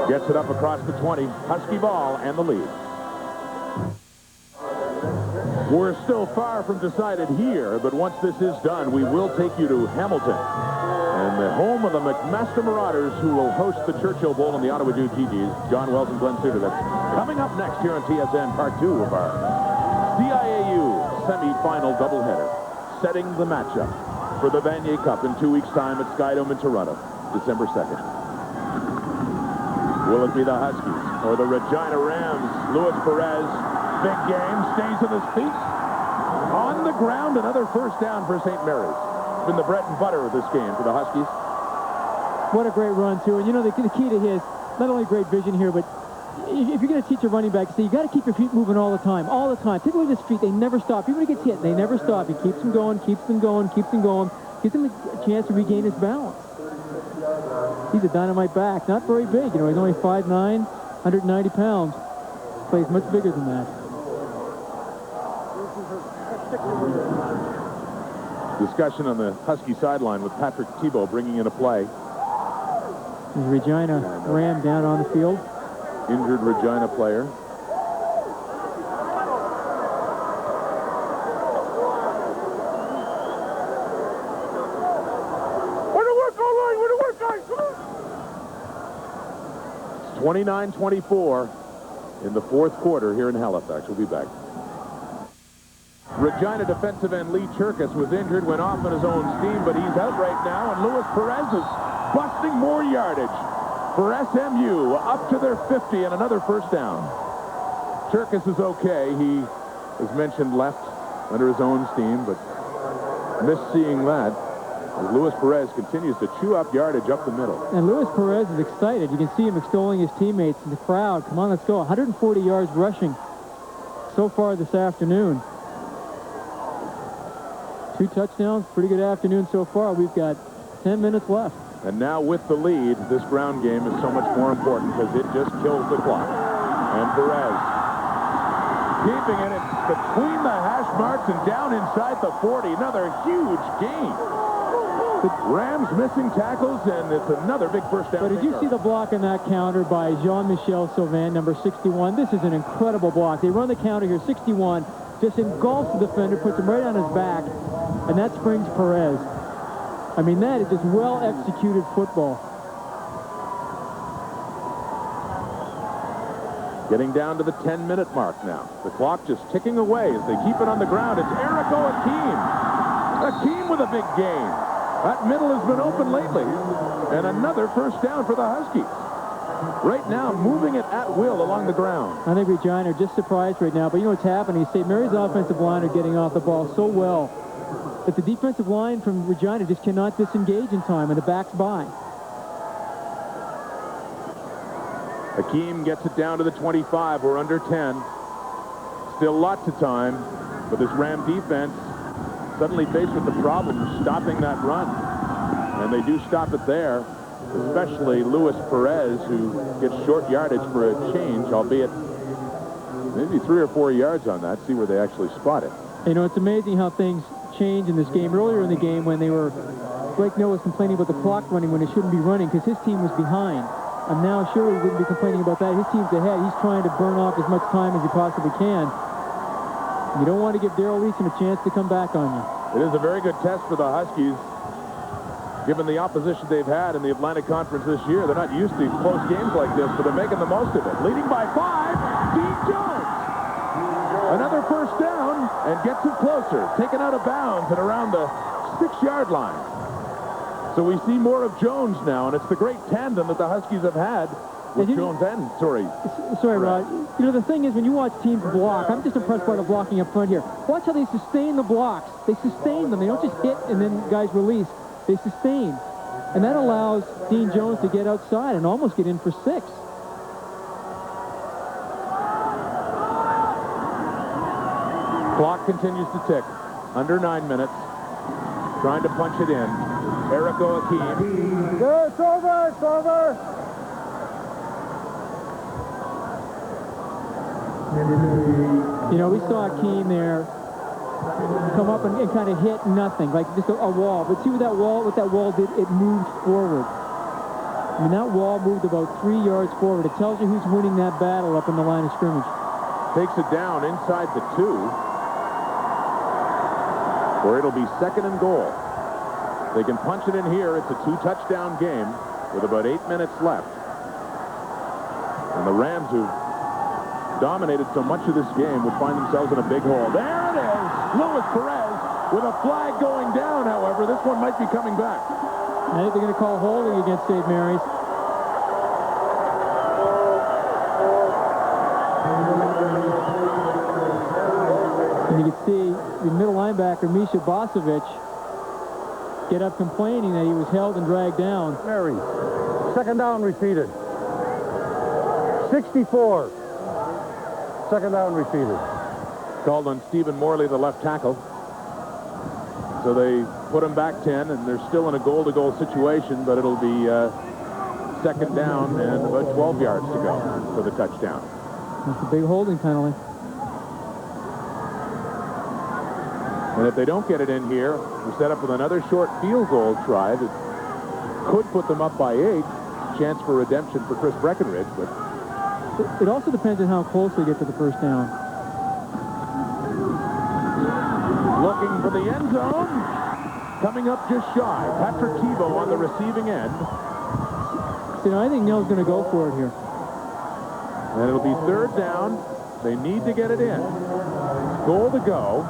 Gets it up across the 20. Husky ball and the lead. We're still far from decided here, but once this is done, we will take you to Hamilton and the home of the McMaster Marauders, who will host the Churchill Bowl in the Ottawa Duke GGs. John Wells and Glenn Suter. That's coming up next here on TSN, part 2 of our CIAU semi-final doubleheader, setting the matchup for the Vanier Cup in 2 weeks' time at Skydome in Toronto, December 2nd. Will it be the Huskies or the Regina Rams? Luis Perez, big game, stays on his feet. On the ground, another first down for St. Mary's. It's been the bread and butter of this game for the Huskies. What a great run, too. And, you know, the key to his, not only great vision here, but if you're going to teach a running back, you got to keep your feet moving all the time. All the time. Take a look at his feet. They never stop. Even when he gets hit, they never stop. He keeps them going, keeps them going, keeps them going. Gives him a chance to regain his balance. He's a dynamite back. Not very big. You know, he's only 5'9", 190 pounds. Plays much bigger than that. Discussion on the Husky sideline with Patrick Thibault bringing in a play. There's Regina Ram down on the field. Injured Regina player. Where to work, all right? Where to work, guys? Come on. 29-24 in the fourth quarter here in Halifax. We'll be back. Regina defensive end Lee Cherkis was injured, went off on his own steam, but he's out right now, and Luis Perez is busting more yardage for SMU up to their 50 and another first down. Cherkis is okay. He, as mentioned, left under his own steam, but missed seeing that as Luis Perez continues to chew up yardage up the middle. And Luis Perez is excited. You can see him extolling his teammates in the crowd. Come on, let's go. 140 yards rushing so far this afternoon. 2 touchdowns, pretty good afternoon so far. We've got 10 minutes left. And now with the lead, this ground game is so much more important because it just kills the clock. And Perez keeping it between the hash marks and down inside the 40. Another huge gain. The Rams missing tackles, and it's another big first down. But did you see the block in that counter by Jean-Michel Sylvain, number 61? This is an incredible block. They run the counter here, 61. Just engulfs the defender, puts him right on his back, and that springs Perez. I mean, that is just well-executed football. Getting down to the 10-minute mark now. The clock just ticking away as they keep it on the ground. It's Erico Akeem. Akeem with a big gain. That middle has been open lately. And another first down for the Huskies. Right now, moving it at will along the ground. I think Regina are just surprised right now, but you know what's happening? St. Mary's offensive line are getting off the ball so well that the defensive line from Regina just cannot disengage in time, and the back's by. Akeem gets it down to the 25. We're under 10. Still lots of time, but this Ram defense suddenly faced with the problem of stopping that run. And they do stop it there, especially Luis Perez, who gets short yardage for a change, albeit maybe 3 or 4 yards on that. See where they actually spot it. You know, it's amazing how things change in this game. Earlier in the game when they were, Blake Noah was complaining about the clock running when it shouldn't be running because his team was behind. I'm now sure he wouldn't be complaining about that. His team's ahead. He's trying to burn off as much time as he possibly can. You don't want to give Daryl Leeson a chance to come back on you. It is a very good test for the Huskies, given the opposition they've had in the Atlantic Conference this year. They're not used to close games like this, but they're making the most of it. Leading by 5, Dean Jones. Another first down, and gets it closer. Taken out of bounds at around the 6-yard line. So we see more of Jones now, and it's the great tandem that the Huskies have had with Jones and, sorry, Rod. You know, the thing is, when you watch teams block, I'm just impressed by the blocking up front here. Watch how they sustain the blocks. They sustain them. They don't just hit and then guys release. They sustain. And that allows Dean Jones to get outside and almost get in for 6. Clock continues to tick. Under 9 minutes. Trying to punch it in. Eric Oakim. It's over, it's over. You know, we saw Akeem there come up and kind of hit nothing, like just a wall. But see what that wall did? It moved forward. I mean, that wall moved about 3 yards forward. It tells you who's winning that battle up in the line of scrimmage. Takes it down inside the 2, where it'll be 2nd and goal. They can punch it in here. It's a 2-touchdown game with about 8 minutes left. And the Rams, who dominated so much of this game, would find themselves in a big hole. There it is! Luis Perez with a flag going down, however. This one might be coming back. I think they're going to call holding against St. Mary's. And you can see the middle linebacker, Misha Bosovic, get up complaining that he was held and dragged down. Mary, 2nd down repeated. 64. 2nd down repeated. Called on Stephen Morley, the left tackle. So they put him back 10, and they're still in a goal-to-goal situation, but it'll be 2nd down and about 12 yards to go for the touchdown. That's a big holding penalty. And if they don't get it in here, we set up with another short field goal try that could put them up by 8. Chance for redemption for Chris Breckenridge, but it also depends on how close they get to the first down. looking for the end zone. Coming up just shy. Patrick Tebow on the receiving end. You know, I think Neil's going to go for it here. And it'll be 3rd down. They need to get it in. Goal to go.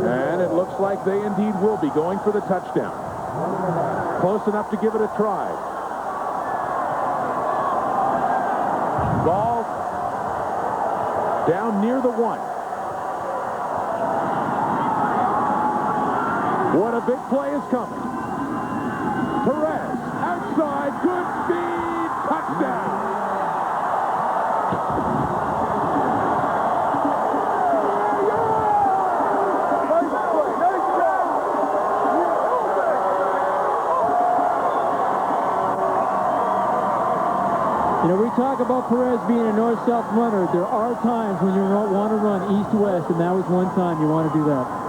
And it looks like they indeed will be going for the touchdown. Close enough to give it a try. Ball down near the 1. What a big play is coming. Perez outside, good speed, touchdown. You know, we talk about Perez being a north-south runner. There are times when you want to run east-west, and that was one time you want to do that.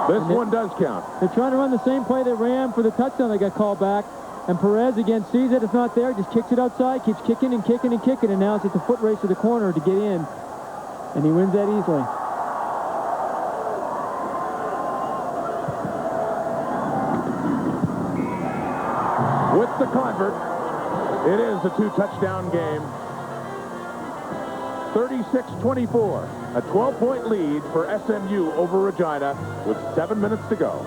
This one does count. They're trying to run the same play they ran for the touchdown. They got called back. And Perez, again, sees it. It's not there. Just kicks it outside. Keeps kicking and kicking and kicking. And now it's at the foot race to the corner to get in. And he wins that easily. With the convert, it is a 2-touchdown game. 36-24. A 12-point lead for SMU over Regina with 7 minutes to go.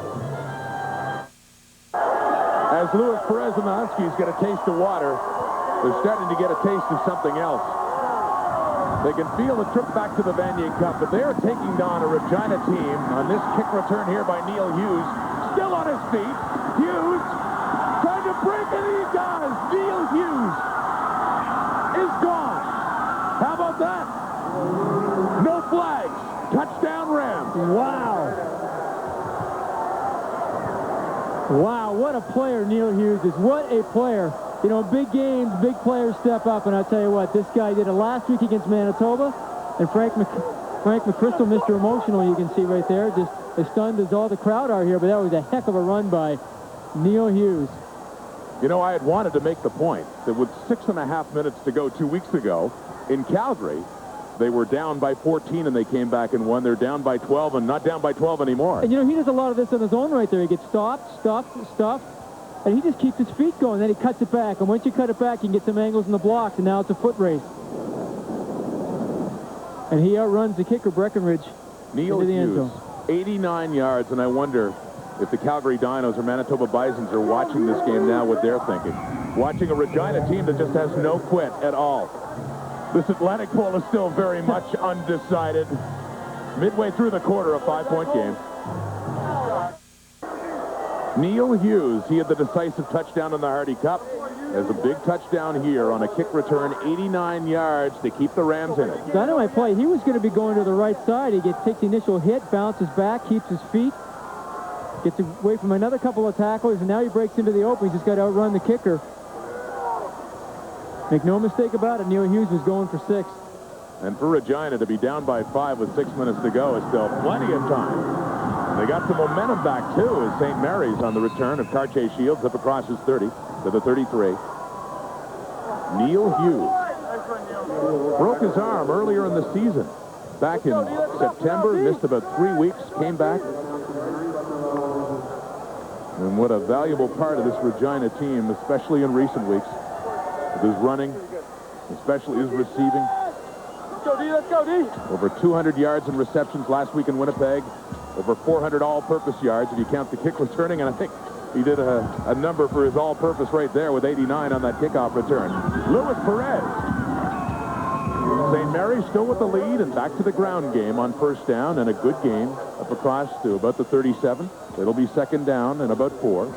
As Luis Perez and the Huskies get a taste of water, they're starting to get a taste of something else. They can feel the trip back to the Vanier Cup, but they're taking on a Regina team on this kick return here by Neil Hughes. Still on his feet. Hughes trying to break it, he does. Neil Hughes is gone. How about that? No flags. Touchdown Rams. Wow. Wow, what a player Neil Hughes is. What a player. You know, big games, big players step up, and I'll tell you what, this guy did it last week against Manitoba, and Frank McChrystal, Mr. Emotional, you can see right there, just as stunned as all the crowd are here, but that was a heck of a run by Neil Hughes. You know, I had wanted to make the point that with 6.5 minutes to go 2 weeks ago in Calgary, they were down by 14 and they came back and won. They're down by 12 and not down by 12 anymore. And, you know, he does a lot of this on his own right there. He gets stopped, and he just keeps his feet going. Then he cuts it back. And once you cut it back, you can get some angles in the blocks, and now it's a foot race. And he outruns the kicker, Breckenridge, Neil into the end Hughes, zone. 89 yards, and I wonder if the Calgary Dinos or Manitoba Bisons are watching this game now, what they're thinking. Watching a Regina team that just has no quit at all. This Atlantic poll is still very much undecided. Midway through the quarter, a 5-point game. Neil Hughes, he had the decisive touchdown in the Hardy Cup. There's a big touchdown here on a kick return, 89 yards to keep the Rams in it. Dynamite play. He was going to be going to the right side. He takes the initial hit, bounces back, keeps his feet, gets away from another couple of tacklers, and now he breaks into the open. He's just got to outrun the kicker. Make no mistake about it, Neil Hughes was going for 6. And for Regina to be down by 5 with 6 minutes to go is still plenty of time. And they got some momentum back, too, as St. Mary's on the return of Cartier Shields up across his 30 to the 33. Neil Hughes broke his arm earlier in the season. Back in September, missed about 3 weeks, came back. And what a valuable part of this Regina team, especially in recent weeks. With his running, especially his receiving. Let's go, D. Let's go, D. Over 200 yards in receptions last week in Winnipeg. Over 400 all-purpose yards if you count the kick returning. And I think he did a number for his all-purpose right there with 89 on that kickoff return. Luis Perez. St. Mary's still with the lead and back to the ground game on first down, and a good game up across to about the 37. It'll be second down and about 4.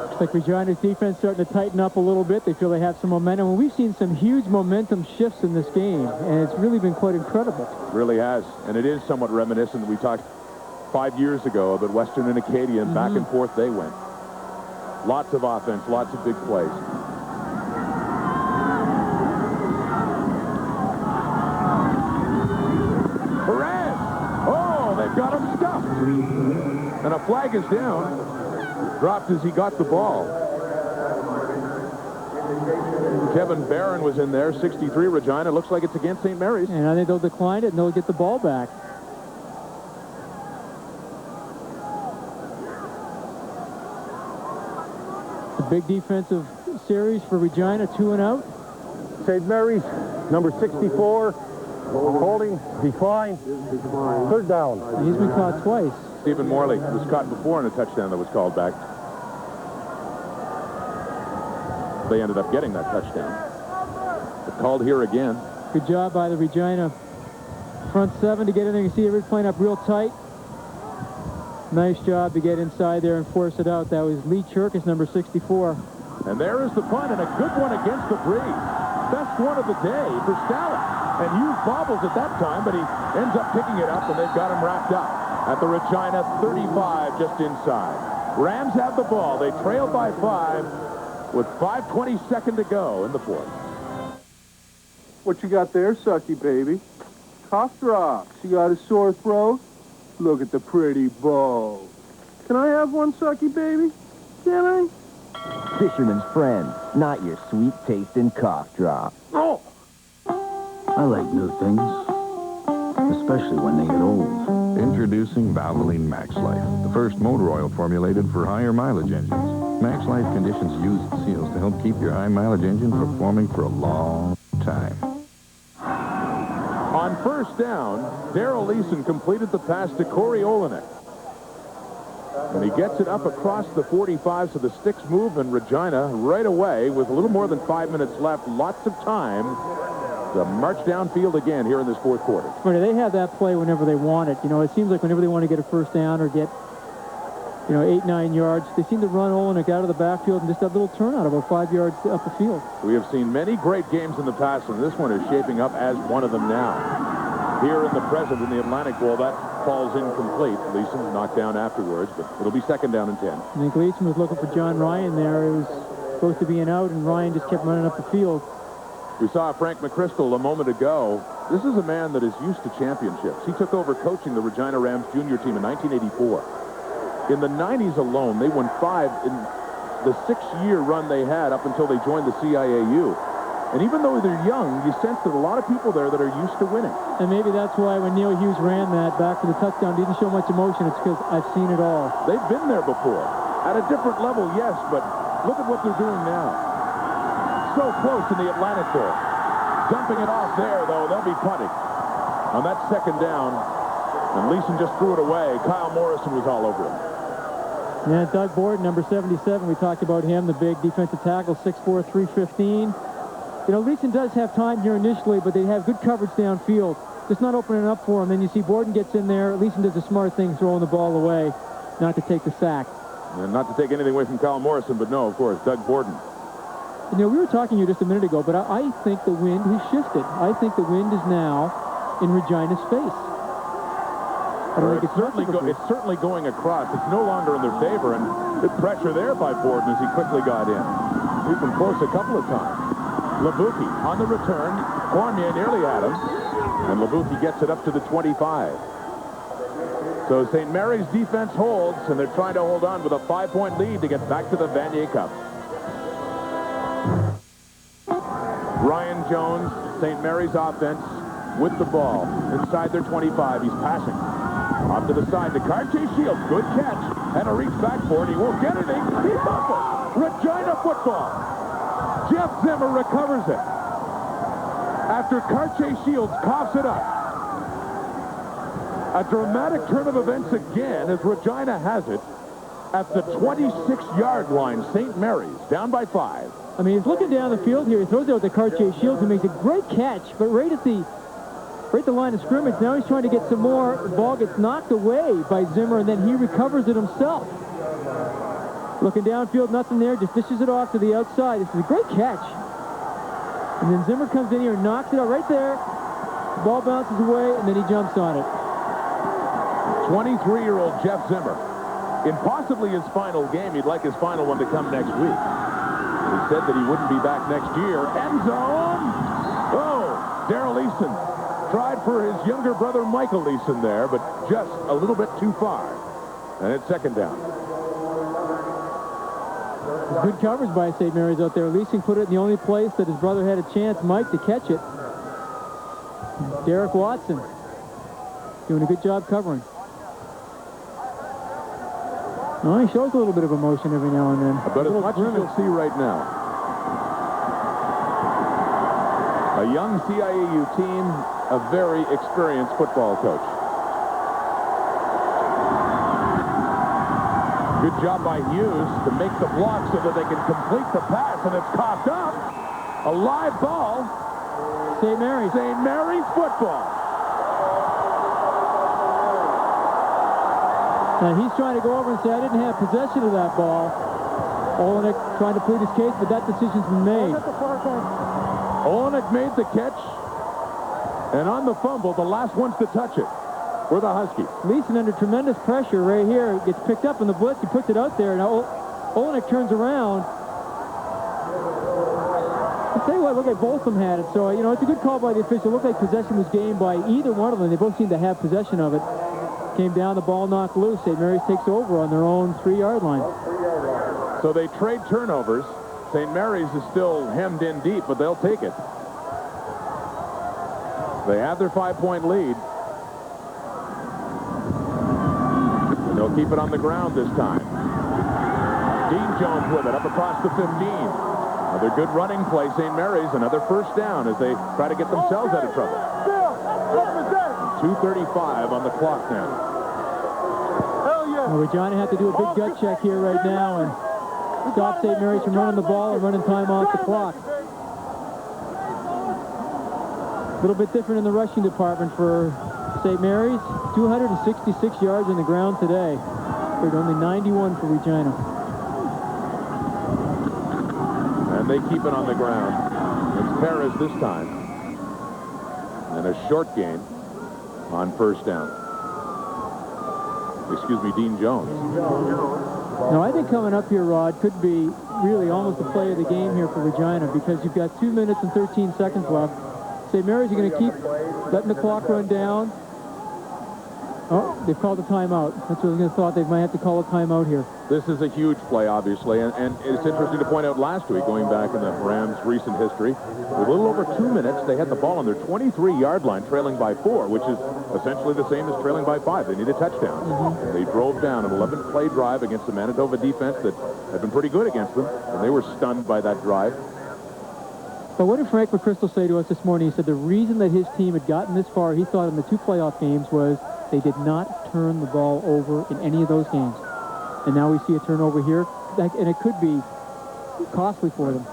Looks like Regina's defense starting to tighten up a little bit. They feel they have some momentum. And we've seen some huge momentum shifts in this game, and it's really been quite incredible. It really has, and it is somewhat reminiscent. We talked 5 years ago about Western and Acadia, and back and forth they went. Lots of offense, lots of big plays. Perez! Oh, they've got him stuffed. And a flag is down. Dropped as he got the ball. Kevin Barron was in there, 63 Regina. Looks like it's against St. Mary's. And I think they'll decline it and they'll get the ball back. A big defensive series for Regina, 2 and out. St. Mary's, number 64, holding, decline, third down. And he's been caught twice. Stephen Morley was caught before in a touchdown that was called back. They ended up getting that touchdown. But called here again. Good job by the Regina front 7 to get in there. You see everybody's playing up real tight. Nice job to get inside there and force it out. That was Lee Chirkus, number 64. And there is the punt, and a good one against the breeze. Best one of the day for Stallett. And Hughes bobbles at that time, but he ends up picking it up, and they've got him wrapped up at the Regina 35 just inside. Rams have the ball. They trail by 5 with 5:22 to go in the 4th. What you got there, sucky baby? Cough drops. You got a sore throat? Look at the pretty bow. Can I have one, sucky baby? Can I? Fisherman's Friend, not your sweet-tasting cough drop. Oh! I like new things, especially when they get old. Introducing Valvoline Max Life, the first motor oil formulated for higher mileage engines. Max Life conditions used seals to help keep your high mileage engine performing for a long time. On first down, Darrell Leeson completed the pass to Corey Olenek. And he gets it up across the 45, so the sticks move, and Regina right away with a little more than 5 minutes left. Lots of time to march downfield again here in this 4th quarter. They have that play whenever they want it. You know, it seems like whenever they want to get a first down or get, 8-9 yards, they seem to run Olenek out of the backfield and just that little turnout about 5 yards up the field. We have seen many great games in the past, and this one is shaping up as one of them now. Here in the present in the Atlantic Bowl, that falls incomplete. Leeson knocked down afterwards, but it'll be second down and 10. I think Leeson was looking for John Ryan there. It was supposed to be an out, and Ryan just kept running up the field. We saw Frank McChrystal a moment ago. This is a man that is used to championships. He took over coaching the Regina Rams junior team in 1984. In the 90s alone, they won 5 in the 6-year run they had up until they joined the CIAU. And even though they're young, you sense that a lot of people there that are used to winning. And maybe that's why when Neil Hughes ran that back to the touchdown, didn't show much emotion. It's because I've seen it all. They've been there before. At a different level, yes, but look at what they're doing now. So close in the Atlantic there. Dumping it off there, though, they'll be punting. On that second down, and Leeson just threw it away. Kyle Morrison was all over him. Yeah, Doug Borden, number 77, we talked about him, the big defensive tackle, 6'4", 315. You know, Leeson does have time here initially, but they have good coverage downfield. Just not opening up for him. Then you see Borden gets in there. Leeson does a smart thing, throwing the ball away, not to take the sack. And not to take anything away from Kyle Morrison, but no, of course, Doug Borden. You know, we were talking here just a minute ago, but I think the wind has shifted. I think the wind is now in Regina's face. It's certainly going across. It's no longer in their favor, and good pressure there by Borden as he quickly got in. He's been close a couple of times. Labuki on the return. Cormier nearly had him, and Labuki gets it up to the 25. So St. Mary's defense holds, and they're trying to hold on with a 5-point lead to get back to the Vanier Cup. Ryan Jones, St. Mary's offense, with the ball inside their 25. He's passing. Off to the side to Cartier Shields. Good catch. And a reach back for it. He won't get anything. He's off it. Regina football. Jeff Zimmer recovers it. After Cartier Shields coughs it up. A dramatic turn of events again as Regina has it at the 26-yard line. St. Mary's down by 5. I mean, he's looking down the field here. He throws it out to Cartier Shields and makes a great catch, but right at the line of scrimmage. Now he's trying to get some more. The ball gets knocked away by Zimmer, and then he recovers it himself. Looking downfield, nothing there. Just dishes it off to the outside. This is a great catch. And then Zimmer comes in here and knocks it out right there. The ball bounces away, and then he jumps on it. 23-year-old Jeff Zimmer. In possibly his final game, he'd like his final one to come next week. He said that he wouldn't be back next year. End zone! Oh, Darrell Eason tried for his younger brother Michael Leeson there, but just a little bit too far. And it's second down. Good coverage by St. Mary's out there. Leeson put it in the only place that his brother had a chance, Mike, to catch it. Derek Watson doing a good job covering. Oh, he shows a little bit of emotion every now and then. But as much as you'll see right now. A young CIAU team, a very experienced football coach. Good job by Hughes to make the block so that they can complete the pass, and it's coughed up. A live ball. St. Mary's. St. Mary's football. Now he's trying to go over and say, I didn't have possession of that ball. Olenek trying to plead his case, but that decision's been made. Olenek made the catch, and on the fumble, the last ones to touch it were the Huskies. Leeson under tremendous pressure right here. Gets picked up in the blitz. He puts it out there. Now Olenek turns around. I'll tell you what, look like both of them had it. So, you know, it's a good call by the official. It looked like possession was gained by either one of them. They both seemed to have possession of it. Came down, the ball knocked loose. St. Mary's takes over on their own 3-yard line. So they trade turnovers. St. Mary's is still hemmed in deep, but they'll take it. They have their 5-point lead. And they'll keep it on the ground this time. Dean Jones with it, up across the 15. Another good running play, St. Mary's. Another first down as they try to get themselves out of trouble. 2:35 on the clock now. Well, Regina had to do a big gut check here right now and stop St. Mary's from running the ball and running time off the clock. A little bit different in the rushing department for St. Mary's. 266 yards on the ground today. But only 91 for Regina. And they keep it on the ground. It's Perez this time. And a short gain on first down. Excuse me, Dean Jones. Now, I think coming up here, Rod, could be really almost the play of the game here for Regina because you've got 2 minutes and 13 seconds left. St. Mary's are going to keep letting the clock run down. Oh, they've called a timeout. That's what I was going to thought. They might have to call a timeout here. This is a huge play, obviously, and it's interesting to point out last week, going back in the Rams' recent history, with a little over 2 minutes, they had the ball on their 23-yard line, trailing by 4, which is essentially the same as trailing by 5. They need a touchdown. They drove down an 11-play drive against the Manitoba defense that had been pretty good against them, and they were stunned by that drive. But what did Frank McChrystal say to us this morning? He said the reason that his team had gotten this far, he thought, in the 2 playoff games was they did not turn the ball over in any of those games. And now we see a turnover here, and it could be costly for them.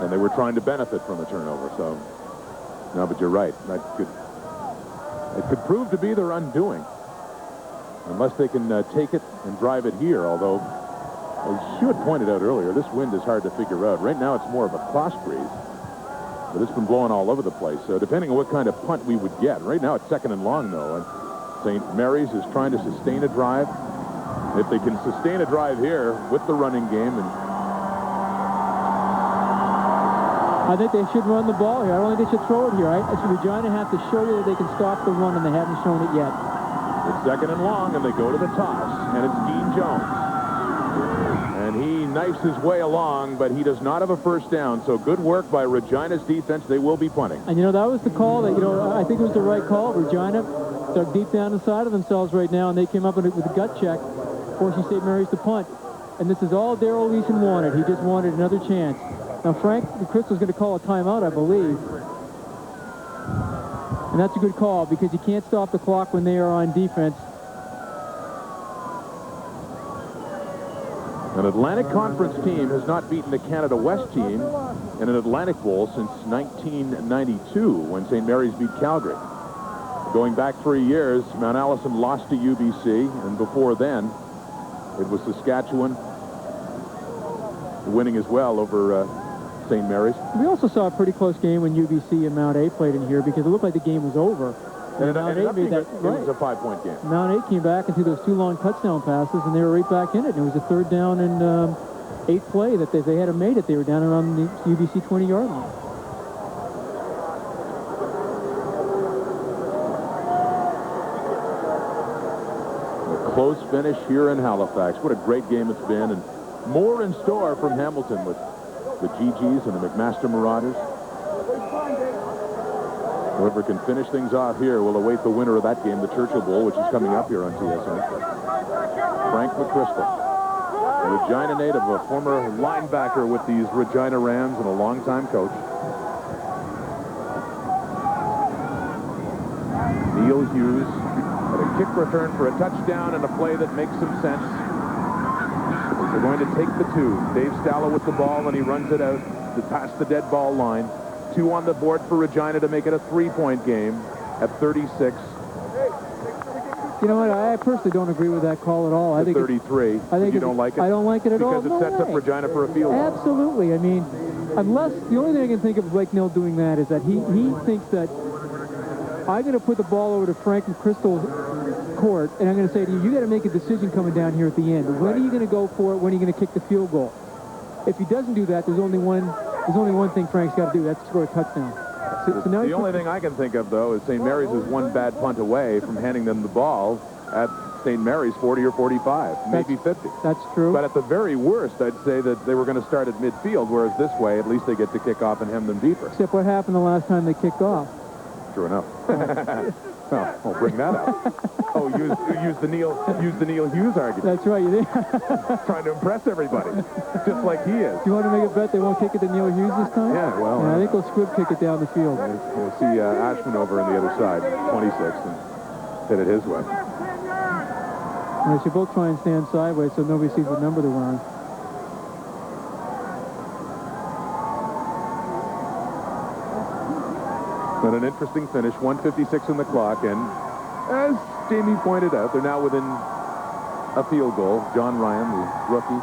And they were trying to benefit from the turnover, so... No, but you're right. It could prove to be their undoing. Unless they can take it and drive it here, although, as you had pointed out earlier, this wind is hard to figure out. Right now it's more of a cross breeze, but it's been blowing all over the place. So depending on what kind of punt we would get. Right now it's 2nd and long, though, and St. Mary's is trying to sustain a drive. If they can sustain a drive here with the running game, and I think they should run the ball here. I don't think they should throw it here. Regina have to show you that they can stop the run, and they haven't shown it yet. It's 2nd and long, and they go to the toss, and it's Dean Jones. And he knifes his way along, but he does not have a first down, so good work by Regina's defense. They will be punting. And, that was the call that, I think it was the right call. Regina dug deep down inside of themselves right now, and they came up with a gut check, forcing St. Mary's to punt. And this is all Darrell Leeson wanted. He just wanted another chance. Now, Frank McChrystal's going to call a timeout, I believe. And that's a good call because you can't stop the clock when they are on defense. An Atlantic Conference team has not beaten the Canada West team in an Atlantic Bowl since 1992 when St. Mary's beat Calgary. Going back 3 years, Mount Allison lost to UBC, and before then, it was Saskatchewan winning as well over St. Mary's. We also saw a pretty close game when UBC and Mount A played in here because it looked like the game was over. And Mount A made that right. It was a 5-point game. Mount A came back and threw those 2 long touchdown passes, and they were right back in it. And it was a 3rd down and 8 play that they had made it. They were down around the UBC 20-yard line. A close finish here in Halifax. What a great game it's been, and more in store from Hamilton with the GGs and the McMaster Marauders. Whoever can finish things off here will await the winner of that game, the Churchill Bowl, which is coming up here on TSN. Frank McChrystal, a Regina native, a former linebacker with these Regina Rams and a longtime coach. Neil Hughes had a kick return for a touchdown and a play that makes some sense. They're going to take the 2. Dave Stalla with the ball, and he runs it out to pass the dead ball line. 2 on the board for Regina to make it a 3-point game at 36. You know what? I personally don't agree with that call at all. I think 33. I think you don't like it? I don't like it at all. Because it sets up Regina for a field goal. Absolutely. I mean, unless the only thing I can think of Blake Nill doing that is that he thinks that I'm going to put the ball over to Frank McChrystal's court, and I'm going to say to you, you got to make a decision coming down here at the end. When are you going to go for it? When are you going to kick the field goal? If he doesn't do that, there's only one thing Frank's got to do. That's score a touchdown. So now the only thing I can think of, though, is St. Mary's is 1 bad punt away from handing them the ball at St. Mary's 40 or 45, maybe 50. That's true. But at the very worst, I'd say that they were going to start at midfield, whereas this way, at least they get to kick off and hem them deeper. Except what happened the last time they kicked off. True enough. Oh, I'll bring that up. Oh, use the Neil Hughes argument. That's right. You did. Trying to impress everybody, just like he is. Do you want to make a bet they won't kick it to Neil Hughes this time? Yeah, well. Yeah, I think they'll squib kick it down the field. You'll see Ashman over on the other side, 26, and hit it his way. And they should both try and stand sideways so nobody sees what number they're wearing. But an interesting finish, 1:56 on the clock, and as Jamie pointed out, they're now within a field goal. John Ryan, the rookie.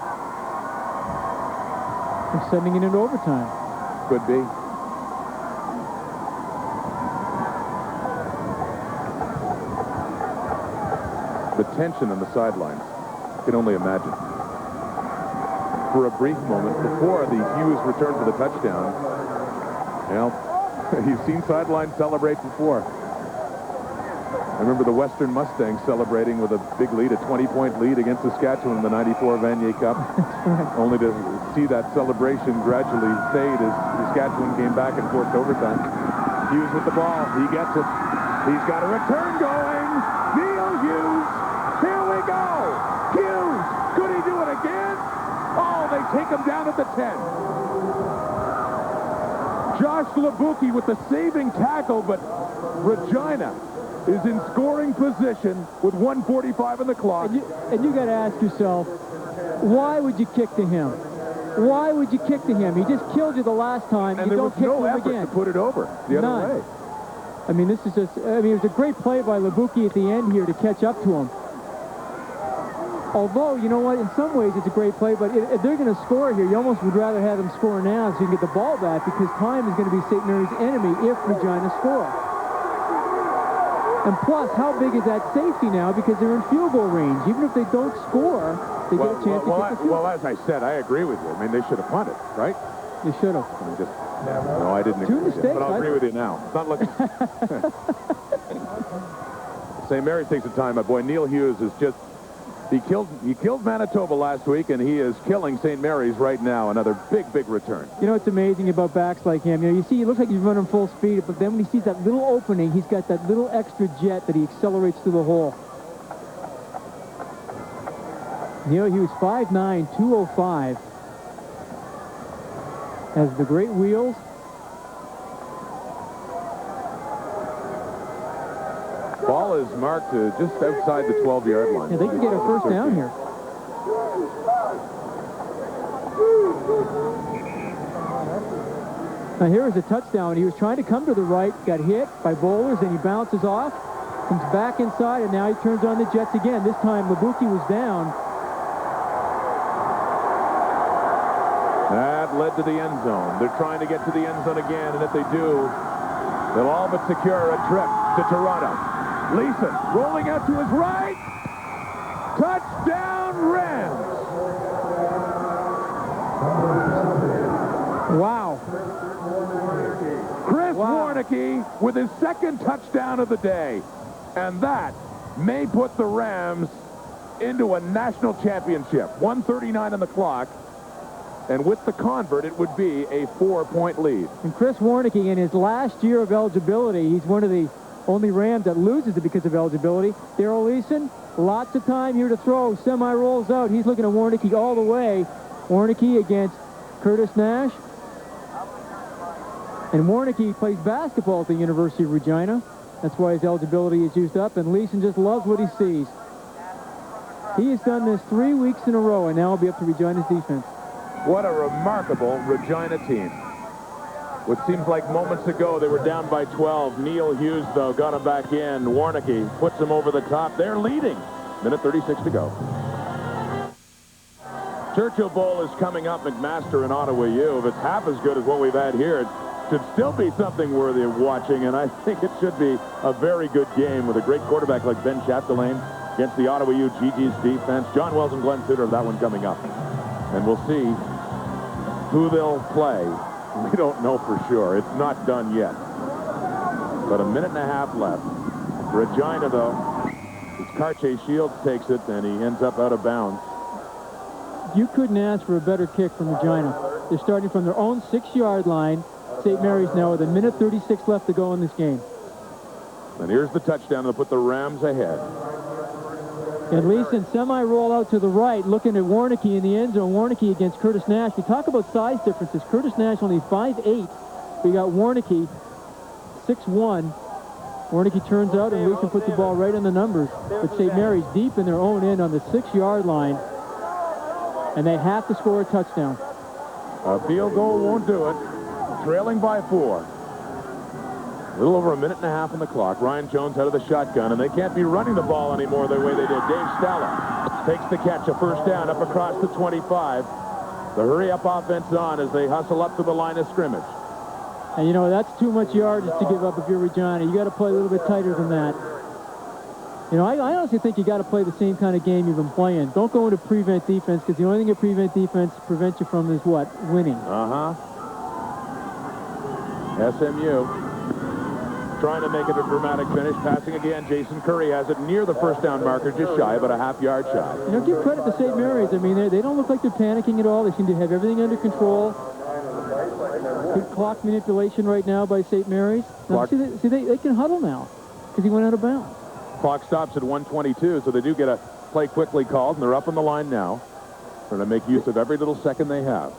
They're sending it into overtime. Could be. The tension on the sidelines, you can only imagine. For a brief moment before the Hughes return for the touchdown, well, you've seen sidelines celebrate before. I remember the Western Mustangs celebrating with a big lead, a 20-point lead against Saskatchewan in the '94 Vanier Cup. Only to see that celebration gradually fade as Saskatchewan came back and forced overtime. Hughes with the ball. He gets it. He's got a return going. Neil Hughes. Here we go. Hughes. Could he do it again? Oh, they take him down at the 10. Josh Labuki with the saving tackle, but Regina is in scoring position with 1:45 on the clock. And you got to ask yourself, why would you kick to him? Why would you kick to him? He just killed you the last time. And you there don't was kick no to him effort again. to put it over the other way. I mean, this is just, I mean, it was a great play by Labuki at the end here to catch up to him. Although, you know what, in some ways it's a great play, but if they're going to score here, you almost would rather have them score now so you can get the ball back, because time is going to be St. Mary's enemy if Regina score. And plus, how big is that safety now? Because they're in field goal range. Even if they don't score, they get a chance to get the field. Well, as I said, I agree with you. I mean, they should have punted, right? They should have. No, I didn't agree with you, but I'll agree with you now. It's not looking... St. Mary's takes the time. My boy Neil Hughes is just... He killed Manitoba last week, and he is killing St. Mary's right now. Another big, big return. You know what's amazing about backs like him? You know, you see, he looks like he's running full speed, but then when he sees that little opening, he's got that little extra jet that he accelerates through the hole. Neil Hughes, 5'9", 205. Has the great wheels. Ball is marked just outside the 12-yard line. Yeah, they can get a first down here. Now here is a touchdown. He was trying to come to the right, got hit by bowlers, and he bounces off, comes back inside, and now he turns on the Jets again. This time Labuki was down. That led to the end zone. They're trying to get to the end zone again, and if they do, they'll all but secure a trip to Toronto. Leeson rolling out to his right. Touchdown, Rams. Wow. Chris Warnicki with his second touchdown of the day. And that may put the Rams into a national championship. 1:39 on the clock. And with the convert, it would be a 4-point lead. And Chris Warnicki, in his last year of eligibility, he's one of the only Rams that loses it because of eligibility. Darrell Leeson, lots of time here to throw. Semi-rolls out. He's looking at Warnicki all the way. Warnicki against Curtis Nash. And Warnicki plays basketball at the University of Regina. That's why his eligibility is used up. And Leeson just loves what he sees. He has done this 3 weeks in a row, and now it'll be up to Regina's defense. What a remarkable Regina team. What seems like moments ago they were down by 12. Neil Hughes, though, got him back in. Warnicki puts him over the top. They're leading. Minute 36 to go. Churchill Bowl is coming up. McMaster and Ottawa U. If it's half as good as what we've had here, it should still be something worthy of watching, and I think it should be a very good game with a great quarterback like Ben Chapdelaine against the Ottawa U GG's defense. John Wells and Glenn Suter have that one coming up. And we'll see who they'll play. We don't know for sure. It's not done yet. But a minute and a half left. Regina, though, it's Cartier Shields takes it, and he ends up out of bounds. You couldn't ask for a better kick from Regina. They're starting from their own 6-yard line. St. Mary's now with a minute 36 left to go in this game. And here's the touchdown to put the Rams ahead. And Leeson semi-roll out to the right, looking at Warnicki in the end zone. Warnicki against Curtis Nash. We talk about size differences. Curtis Nash only 5'8". We got Warnicki 6'1". Warnicki turns out, and Leeson puts the ball right on the numbers. But St. Mary's deep in their own end on the 6-yard line. And they have to score a touchdown. A field goal won't do it. Trailing by 4. A little over a minute and a half on the clock. Ryan Jones out of the shotgun, and they can't be running the ball anymore the way they did. Dave Stella takes the catch, a first down up across the 25. The hurry-up offense on as they hustle up to the line of scrimmage. And, you know, that's too much yardage to give up if you're Regina. You got to play a little bit tighter than that. You know, I honestly think you got to play the same kind of game you've been playing. Don't go into prevent defense, because the only thing a prevent defense prevents you from is what? Winning. SMU Trying to make it a dramatic finish. Passing again. Jason Curry has it near the first down marker, just shy, but a half-yard shy. You know, give credit to St. Mary's. I mean, they don't look like they're panicking at all. They seem to have everything under control. Good clock manipulation right now by St. Mary's. Now, see, they can huddle now because he went out of bounds. Clock stops at 1:22, so they do get a play quickly called, and they're up on the line now. Trying to make use of every little second they have.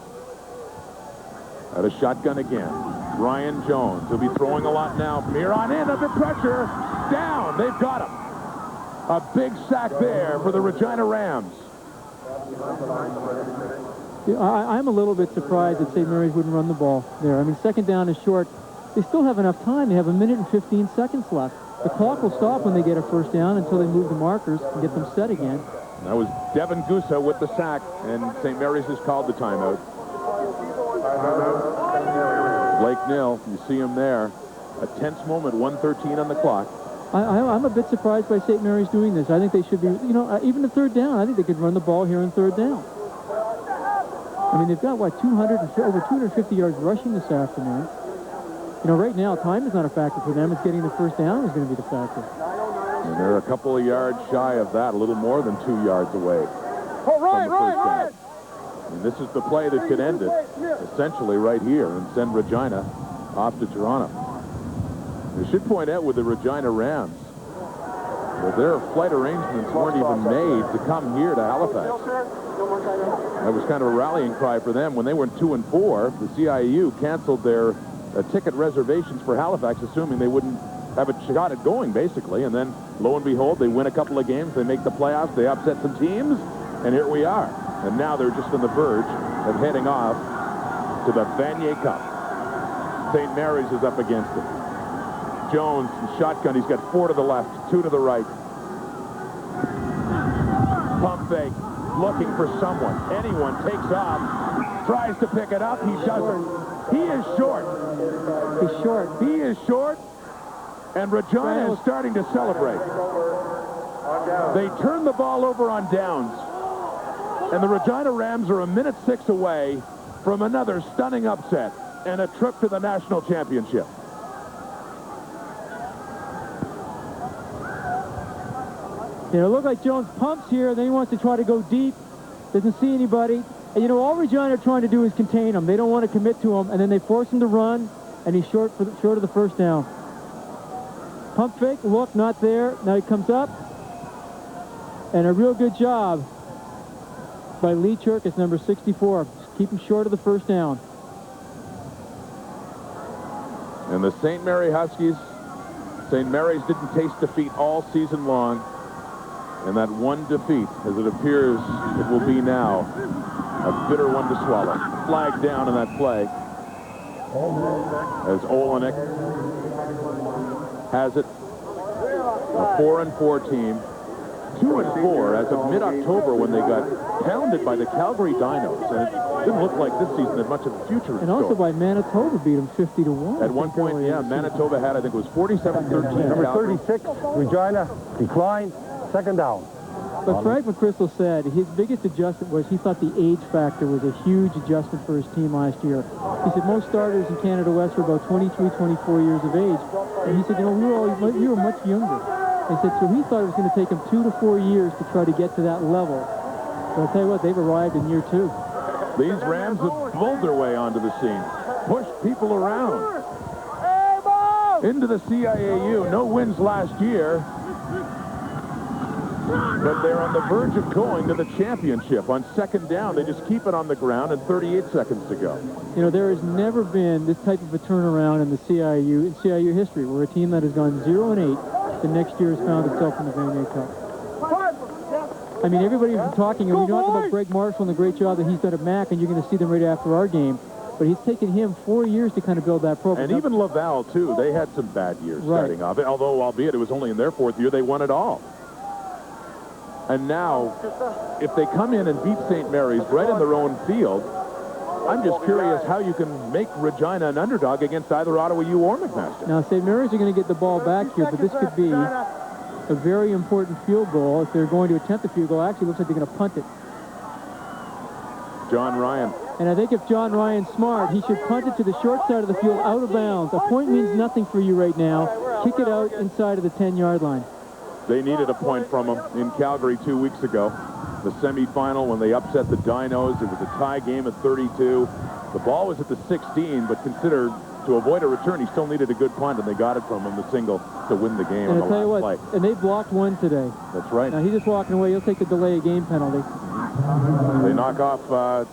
At a shotgun again. Ryan Jones will be throwing a lot now. Miron in under pressure. Down. They've got him. A big sack there for the Regina Rams. Yeah, I'm a little bit surprised that St. Mary's wouldn't run the ball there. I mean, second down is short. They still have enough time. They have 1 minute and 15 seconds left. The clock will stop when they get a first down until they move the markers and get them set again. That was Devin Gusa with the sack, and St. Mary's has called the timeout. Blake Nill, you see him there. A tense moment, 1:13 on the clock. I'm a bit surprised by St. Mary's doing this. I think they should be, you know, even the third down, I think they could run the ball here on third down. I mean, they've got, what, over 250 yards rushing this afternoon. You know, right now, time is not a factor for them. It's getting the first down is going to be the factor. And they're a couple of yards shy of that, a little more than 2 yards away. Oh, right. And this is the play that could end it, essentially right here, and send Regina off to Toronto. I should point out with the Regina Rams that their flight arrangements weren't even made to come here to Halifax. That was kind of a rallying cry for them. When they were 2-4, the CIAU canceled their ticket reservations for Halifax, assuming they wouldn't have a shot at going, basically. And then, lo and behold, they win a couple of games, they make the playoffs, they upset some teams, and here we are. And now they're just on the verge of heading off to the Vanier Cup. St. Mary's is up against it. Jones, shotgun, he's got 4 to the left, 2 to the right. Pump fake, looking for someone. Anyone takes off, tries to pick it up, he doesn't. He is short. He's short. He is short, and Regina is starting to celebrate. They turn the ball over on downs, and the Regina Rams are 1:06 away from another stunning upset and a trip to the national championship. You know, it looked like Jones pumps here, then he wants to try to go deep. Doesn't see anybody. And, you know, all Regina are trying to do is contain him. They don't want to commit to him, and then they force him to run, and he's short of the first down. Pump fake, look, not there. Now he comes up, and a real good job by Lee Cherkis, number 64. Just keep him short of the first down. And the St. Mary Huskies, St. Mary's didn't taste defeat all season long. And that one defeat, as it appears it will be now, a bitter one to swallow. Flag down in that play. As Olenek has it. A 4-4 team. 2-4 as of mid-October when they got pounded by the Calgary Dinos. And it didn't look like this season had much of a future in And also store. by Manitoba beat them 50-1. At one point, yeah, Manitoba had, I think it was 47-13. Number 36, Regina, declined, second down. But Frank McChrystal said his biggest adjustment was he thought the age factor was a huge adjustment for his team last year. He said most starters in Canada West were about 23, 24 years of age. And he said, you know, we were much younger. He said, so he thought it was going to take him 2 to 4 years to try to get to that level. But I'll tell you what, they've arrived in year 2. These Rams have bulled their way onto the scene, pushed people around. Into the CIAU, no wins last year. But they're on the verge of going to the championship. On second down, they just keep it on the ground and 38 seconds to go. You know, there has never been this type of a turnaround in the CIAU history, where a team that has gone 0-8 the next year has found itself in the Vanier Cup. I mean, everybody's been talking, and we talk about Greg Marshall and the great job that he's done at Mac, and you're going to see them right after our game. But it's taken him 4 years to kind of build that program. And even Laval, too. They had some bad years starting off. Although, albeit it was only in their 4th year, they won it all. And now, if they come in and beat St. Mary's right in their own field, I'm just curious how you can make Regina an underdog against either Ottawa U or McMaster. Now, St. Mary's are going to get the ball back here, but this could be a very important field goal. If they're going to attempt the field goal, actually looks like they're going to punt it. John Ryan. And I think if John Ryan's smart, he should punt it to the short side of the field out of bounds. A point means nothing for you right now. kick it out inside of the 10-yard line. They needed a point from him in Calgary 2 weeks ago. The semifinal when they upset the Dinos. It was a tie game at 32. The ball was at the 16, but considered to avoid a return, he still needed a good punt, and they got it from him, the single, to win the game on the last play. And they blocked one today. That's right. Now, he's just walking away. He'll take the delay of game penalty. They knock off,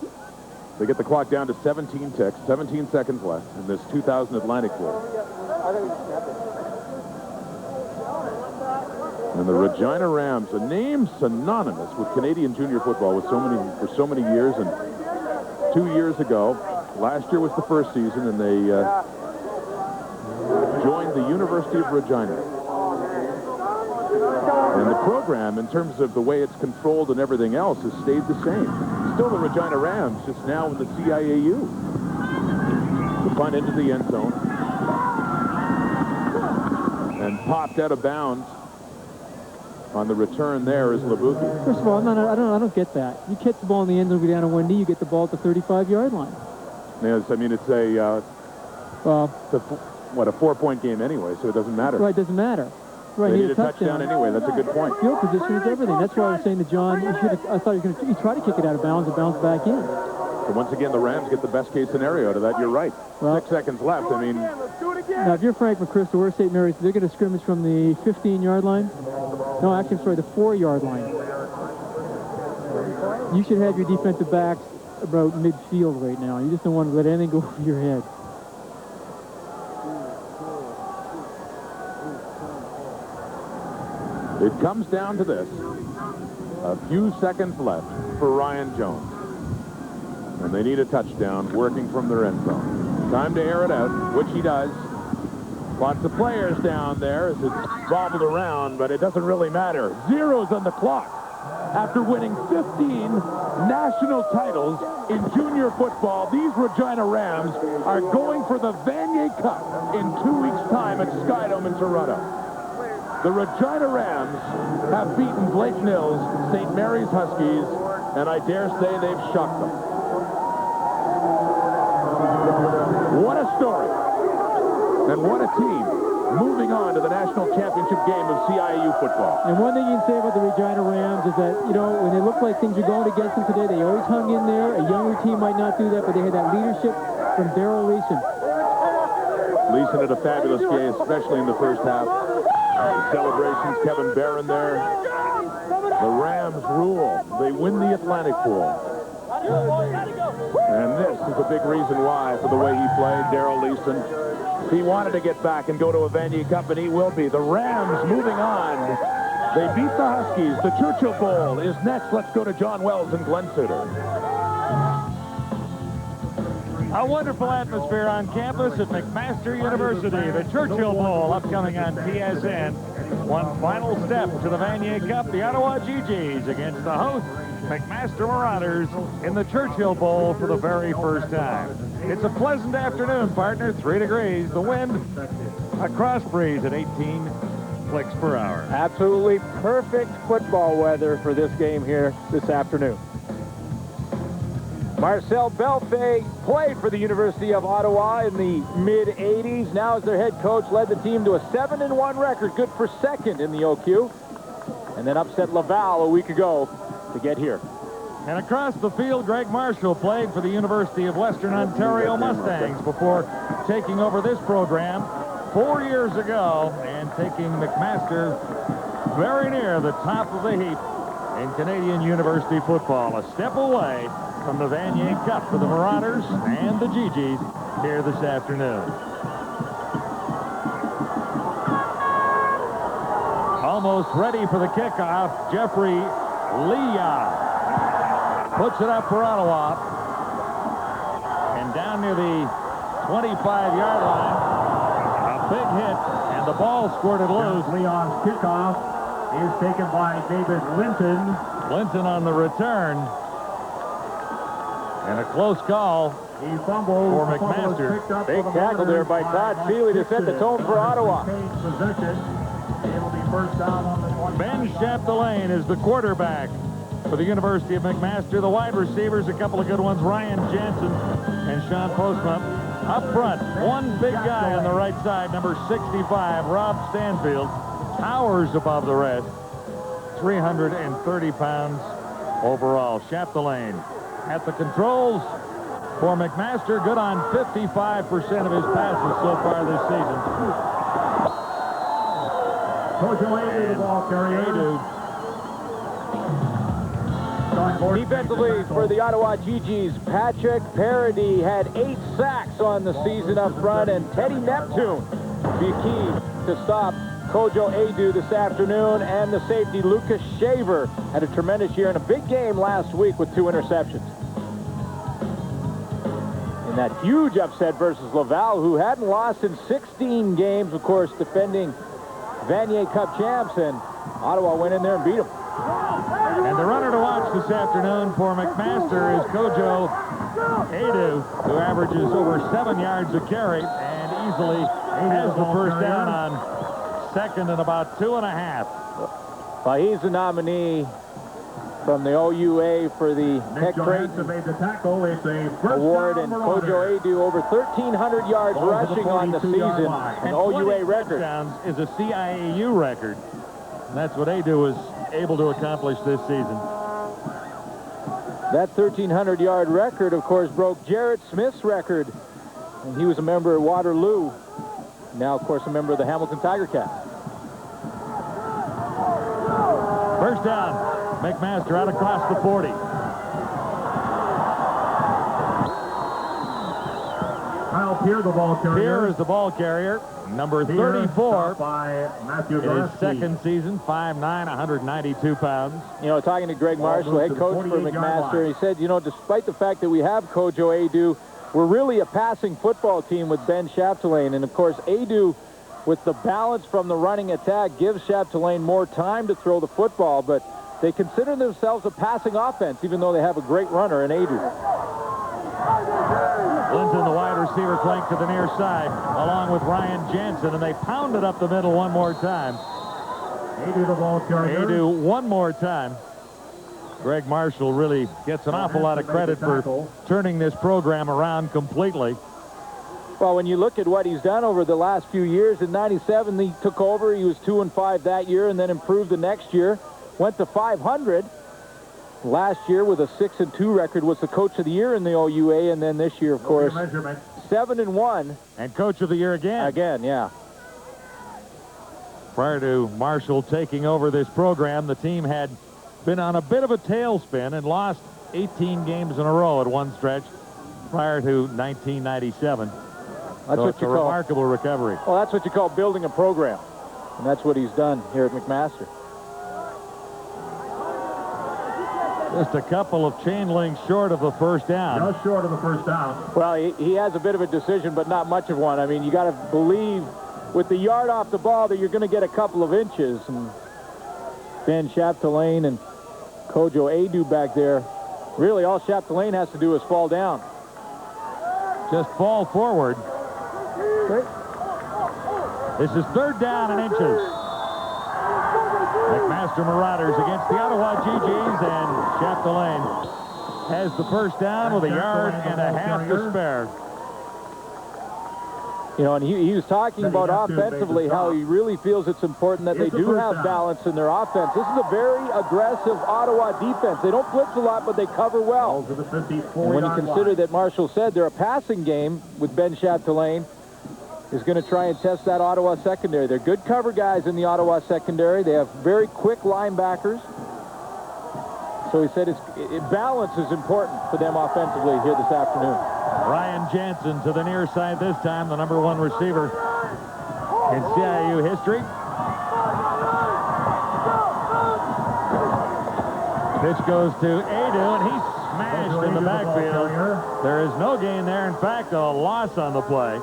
they get the clock down to 17 ticks, 17 seconds left in this 2000 Atlantic Bowl. And the Regina Rams, a name synonymous with Canadian junior football for so many years. And 2 years ago, last year was the first season, and they joined the University of Regina. And the program, in terms of the way it's controlled and everything else, has stayed the same. Still the Regina Rams, just now in the CIAU. The punt into the end zone. And popped out of bounds. On the return there is Labuki. First of all, I don't get that. You catch the ball in the end zone, go down on one knee, you get the ball at the 35-yard line. Yes, I mean, it's a 4-point game anyway, so it doesn't matter. Right, it doesn't matter. Right, they need a touchdown anyway. That's a good point. Field position is everything. That's why I was saying to John, I thought he was going to try to kick it out of bounds and bounce back in. So once again, the Rams get the best-case scenario out of that. You're right. Well, 6 seconds left. I mean... Now, if you're Frank McChrystal or St. Mary's, they're going to scrimmage from the 15-yard line. No, actually, I'm sorry, the 4-yard line. You should have your defensive backs about midfield right now. You just don't want to let anything go over your head. It comes down to this. A few seconds left for Ryan Jones. And they need a touchdown working from their end zone. Time to air it out, which he does. Lots of players down there as it's bobbled around, but it doesn't really matter. Zeros on the clock. After winning 15 national titles in junior football, these Regina Rams are going for the Vanier Cup in 2 weeks' time at Skydome in Toronto. The Regina Rams have beaten Blake Nill's St. Mary's Huskies, and I dare say they've shocked them. What a story. And what a team moving on to the national championship game of CIAU football. And one thing you can say about the Regina Rams is that, you know, when they look like things are going against them today, they always hung in there. A younger team might not do that, but they had that leadership from Daryl Leeson. Leeson had a fabulous game, especially in the first half. The celebrations, Kevin Barron there. The Rams rule. They win the Atlantic Bowl. And this is a big reason why, for the way he played, Daryl Leeson. He wanted to get back and go to a Vanier Cup, and he will be. The Rams moving on. They beat the Huskies. The Churchill Bowl is next. Let's go to John Wells and Glen Sutter. A wonderful atmosphere on campus at McMaster University. The Churchill Bowl upcoming on TSN. One final step to the Vanier Cup. The Ottawa GGs against the host McMaster Marauders in the Churchill Bowl for the very first time. It's a pleasant afternoon, partner. 3 degrees. The wind, a cross breeze at 18 clicks per hour. Absolutely perfect football weather for this game here this afternoon. Marcel Belfay played for the University of Ottawa in the mid-'80s. Now as their head coach, led the team to a 7-1 record, good for second in the OQ. And then upset Laval a week ago to get here. And across the field, Greg Marshall played for the University of Western Ontario Mustangs before taking over this program 4 years ago and taking McMaster very near the top of the heap in Canadian university football. A step away from the Vanier Cup for the Marauders and the GGs here this afternoon. Almost ready for the kickoff, Jeffrey Leah puts it up for Ottawa. And down near the 25-yard line, a big hit, and the ball squirted loose. Leon's kickoff is taken by David Linton. Linton on the return. And a close call He fumbled for McMaster. Big tackle there by Todd Seeley to set the tone for Ottawa. It'll be first down on the 20. Ben Chapdelaine is the quarterback for the University of McMaster. The wide receivers, a couple of good ones, Ryan Jansen and Sean Postma. Up front, one big guy on the right side, number 65, Rob Stanfield, towers above the rest. 330 pounds overall. Chapdelaine at the controls for McMaster. Good on 55% of his passes so far this season. The ball carrier. Defensively for the Ottawa GGs, Patrick Paradis had 8 sacks on the season up front, and Teddy Neptune be key to stop Kojo Adu this afternoon, and the safety Lucas Shaver had a tremendous year in a big game last week with 2 interceptions. In that huge upset versus Laval, who hadn't lost in 16 games, of course, defending Vanier Cup champs, and Ottawa went in there and beat them. And the runner to watch this afternoon for McMaster is Kojo Adu, who averages over 7 yards a carry and easily has the first down on second and about 2.5. Well, he's the nominee from the OUA for the Tech Creighton Award, and Kojo Adu over 1,300 yards rushing on the season, an OUA record. Is a CIAU record. And that's what Adu was able to accomplish this season. That 1,300-yard record, of course, broke Jarrett Smith's record, and he was a member of Waterloo. Now, of course, a member of the Hamilton Tiger Cats. First down, McMaster out across the 40. Kyle Peer, the ball carrier. Peer is the ball carrier. Number 34 by Matthew in his second season, 5'9", 192 pounds. You know, talking to Greg Marshall, head coach for McMaster, he said, you know, despite the fact that we have Kojo Adu, we're really a passing football team with Ben Chapdelaine. And, of course, Adu, with the balance from the running attack, gives Chapdelaine more time to throw the football. But they consider themselves a passing offense, even though they have a great runner in Adu. Linton, the wide receiver, flanked to the near side, along with Ryan Jansen, and they pounded up the middle one more time. Adu, the ball carrier. Adu one more time. Greg Marshall really gets an awful lot of credit for turning this program around completely. Well, when you look at what he's done over the last few years, in '97 he took over. He was 2-5 that year, and then improved the next year. Went to 500. Last year with a 6-2 record, was the coach of the year in the OUA, and then this year, of course, 7-1. And coach of the year again. Again, yeah. Prior to Marshall taking over this program, the team had been on a bit of a tailspin and lost 18 games in a row at one stretch prior to 1997. That's so what it's you a call remarkable recovery. Well, that's what you call building a program, and that's what he's done here at McMaster. Just a couple of chain links short of the first down. Just short of the first down. Well, he has a bit of a decision, but not much of one. I mean, you got to believe with the yard off the ball that you're going to get a couple of inches. And Ben Chapdelaine and Kojo Adu back there, really all Chapdelaine has to do is fall down. Just fall forward. This is third down and inches. McMaster Marauders against the Ottawa GGs, and Chapdelaine has the first down with a yard and a half to spare. You know, and he was talking about offensively how he really feels it's important that they do have balance in their offense. This is a very aggressive Ottawa defense. They don't blitz a lot, but they cover well. And when you consider that Marshall said they're a passing game with Ben Chapdelaine, is going to try and test that Ottawa secondary. They're good cover guys in the Ottawa secondary. They have very quick linebackers. So he said balance is important for them offensively here this afternoon. Ryan Jansen to the near side this time, the #1 receiver in CIU history. Pitch goes to Adu, and he's smashed in the backfield. There is no gain there. In fact, a loss on the play.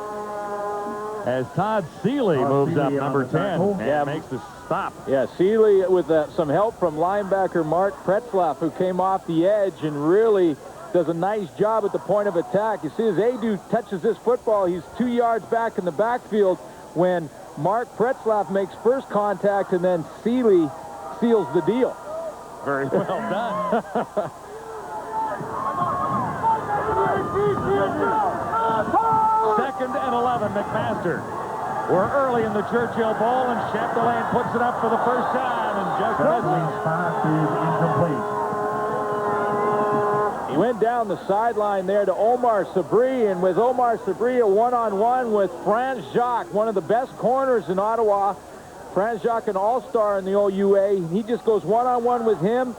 As Todd Seeley moves up, number 10, and makes the stop. Yeah, Seeley with some help from linebacker Mark Pretzlaff, who came off the edge and really does a nice job at the point of attack. You see, as Adu touches this football, he's 2 yards back in the backfield when Mark Pretzlaff makes first contact, and then Seeley seals the deal. Very well done. 2nd and 11, McMaster. We're early in the Churchill Bowl, and Chapdelaine puts it up for the first time and just misses. Pass is incomplete. He went down the sideline there to Omar Sabri, and with Omar Sabri a one-on-one with Franz Jacques, one of the best corners in Ottawa. Franz Jacques, an all-star in the OUA. He just goes one-on-one with him,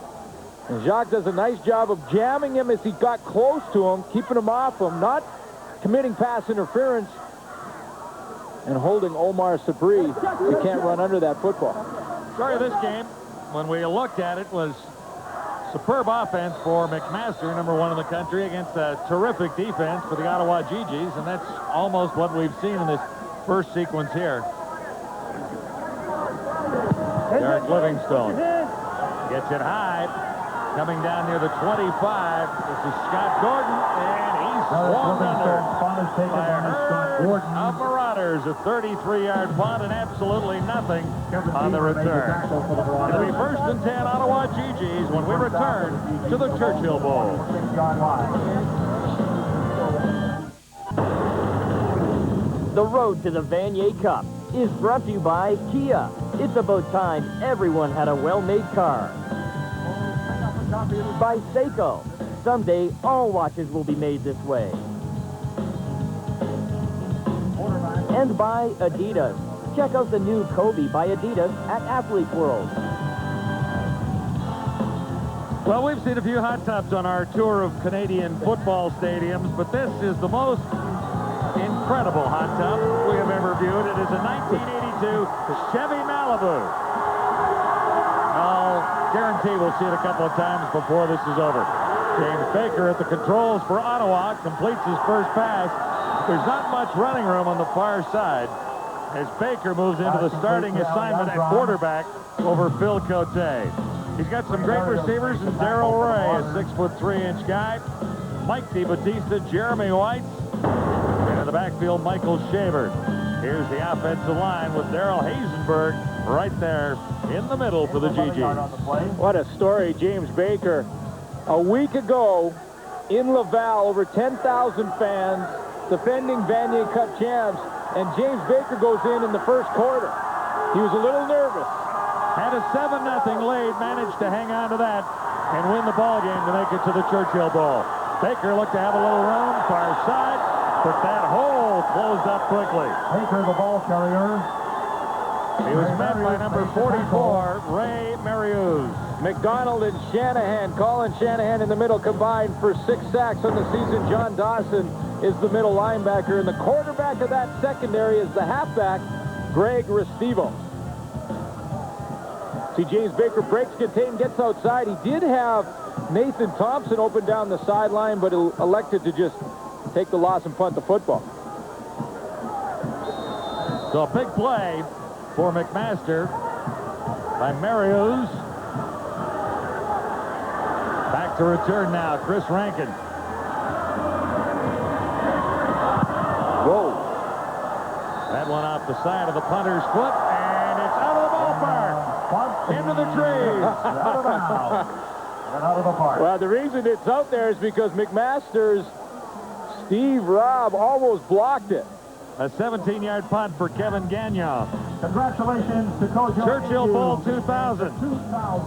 and Jacques does a nice job of jamming him as he got close to him, keeping him off him, not committing pass interference, and holding Omar Sabri. You can't run under that football. Story of this game, when we looked at it, was superb offense for McMaster, number 1 in the country, against a terrific defense for the Ottawa GGs, and that's almost what we've seen in this first sequence here. Derek Livingstone gets it high, coming down near the 25. This is Scott Gordon, and he's swung under by a herd of Marauders. A 33-yard punt and absolutely nothing on the return. It'll be 1st and 10 Ottawa GGs when we return to the Churchill Bowl. The road to the Vanier Cup is brought to you by Kia. It's about time everyone had a well-made car. By Seiko. Someday, all watches will be made this way. And by Adidas. Check out the new Kobe by Adidas at Athlete World. Well, we've seen a few hot tubs on our tour of Canadian football stadiums, but this is the most incredible hot tub we have ever viewed. It is a 1982 Chevy Malibu. I'll guarantee we'll see it a couple of times before this is over. James Baker at the controls for Ottawa completes his first pass. There's not much running room on the far side as Baker moves into the starting assignment at quarterback over Phil Cote. He's got some great receivers in Darrell Ray, a 6'3" guy, Mike DiBattista, Jeremy White, and in the backfield, Michael Shaver. Here's the offensive line with Darrell Hazenberg right there in the middle for the GGs. What a story, James Baker. A week ago in Laval, over 10,000 fans, defending Vanier Cup champs, and James Baker goes in the first quarter. He was a little nervous. Had a 7-0 lead, managed to hang on to that and win the ball game to make it to the Churchill Bowl. Baker looked to have a little room, far side, but that hole closed up quickly. Baker, the ball carrier. He was met by number 44, Ray Marius. McDonald and Shanahan, Colin Shanahan in the middle, combined for 6 sacks on the season. John Dawson is the middle linebacker, and the quarterback of that secondary is the halfback, Greg Restivo. See, James Baker breaks contain, gets outside. He did have Nathan Thompson open down the sideline, but elected to just take the loss and punt the football. So a big play for McMaster by Marius. Back to return now, Chris Rankin. Whoa. That one off the side of the punter's foot, and it's out of the ballpark. Into the trees. Out of the park. Well, the reason it's out there is because McMaster's Steve Robb almost blocked it. A 17-yard punt for Kevin Gagnon. Congratulations to Coach Churchill Bowl 2000.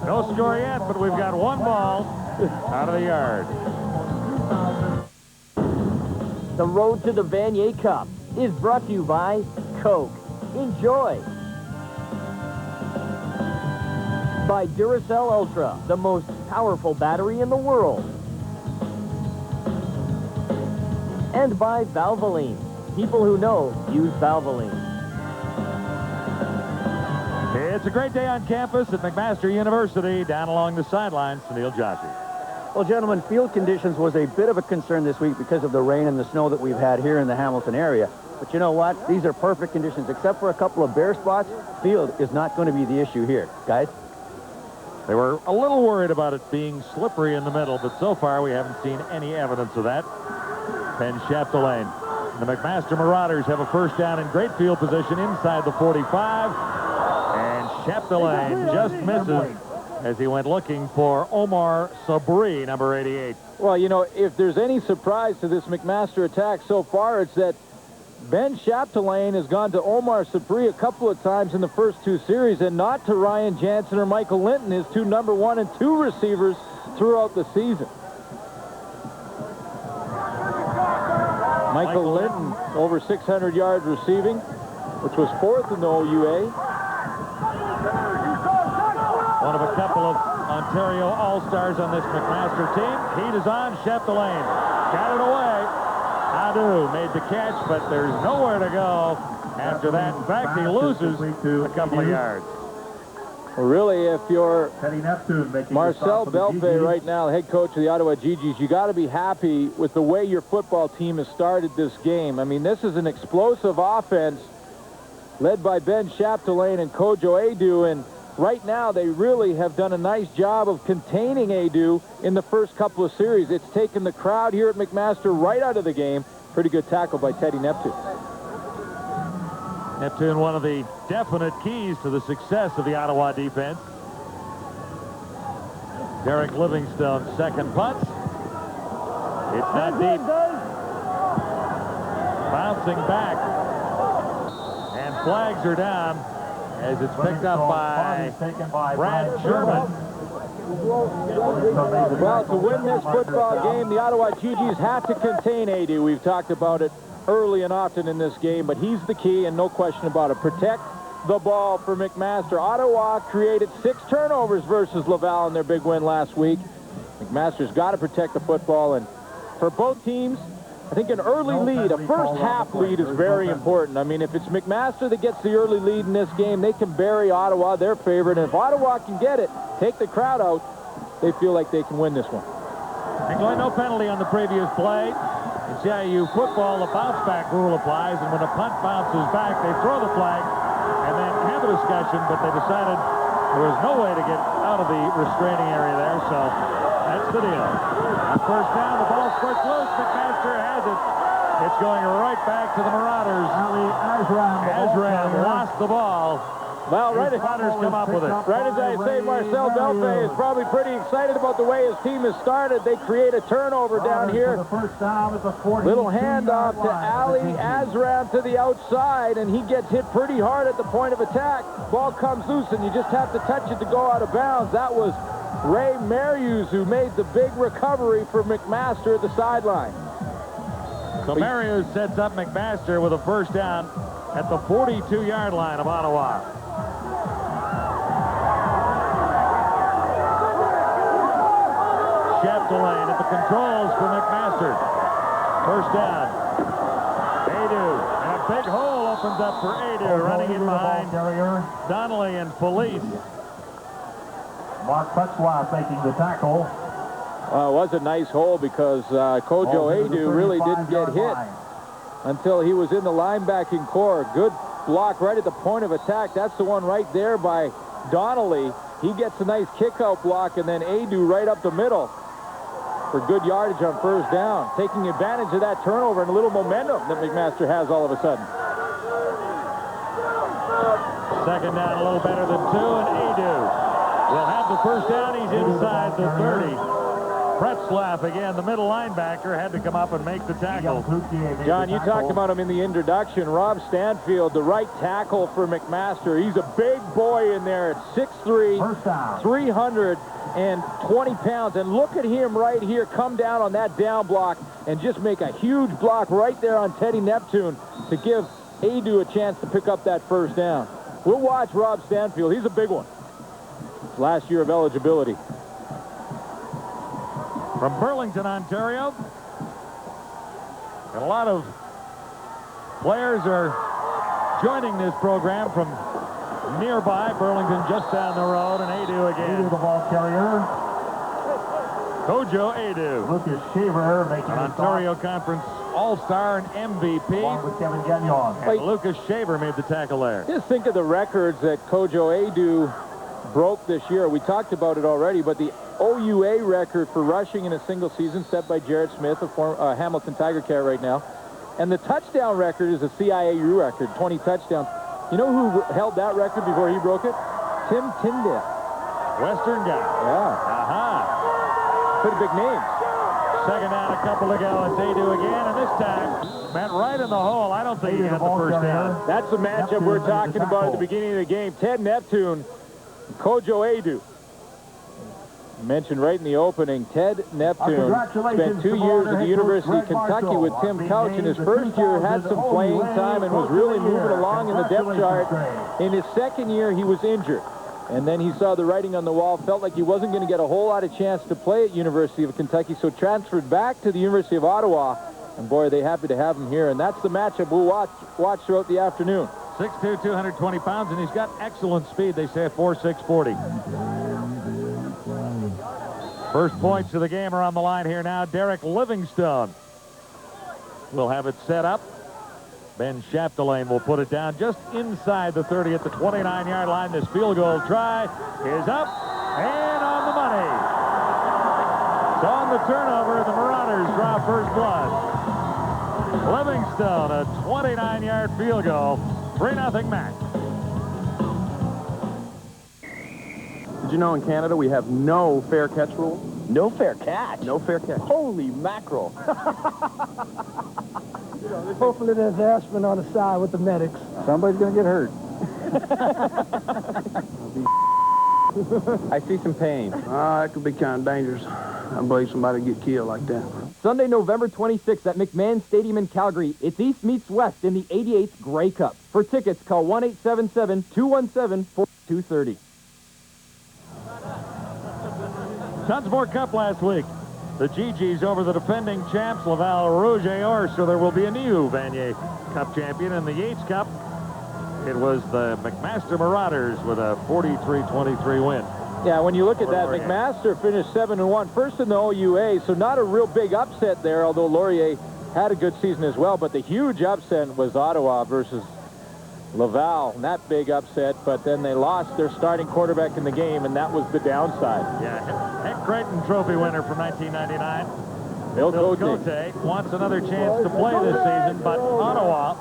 No score yet, but we've got one ball out of the yard. The road to the Vanier Cup is brought to you by Coke. Enjoy. By Duracell Ultra, the most powerful battery in the world. And by Valvoline. People who know use Valvoline. It's a great day on campus at McMaster University. Down along the sidelines, Sunil Joshi. Well, gentlemen, field conditions was a bit of a concern this week because of the rain and the snow that we've had here in the Hamilton area. But you know what? These are perfect conditions. Except for a couple of bare spots, field is not going to be the issue here. Guys? They were a little worried about it being slippery in the middle, but so far we haven't seen any evidence of that. Penn Chapdelaine. The McMaster Marauders have a first down in great field position inside the 45. And Chapdelaine just misses as he went looking for Omar Sabri, number 88. Well, you know, if there's any surprise to this McMaster attack so far, it's that Ben Chapdelaine has gone to Omar Sabri a couple of times in the first 2 series and not to Ryan Jansen or Michael Linton, his 2 number 1 and 2 receivers throughout the season. Michael Linton over 600 yards receiving, which was 4th in the OUA. One of a couple of Ontario All-Stars on this McMaster team. Heat is on. Chapdelaine got it away. Adu made the catch, but there's nowhere to go after that. In fact, he loses a couple of yards. Well, really, if you're Marcel Belfay right now, head coach of the Ottawa GGs, you got to be happy with the way your football team has started this game. I mean, this is an explosive offense led by Ben Chapdelaine and Kojo Adu, and right now they really have done a nice job of containing Adu in the first couple of series. It's taken the crowd here at McMaster right out of the game. Pretty good tackle by Teddy Neptune. Neptune, one of the definite keys to the success of the Ottawa defense. Derek Livingstone's second punt. It's not deep. Bouncing back. And flags are down as it's picked up by Brad Sherman. Well, to win this football game, the Ottawa GGs have to contain Adu. We've talked about it early and often in this game, but he's the key, and no question about it. Protect the ball for McMaster. Ottawa created 6 turnovers versus Laval in their big win last week. McMaster's got to protect the football, and for both teams, I think an early lead, a first-half lead is very important. I mean, if it's McMaster that gets the early lead in this game, they can bury Ottawa, their favorite, and if Ottawa can get it, take the crowd out, they feel like they can win this one. And going no penalty on the previous play. In CIU football, the bounce-back rule applies, and when a punt bounces back, they throw the flag and then have a discussion, but they decided there was no way to get out of the restraining area there, so that's the deal. On first down, the ball squirts loose. McMaster has it. It's going right back to the Marauders. Azram lost the ball. Well, right as come up with it. Right as I say, Marcel Belfay is probably pretty excited about the way his team has started. They create a turnover down here. Little handoff to Ali Azram to the outside, and he gets hit pretty hard at the point of attack. Ball comes loose, and you just have to touch it to go out of bounds. That was Ray Marius who made the big recovery for McMaster at the sideline. So Marius sets up McMaster with a first down at the 42-yard line of Ottawa. Chapdelaine at the controls for McMaster. First down. Adu. And a big hole opens up for Adu, running in behind Donnelly and Police. Mark Petswa taking the tackle. It was a nice hole because Kojo Adu really didn't get hit until he was in the linebacking core. Good block right at the point of attack. That's the one right there by Donnelly. He gets a nice kick-out block, and then Adu right up the middle for good yardage on first down, taking advantage of that turnover and a little momentum that McMaster has all of a sudden. Second down, a little better than 2, and Adu will have the first down. He's inside the 30. Pretzlaff, again, the middle linebacker, had to come up and make the tackle. John, you talked about him in the introduction. Rob Stanfield, the right tackle for McMaster. He's a big boy in there at 6'3", 320 pounds. And look at him right here come down on that down block and just make a huge block right there on Teddy Neptune to give Adu a chance to pick up that first down. We'll watch Rob Stanfield. He's a big one. Last year of eligibility. From Burlington, Ontario, and a lot of players are joining this program from nearby. Burlington just down the road, and Adu again. Adu, the ball carrier. Kojo Adu. Lucas Shaver making an Ontario Conference All-Star and MVP. Along with Kevin Gagnon. And Lucas Shaver made the tackle there. Just think of the records that Kojo Adu broke this year. We talked about it already, but the OUA record for rushing in a single season set by Jared Smith, a Hamilton Tiger Cat right now. And the touchdown record is a CIAU record, 20 touchdowns. You know who held that record before he broke it? Tim Tyndale. Western guy. Yeah. Aha. Pretty big names. Second down, a couple to go. It's Adu again, and this time, Matt, right in the hole. I don't think he got the first down. That's the matchup we're talking about at the beginning of the game. Ted Neptune, Kojo Adu. Mentioned right in the opening, Ted Neptune spent 2 years at the University of Kentucky with Tim Couch. In his first year, had some playing time and was really moving along in the depth chart. In his second year, he was injured. And then he saw the writing on the wall, felt like he wasn't going to get a whole lot of chance to play at University of Kentucky, so transferred back to the University of Ottawa. And boy, are they happy to have him here. And that's the matchup we'll watch throughout the afternoon. 6'2", 220 pounds, and he's got excellent speed. They say 4.6 40. First points of the game are on the line here now. Derek Livingstone will have it set up. Ben Chapdelaine will put it down just inside the 30 at the 29-yard line. This field goal try is up and on the money. So on the turnover, the Marauders draw first blood. Livingstone, a 29-yard field goal. 3-0 Mac. Did you know in Canada we have no fair catch rule? No fair catch? No fair catch. Holy mackerel. Hopefully there's aspirin on the side with the medics. Somebody's going to get hurt. I see some pain. That could be kind of dangerous. I believe somebody get killed like that. Sunday, November 26th at McMahon Stadium in Calgary. It's East meets West in the 88th Grey Cup. For tickets, call 1-877-217-4230. Tons more Cup last week. The GGs over the defending champs, Laval Rouge et Or, so there will be a new Vanier Cup champion. In the Yates Cup, it was the McMaster Marauders with a 43-23 win. Yeah, when you look at that, McMaster finished 7-1, first in the OUA, so not a real big upset there, although Laurier had a good season as well. But the huge upset was Ottawa versus Laval, and that big upset, but then they lost their starting quarterback in the game, and that was the downside. Yeah, Heck Creighton Trophy winner from 1999. Bill Cote wants another chance to play this season, but Ottawa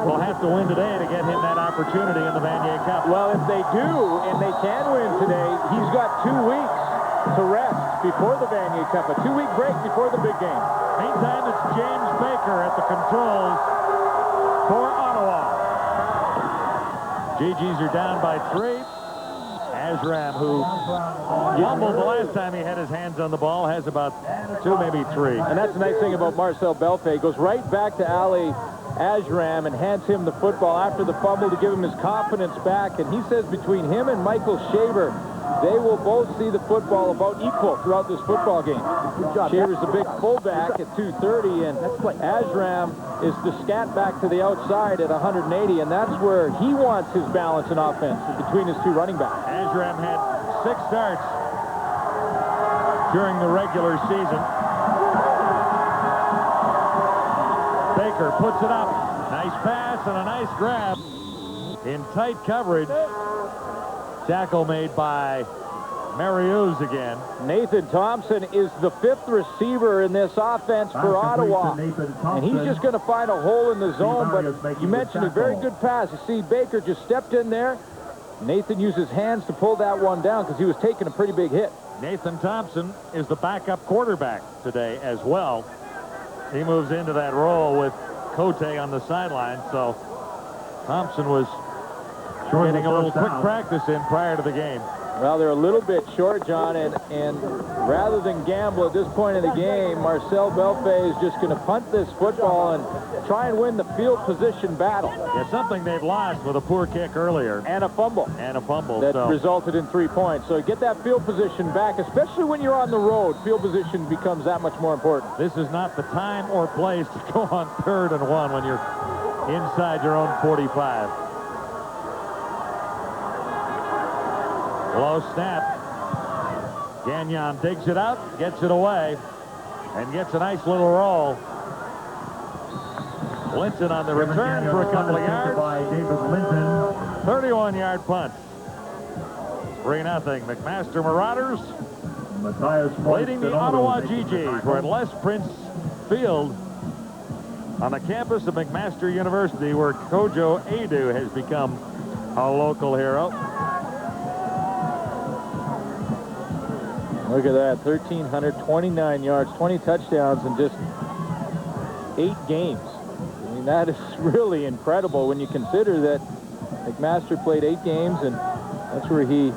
will have to win today to get him that opportunity in the Vanier Cup. Well, if they do, and they can win today, he's got 2 weeks to rest before the Vanier Cup, a 2-week break before the big game. Meantime, it's James Baker at the controls for Ottawa. GGs are down by 3. Azram, who fumbled the last time he had his hands on the ball, has about 2, maybe 3. And that's the nice thing about Marcel Belfait. Goes right back to Ali Azram and hands him the football after the fumble to give him his confidence back. And he says between him and Michael Shaver, they will both see the football about equal throughout this football game. Shaver's a big fullback at 230, and Azram is the scat back to the outside at 180, and that's where he wants his balance in offense, between his 2 running backs. Azram had 6 starts during the regular season. Baker puts it up. Nice pass and a nice grab in tight coverage. Tackle made by Marius again. Nathan Thompson is the 5th receiver in this offense for Ottawa. And he's just going to find a hole in the zone, but you mentioned a very good pass. You see Baker just stepped in there. Nathan used his hands to pull that one down because he was taking a pretty big hit. Nathan Thompson is the backup quarterback today as well. He moves into that role with Cote on the sideline, so Thompson was getting a little quick practice in prior to the game. Well, they're a little bit short, John, and rather than gamble at this point in the game, Marcel Belfait is just going to punt this football and try and win the field position battle. Yeah, something they've lost with a poor kick earlier. And a fumble. That resulted in 3 points. So get that field position back, especially when you're on the road. Field position becomes that much more important. This is not the time or place to go on 3rd and 1 when you're inside your own 45. Low snap. Gagnon digs it out, gets it away, and gets a nice little roll. Linton on the return for a couple of yards. 31-yard punt. 3-0. McMaster Marauders leading the Ottawa GGs. We're at Les Prince Field on the campus of McMaster University, where Kojo Adu has become a local hero. Look at that, 1,329 yards, 20 touchdowns in just 8 games. I mean, that is really incredible when you consider that McMaster played 8 games, and that's where he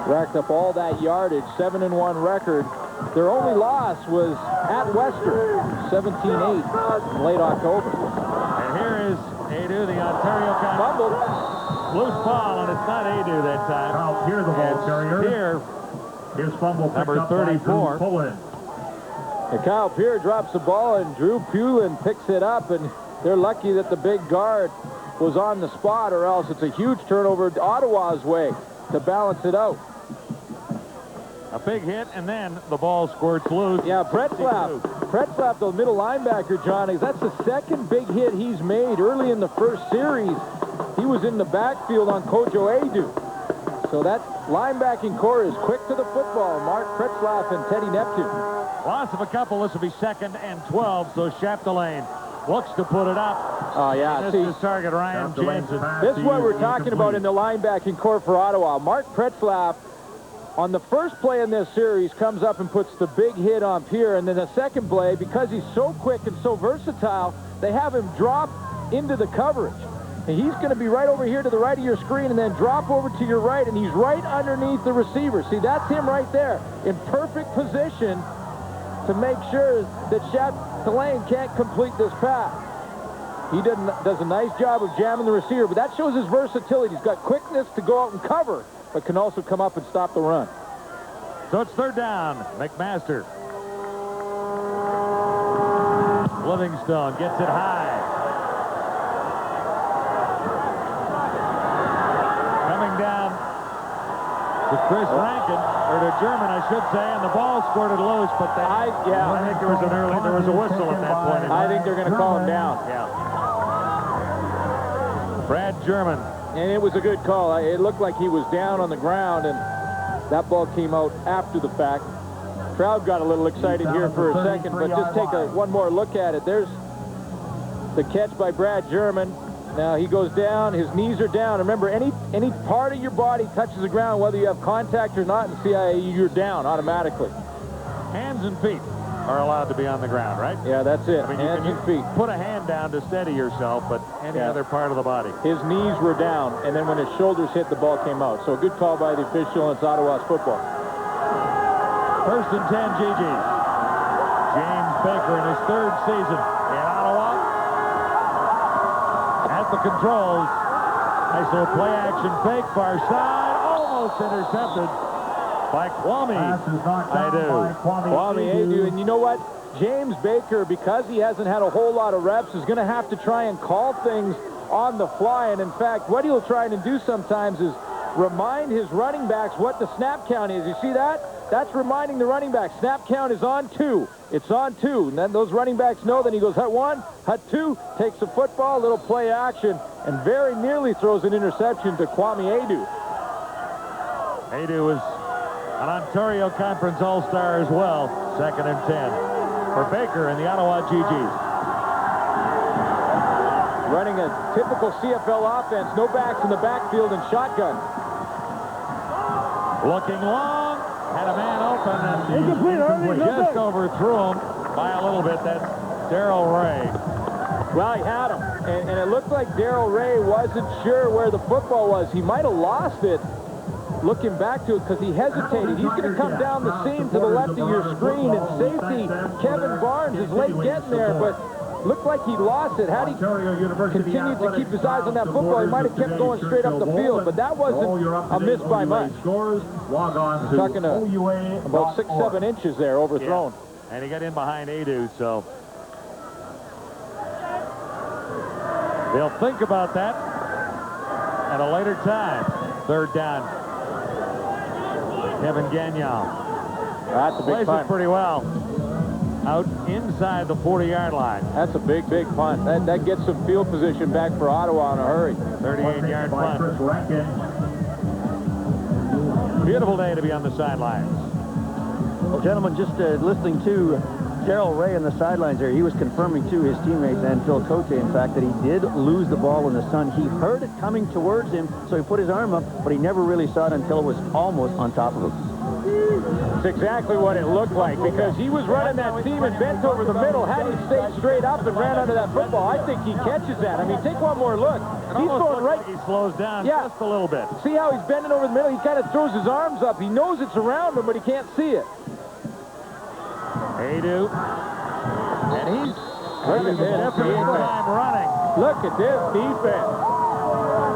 racked up all that yardage, 7-1 record. Their only loss was at Western, 17-8 in late October. And here is Adu, the Ontario guy. Fumbled. Loose ball, and it's not Adu that time. Kyle Peer, the ball carrier. Here, his fumble picked number up by 34. Drew Pullen. And Kyle Peer drops the ball, and Drew Pullen picks it up, and they're lucky that the big guard was on the spot, or else it's a huge turnover Ottawa's way to balance it out. A big hit, and then the ball squirts loose. Yeah, Pretzlaff, the middle linebacker, John, that's the second big hit he's made. Early in the first series, he was in the backfield on Kojo Adu. So that linebacking core is quick to the football. Mark Pretzlaff and Teddy Neptune. Loss of a couple. This will be 2nd and 12, so Chapdelaine looks to put it up. Oh, yeah. This is target Ryan Jensen. This is what we're talking about in the linebacking core for Ottawa. Mark Pretzlaff, on the first play in this series, comes up and puts the big hit on Peer, and then the second play, because he's so quick and so versatile, they have him drop into the coverage. And he's going to be right over here to the right of your screen and then drop over to your right, and he's right underneath the receiver. See, that's him right there in perfect position to make sure that Chapdelaine can't complete this pass. He does a nice job of jamming the receiver, but that shows his versatility. He's got quickness to go out and cover, but can also come up and stop the run. So it's 3rd down. McMaster. Livingstone gets it high. Coming down to Chris Rankin, or to German, I should say, and the ball squirted loose, but I think there was a whistle at that point. I think they're going to call him down. Yeah. Brad German. And it was a good call. It looked like he was down on the ground, and that ball came out after the fact. Crowd got a little excited here for a second, but just take one more look at it. There's the catch by Brad German. Now he goes down, his knees are down. Remember, any part of your body touches the ground, whether you have contact or not in CIAU, you're down automatically. Hands and feet are allowed to be on the ground, right? Yeah, that's it. I mean, hands and feet. Put a hand down to steady yourself, but any other part of the body. His knees were down, and then when his shoulders hit, the ball came out. So a good call by the official, and it's Ottawa's football. 1st and 10, GG's. James Baker in his 3rd season in Ottawa. At the controls. Nice little play action fake, far side, almost intercepted by Kwame Adu. Kwame Adu, and you know what? James Baker, because he hasn't had a whole lot of reps, is going to have to try and call things on the fly. And in fact, what he'll try and do sometimes is remind his running backs what the snap count is. You see that? That's reminding the running back. Snap count is on 2. It's on 2. And then those running backs know. Then he goes, hut 1, hut 2, takes the football, little play action, and very nearly throws an interception to Kwame Adu. Adu is an Ontario Conference All-Star as well. 2nd and 10 for Baker and the Ottawa GGs. Running a typical CFL offense. No backs in the backfield and shotgun. Looking long. Had a man open and just overthrew him by a little bit. That's Darrell Ray. Well, he had him. And it looked like Darrell Ray wasn't sure where the football was. He might have lost it looking back to it because he hesitated. He's going to come down the seam to the left of your screen, and safety Kevin Barnes is late getting there, but looked like he lost it. Had he continued to keep his eyes on that football, he might have kept going straight up the field, but that wasn't a miss by much. Talking about 6-7 inches there, overthrown. Yeah. And he got in behind Adu, so they'll think about that at a later time. 3rd down. Kevin Gagnon. That's a big plays punt. it pretty well. Out inside the 40-yard line. That's a big punt. That gets some field position back for Ottawa in a hurry. 38-yard punt. Beautiful day to be on the sidelines. Well, gentlemen, just listening to Darrell Ray on the sidelines there, he was confirming to his teammates and Phil Cote, in fact, that he did lose the ball in the sun. He heard it coming towards him, so he put his arm up, but he never really saw it until it was almost on top of him. It's exactly what it looked like, because he was running that seam and bent over the middle. Had he stayed straight up and ran under that football, I think he catches that. I mean, take one more look. He's going right. Like he slows down just a little bit. See how he's bending over the middle? He kind of throws his arms up. He knows it's around him, but he can't see it. Adu. And he's time running. Look at this defense.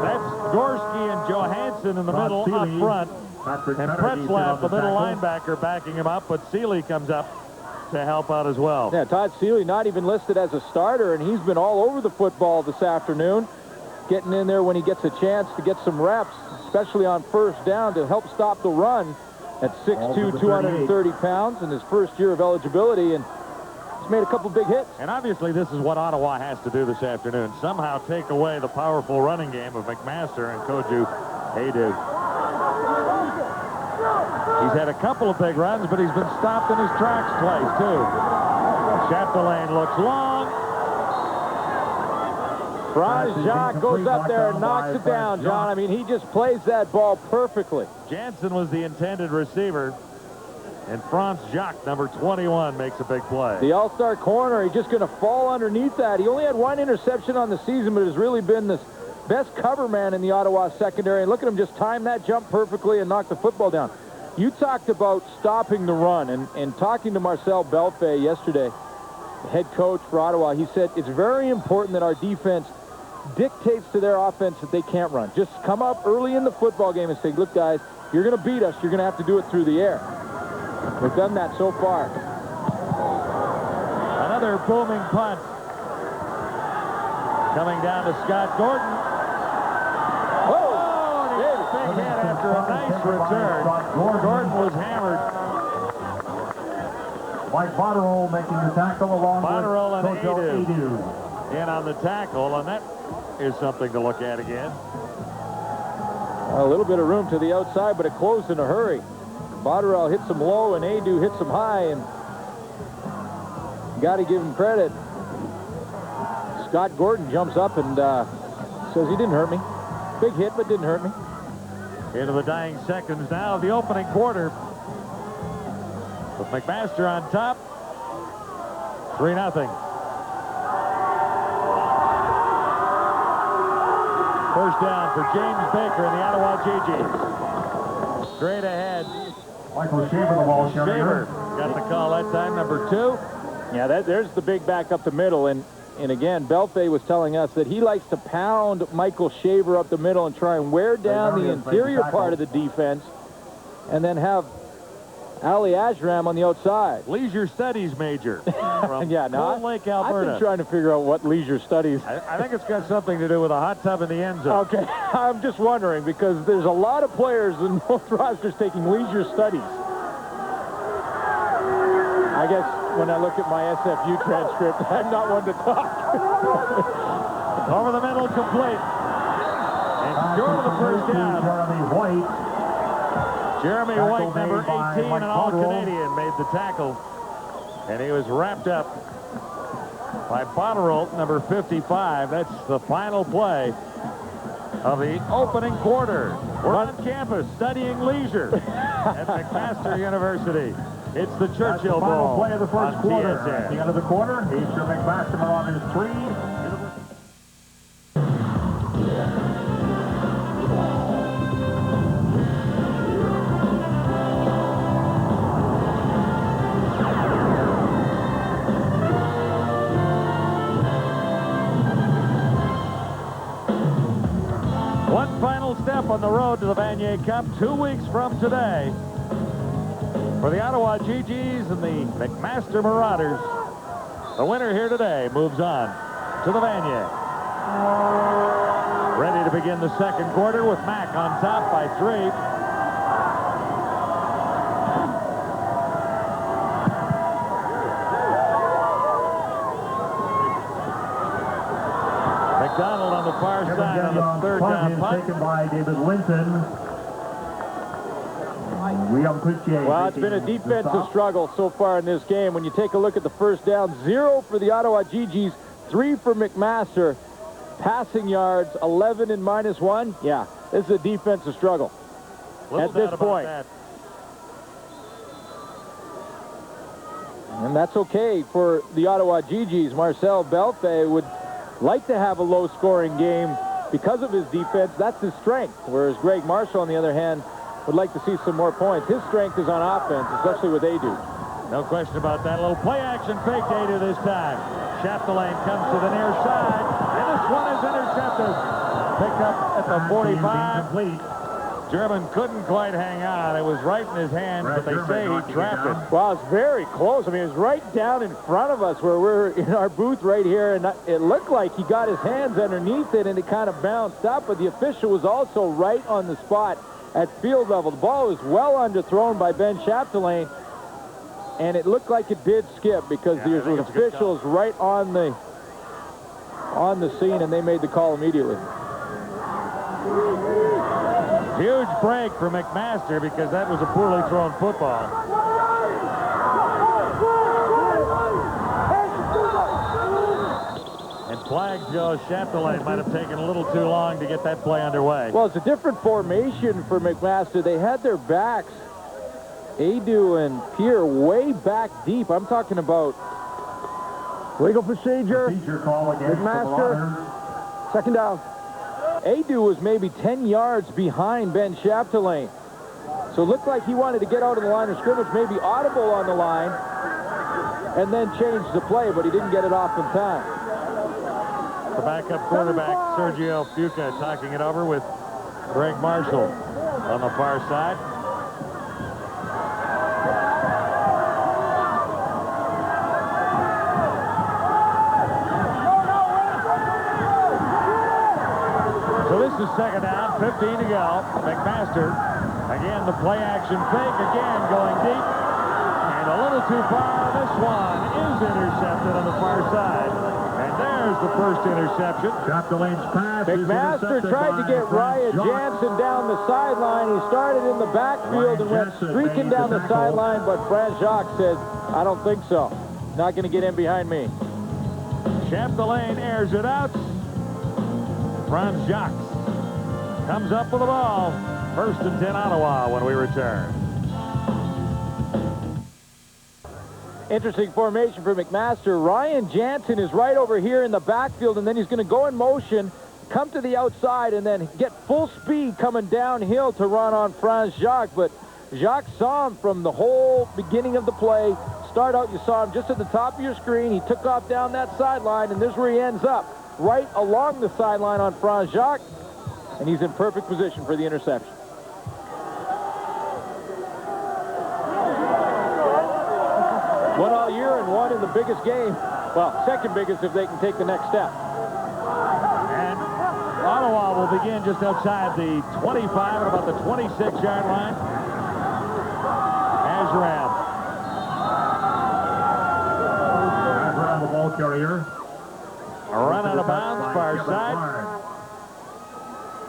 That's Gorski and Johansson in the middle up front. And Pretzlaff, the middle linebacker, backing him up, but Seeley comes up to help out as well. Yeah, Todd Seeley not even listed as a starter, and he's been all over the football this afternoon, getting in there when he gets a chance to get some reps, especially on first down to help stop the run at 6'2", 230 pounds in his first year of eligibility, and he's made a couple big hits. And obviously this is what Ottawa has to do this afternoon, somehow take away the powerful running game of McMaster and Koju Adu. He's had a couple of big runs, but he's been stopped in his tracks twice, too. Chapdelaine looks long. Franz Jacques goes up there and knocks it down, John. I mean, he just plays that ball perfectly. Jansen was the intended receiver, and Franz Jacques, number 21, makes a big play. The all-star corner, he's just going to fall underneath that. He only had one interception on the season, but has really been the best cover man in the Ottawa secondary. And look at him just time that jump perfectly and knock the football down. You talked about stopping the run, and talking to Marcel Belfay yesterday, the head coach for Ottawa, he said it's very important that our defense dictates to their offense that they can't run. Just come up early in the football game and say, look, guys, you're going to beat us. You're going to have to do it through the air. They've done that so far. Another booming punt. Coming down to Scott Gordon. Big hit after a nice return. Gordon was hammered. Mike Botterill making the tackle along Botterill with and Adu in on the tackle, and that is something to look at again. A little bit of room to the outside, but it closed in a hurry. Botterill hits him low, and Adu hits him high, and got to give him credit. Scott Gordon jumps up and says he didn't hurt me. Big hit, but didn't hurt me. Into the dying seconds now of the opening quarter. With McMaster on top. 3-0. First down for James Baker and the Ottawa GGs. Straight ahead. Michael Shaver, the ball Shaver got the call that time, number 2. Yeah, there's the big back up the middle, and again, Belfay was telling us that he likes to pound Michael Shaver up the middle and try and wear down the interior part of the defense, and then have Ali Ashram on the outside. Leisure studies major from yeah, now Cold Lake, Alberta. I've been trying to figure out what leisure studies. I think it's got something to do with a hot tub in the end zone. Okay, I'm just wondering, because there's a lot of players in most rosters taking leisure studies. I guess when I look at my SFU transcript, I'm not one to talk. Over the middle, complete. And short of the first down. Jeremy White, number 18, an All-Canadian, made the tackle. And he was wrapped up by Botterill, number 55. That's the final play of the opening quarter. We're on campus studying leisure at McMaster University. It's the Churchill Bowl. Final play of the first quarter. TSN. At the end of the quarter, Eastern McMaster Marauders 3. One final step on the road to the Vanier Cup 2 weeks from today. For the Ottawa GGs and the McMaster Marauders, the winner here today moves on to the Vanier. Ready to begin the second quarter with Mack on top by 3. McDonald on the far side on the third down punt. Taken by David Linton. Well, it's been a defensive struggle so far in this game. When you take a look at the first down, 0 for the Ottawa GGs, 3 for McMaster. Passing yards, 11 and -1. Yeah, this is a defensive struggle at this point. And that's okay for the Ottawa GGs. Marcel Belfay would like to have a low-scoring game because of his defense. That's his strength. Whereas Greg Marshall, on the other hand, would like to see some more points. His strength is on offense, especially with Adu. No question about that. A little play-action fake to Adu this time. Chapdelaine comes to the near side, and this one is intercepted. Picked up at the 45. German couldn't quite hang on. It was right in his hand, but they say he trapped it. Well, it's very close. I mean, it was right down in front of us where we're in our booth right here, and it looked like he got his hands underneath it, and it kind of bounced up, but the official was also right on the spot at field level. The ball was well underthrown by Ben Chapdelaine, and it looked like it did skip because there's officials right on the scene, and they made the call immediately. Huge break for McMaster because that was a poorly thrown football. And flags go. Chapdelaine might have taken a little too long to get that play underway. Well, it's a different formation for McMaster. They had their backs, Adu and Pierre, way back deep. I'm talking about legal procedure. Call against McMaster, second down. Adu was maybe 10 yards behind Ben Chapdelaine. So it looked like he wanted to get out of the line of scrimmage, maybe audible on the line, and then change the play, but he didn't get it off in time. The backup quarterback, Sergio Fuca, talking it over with Greg Marshall on the far side. So this is second down, 15 to go. McMaster, again, the play-action fake, again going deep. And a little too far. This one is intercepted on the far side. And there's the first interception. Chapdelaine's pass. McMaster tried to get Ryan Jansen down the sideline. He started in the backfield and went streaking down the sideline, but Franz Jacques said, I don't think so. Not going to get in behind me. Chapdelaine airs it out. Franz Jacques comes up with the ball. First and 10 Ottawa when we return. Interesting formation for McMaster. Ryan Jansen is right over here in the backfield, and then he's going to go in motion, come to the outside, and then get full speed coming downhill to run on Franz Jacques. But Jacques saw him from the whole beginning of the play. Start out, you saw him just at the top of your screen. He took off down that sideline, and this is where he ends up, right along the sideline on Franz Jacques, and he's in perfect position for the interception. One all year and one in the biggest game. Well, second biggest if they can take the next step. And Ottawa will begin just outside the 25 at about the 26-yard line. Azram, the ball carrier. A run out of bounds, far side.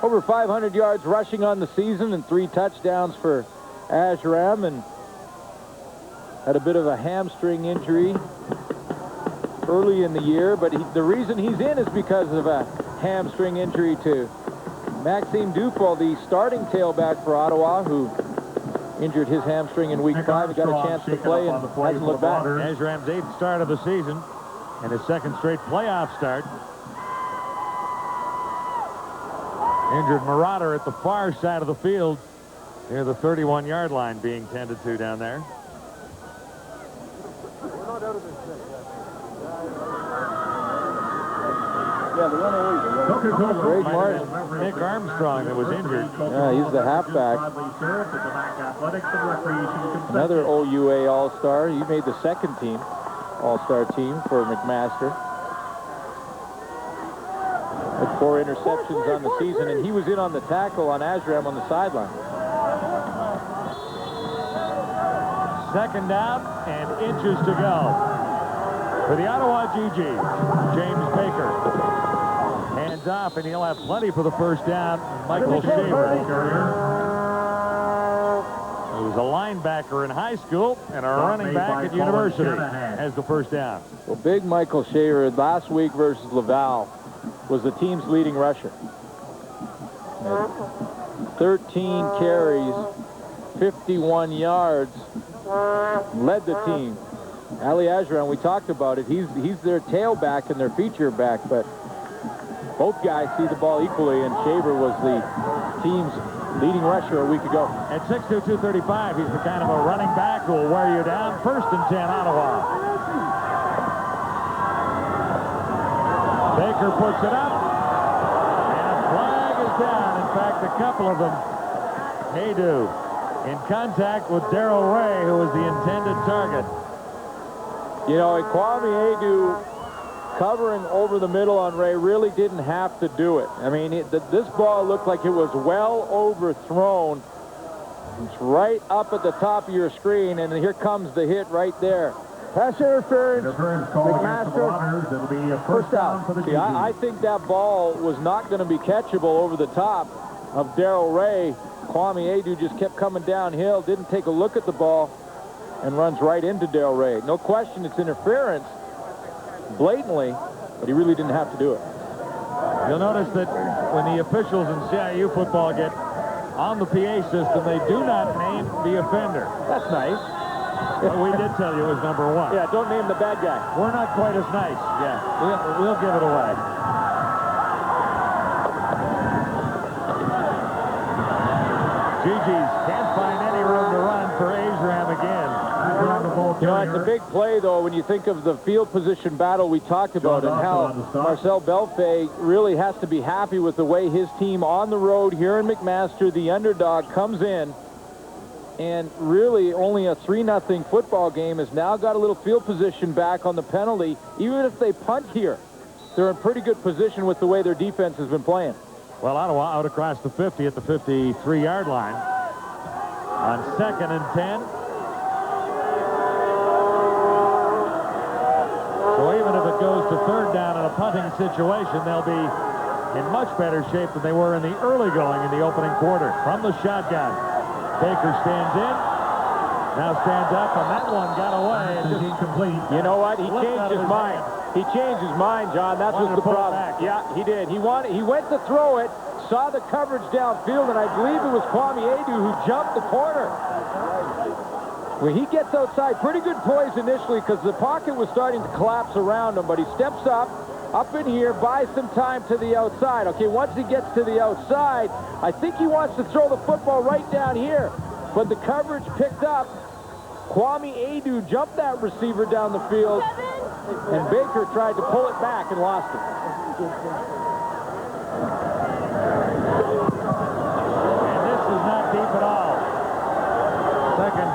Over 500 yards rushing on the season and 3 touchdowns for Azram, and had a bit of a hamstring injury early in the year, but the reason he's in is because of a hamstring injury to Maxime Dufaux, the starting tailback for Ottawa, who injured his hamstring in week 5 and got a chance to play and hasn't looked back. Azram's 8th start of the season and his 2nd straight playoff start. Injured Marauder at the far side of the field near the 31-yard line being tended to down there. Greg Martin. Nick Armstrong that was injured. Yeah, he's the halfback. Another OUA All-Star. He made the 2nd team, All-Star team for McMaster. Had 4 interceptions on the season, and he was in on the tackle on Azram on the sideline. Second down and inches to go. For the Ottawa GG, James Baker. Hands off, and he'll have plenty for the first down. Michael Shaver, who was a linebacker in high school and a running back at university, has the first down. Well, big Michael Shaver last week versus Laval was the team's leading rusher. 13 carries, 51 yards, led the team. Ali Ajaran, we talked about it. He's their tailback and their feature back, but both guys see the ball equally, and Shaver was the team's leading rusher a week ago. At 6'2", 235, he's the kind of a running back who will wear you down. 1st and 10, Ottawa. Baker puts it up, and a flag is down. In fact, a couple of them. Haydu in contact with Darrell Ray, who was the intended target. You know, Kwame Haydu covering over the middle on Ray really didn't have to do it. I mean, this ball looked like it was well overthrown. It's right up at the top of your screen, and here comes the hit right there. Pass interference. McMaster. It'll be a first down for the See, I think that ball was not going to be catchable over the top of Darrell Ray. Kwame Haydu just kept coming downhill, didn't take a look at the ball, and runs right into Darrell Ray. No question it's interference, blatantly, but he really didn't have to do it. You'll notice that when the officials in CIU football get on the PA system, they do not name the offender. That's nice. But we did tell you it was number 1. Yeah, don't name the bad guy. We're not quite as nice. Yeah, we'll give it away. Gigi's can't find any room to run for Ajaran again. You know, it's a big play, though, when you think of the field position battle we talked about and how Marcel Belfay really has to be happy with the way his team on the road here in McMaster, the underdog, comes in. And really only a 3-0 football game has now got a little field position back on the penalty. Even if they punt here, they're in pretty good position with the way their defense has been playing. Well, Ottawa out across the 50 at the 53-yard line. On 2nd and 10. So even if it goes to 3rd down in a punting situation, they'll be in much better shape than they were in the early going in the opening quarter. From the shotgun, Baker stands in, now stands up, and that one got away. It's just incomplete. You know what? He changed his mind. He changed his mind, John. That's what's the problem. Yeah, he did. He went to throw it, saw the coverage downfield, and I believe it was Kwame Haydu who jumped the corner. When he gets outside, pretty good poise initially because the pocket was starting to collapse around him, but he steps up in here, buys some time to the outside. Okay, once he gets to the outside, I think he wants to throw the football right down here, but the coverage picked up. Kwame Haydu jumped that receiver down the field, and Baker tried to pull it back and lost it. And this is not deep at all. Second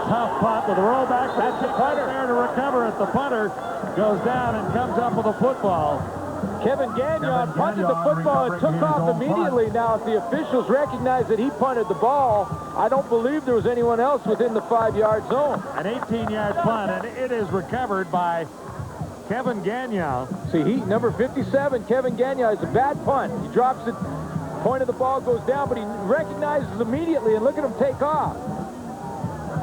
tough punt with a rollback. That's the punter there to recover it. The punter goes down and comes up with a football. Kevin Gagnon punted the football and took off immediately. Now, if the officials recognize that he punted the ball, I don't believe there was anyone else within the 5-yard zone. An 18-yard punt, and it is recovered by Kevin Gagnon. See, number 57, Kevin Gagnon, is a bad punt. He drops it, point of the ball goes down, but he recognizes immediately, and look at him take off.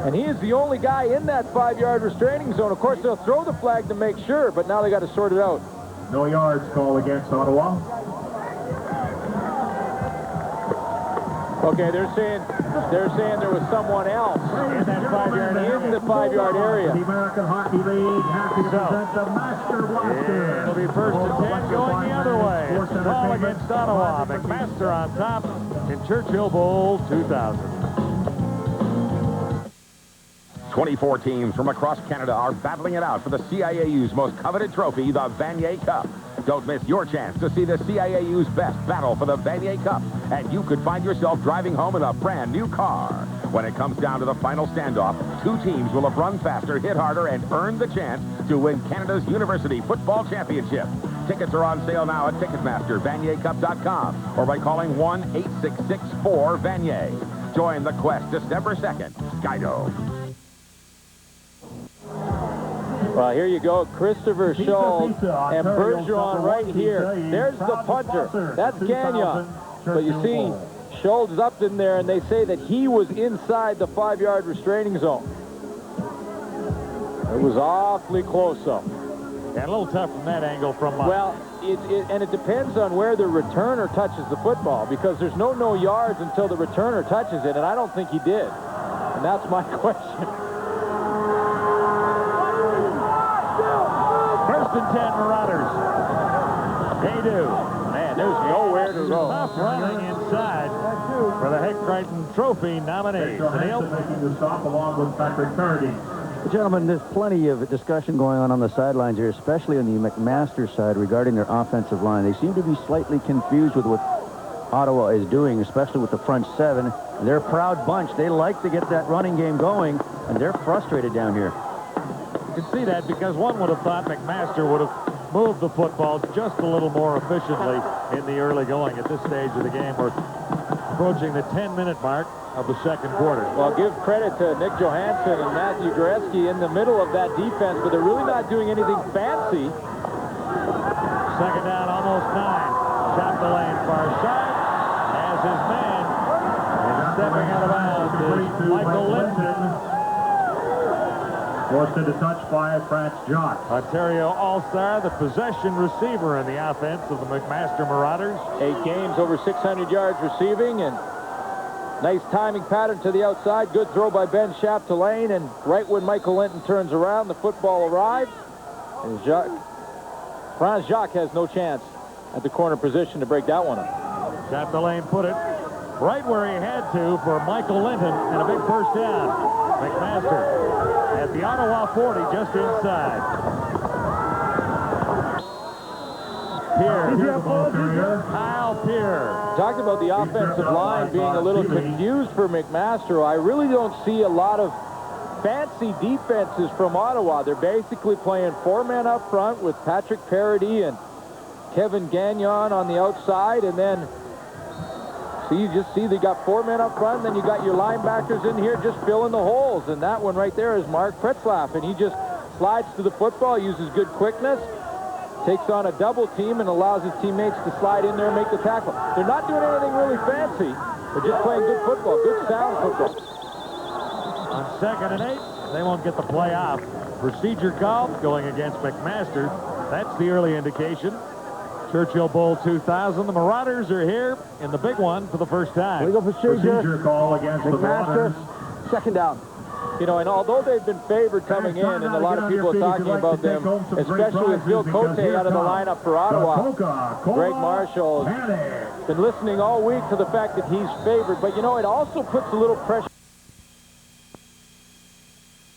And he is the only guy in that 5-yard restraining zone. Of course, they'll throw the flag to make sure, but now they got to sort it out. No yards call against Ottawa. Okay, they're saying there was someone else in that 5-yard in the 5-yard area. The American Hockey League happy to present the Master Blaster. It'll be 1st and 10 going the other way. It's a ball against Ottawa. McMaster on top in Churchill Bowl 2000. 24 teams from across Canada are battling it out for the CIAU's most coveted trophy, the Vanier Cup. Don't miss your chance to see the CIAU's best battle for the Vanier Cup, and you could find yourself driving home in a brand new car. When it comes down to the final standoff, 2 teams will have run faster, hit harder, and earned the chance to win Canada's University Football Championship. Tickets are on sale now at Ticketmaster, VanierCup.com, or by calling 1-866-4-VANIER. Join the quest December 2nd. Skydo. Well, here you go, Christopher Schultz and Bergeron right here. There's the punter. That's Gagnon. But you see, Schultz is up in there, and they say that he was inside the 5-yard restraining zone. It was awfully close, though. And a little tough from that angle from... Well, it depends on where the returner touches the football, because there's no yards until the returner touches it, and I don't think he did. And that's my question. and 10 Marauders. They do. Man, there's nowhere to go. Tough running inside for the Heck Crichton Trophy nominees. Neil? Making the stop along with Patrick Parody. Gentlemen, there's plenty of discussion going on the sidelines here, especially on the McMaster side regarding their offensive line. They seem to be slightly confused with what Ottawa is doing, especially with the front seven. They're a proud bunch. They like to get that running game going, and they're frustrated down here. You can see that because one would have thought McMaster would have moved the football just a little more efficiently in the early going at this stage of the game. We're approaching the 10-minute mark of the second quarter. Well, give credit to Nick Johansson and Matthew Goreski in the middle of that defense, but they're really not doing anything fancy. Second down, almost 9. Shot the lane far side as his man is stepping out of bounds is Michael Linton. Forced into touch by France Jock. Ontario All-Star, the possession receiver in the offense of the McMaster Marauders. 8 games, over 600 yards receiving, and nice timing pattern to the outside. Good throw by Ben Chapdelaine, and right when Michael Linton turns around, the football arrives, and Franz Jacques has no chance at the corner position to break that one up. Chapdelaine put it right where he had to for Michael Linton, and a big first down. McMaster at the Ottawa 40, just inside. Pierre. Kyle Pierre. Talked about the offensive line being a little confused for McMaster. I really don't see a lot of fancy defenses from Ottawa. They're basically playing 4 men up front with Patrick Parody and Kevin Gagnon on the outside, and then you just see they got 4 men up front, and then you got your linebackers in here just filling the holes, and that one right there is Mark Pretzlaff, and he just slides to the football, uses good quickness, takes on a double team, and allows his teammates to slide in there and make the tackle. They're not doing anything really fancy. They're just playing good football, good sound football. On 2nd and 8, they won't get the play off. Procedure call going against McMaster. That's the early indication. Churchill Bowl 2000. The Marauders are here in the big one for the first time. Legal procedure call against McMaster. Second down. You know, and although they've been favored coming in, and a lot of people are talking about them, especially with Bill Cote out of the lineup for Ottawa, Greg Marshall has been listening all week to the fact that he's favored. But, you know, it also puts a little pressure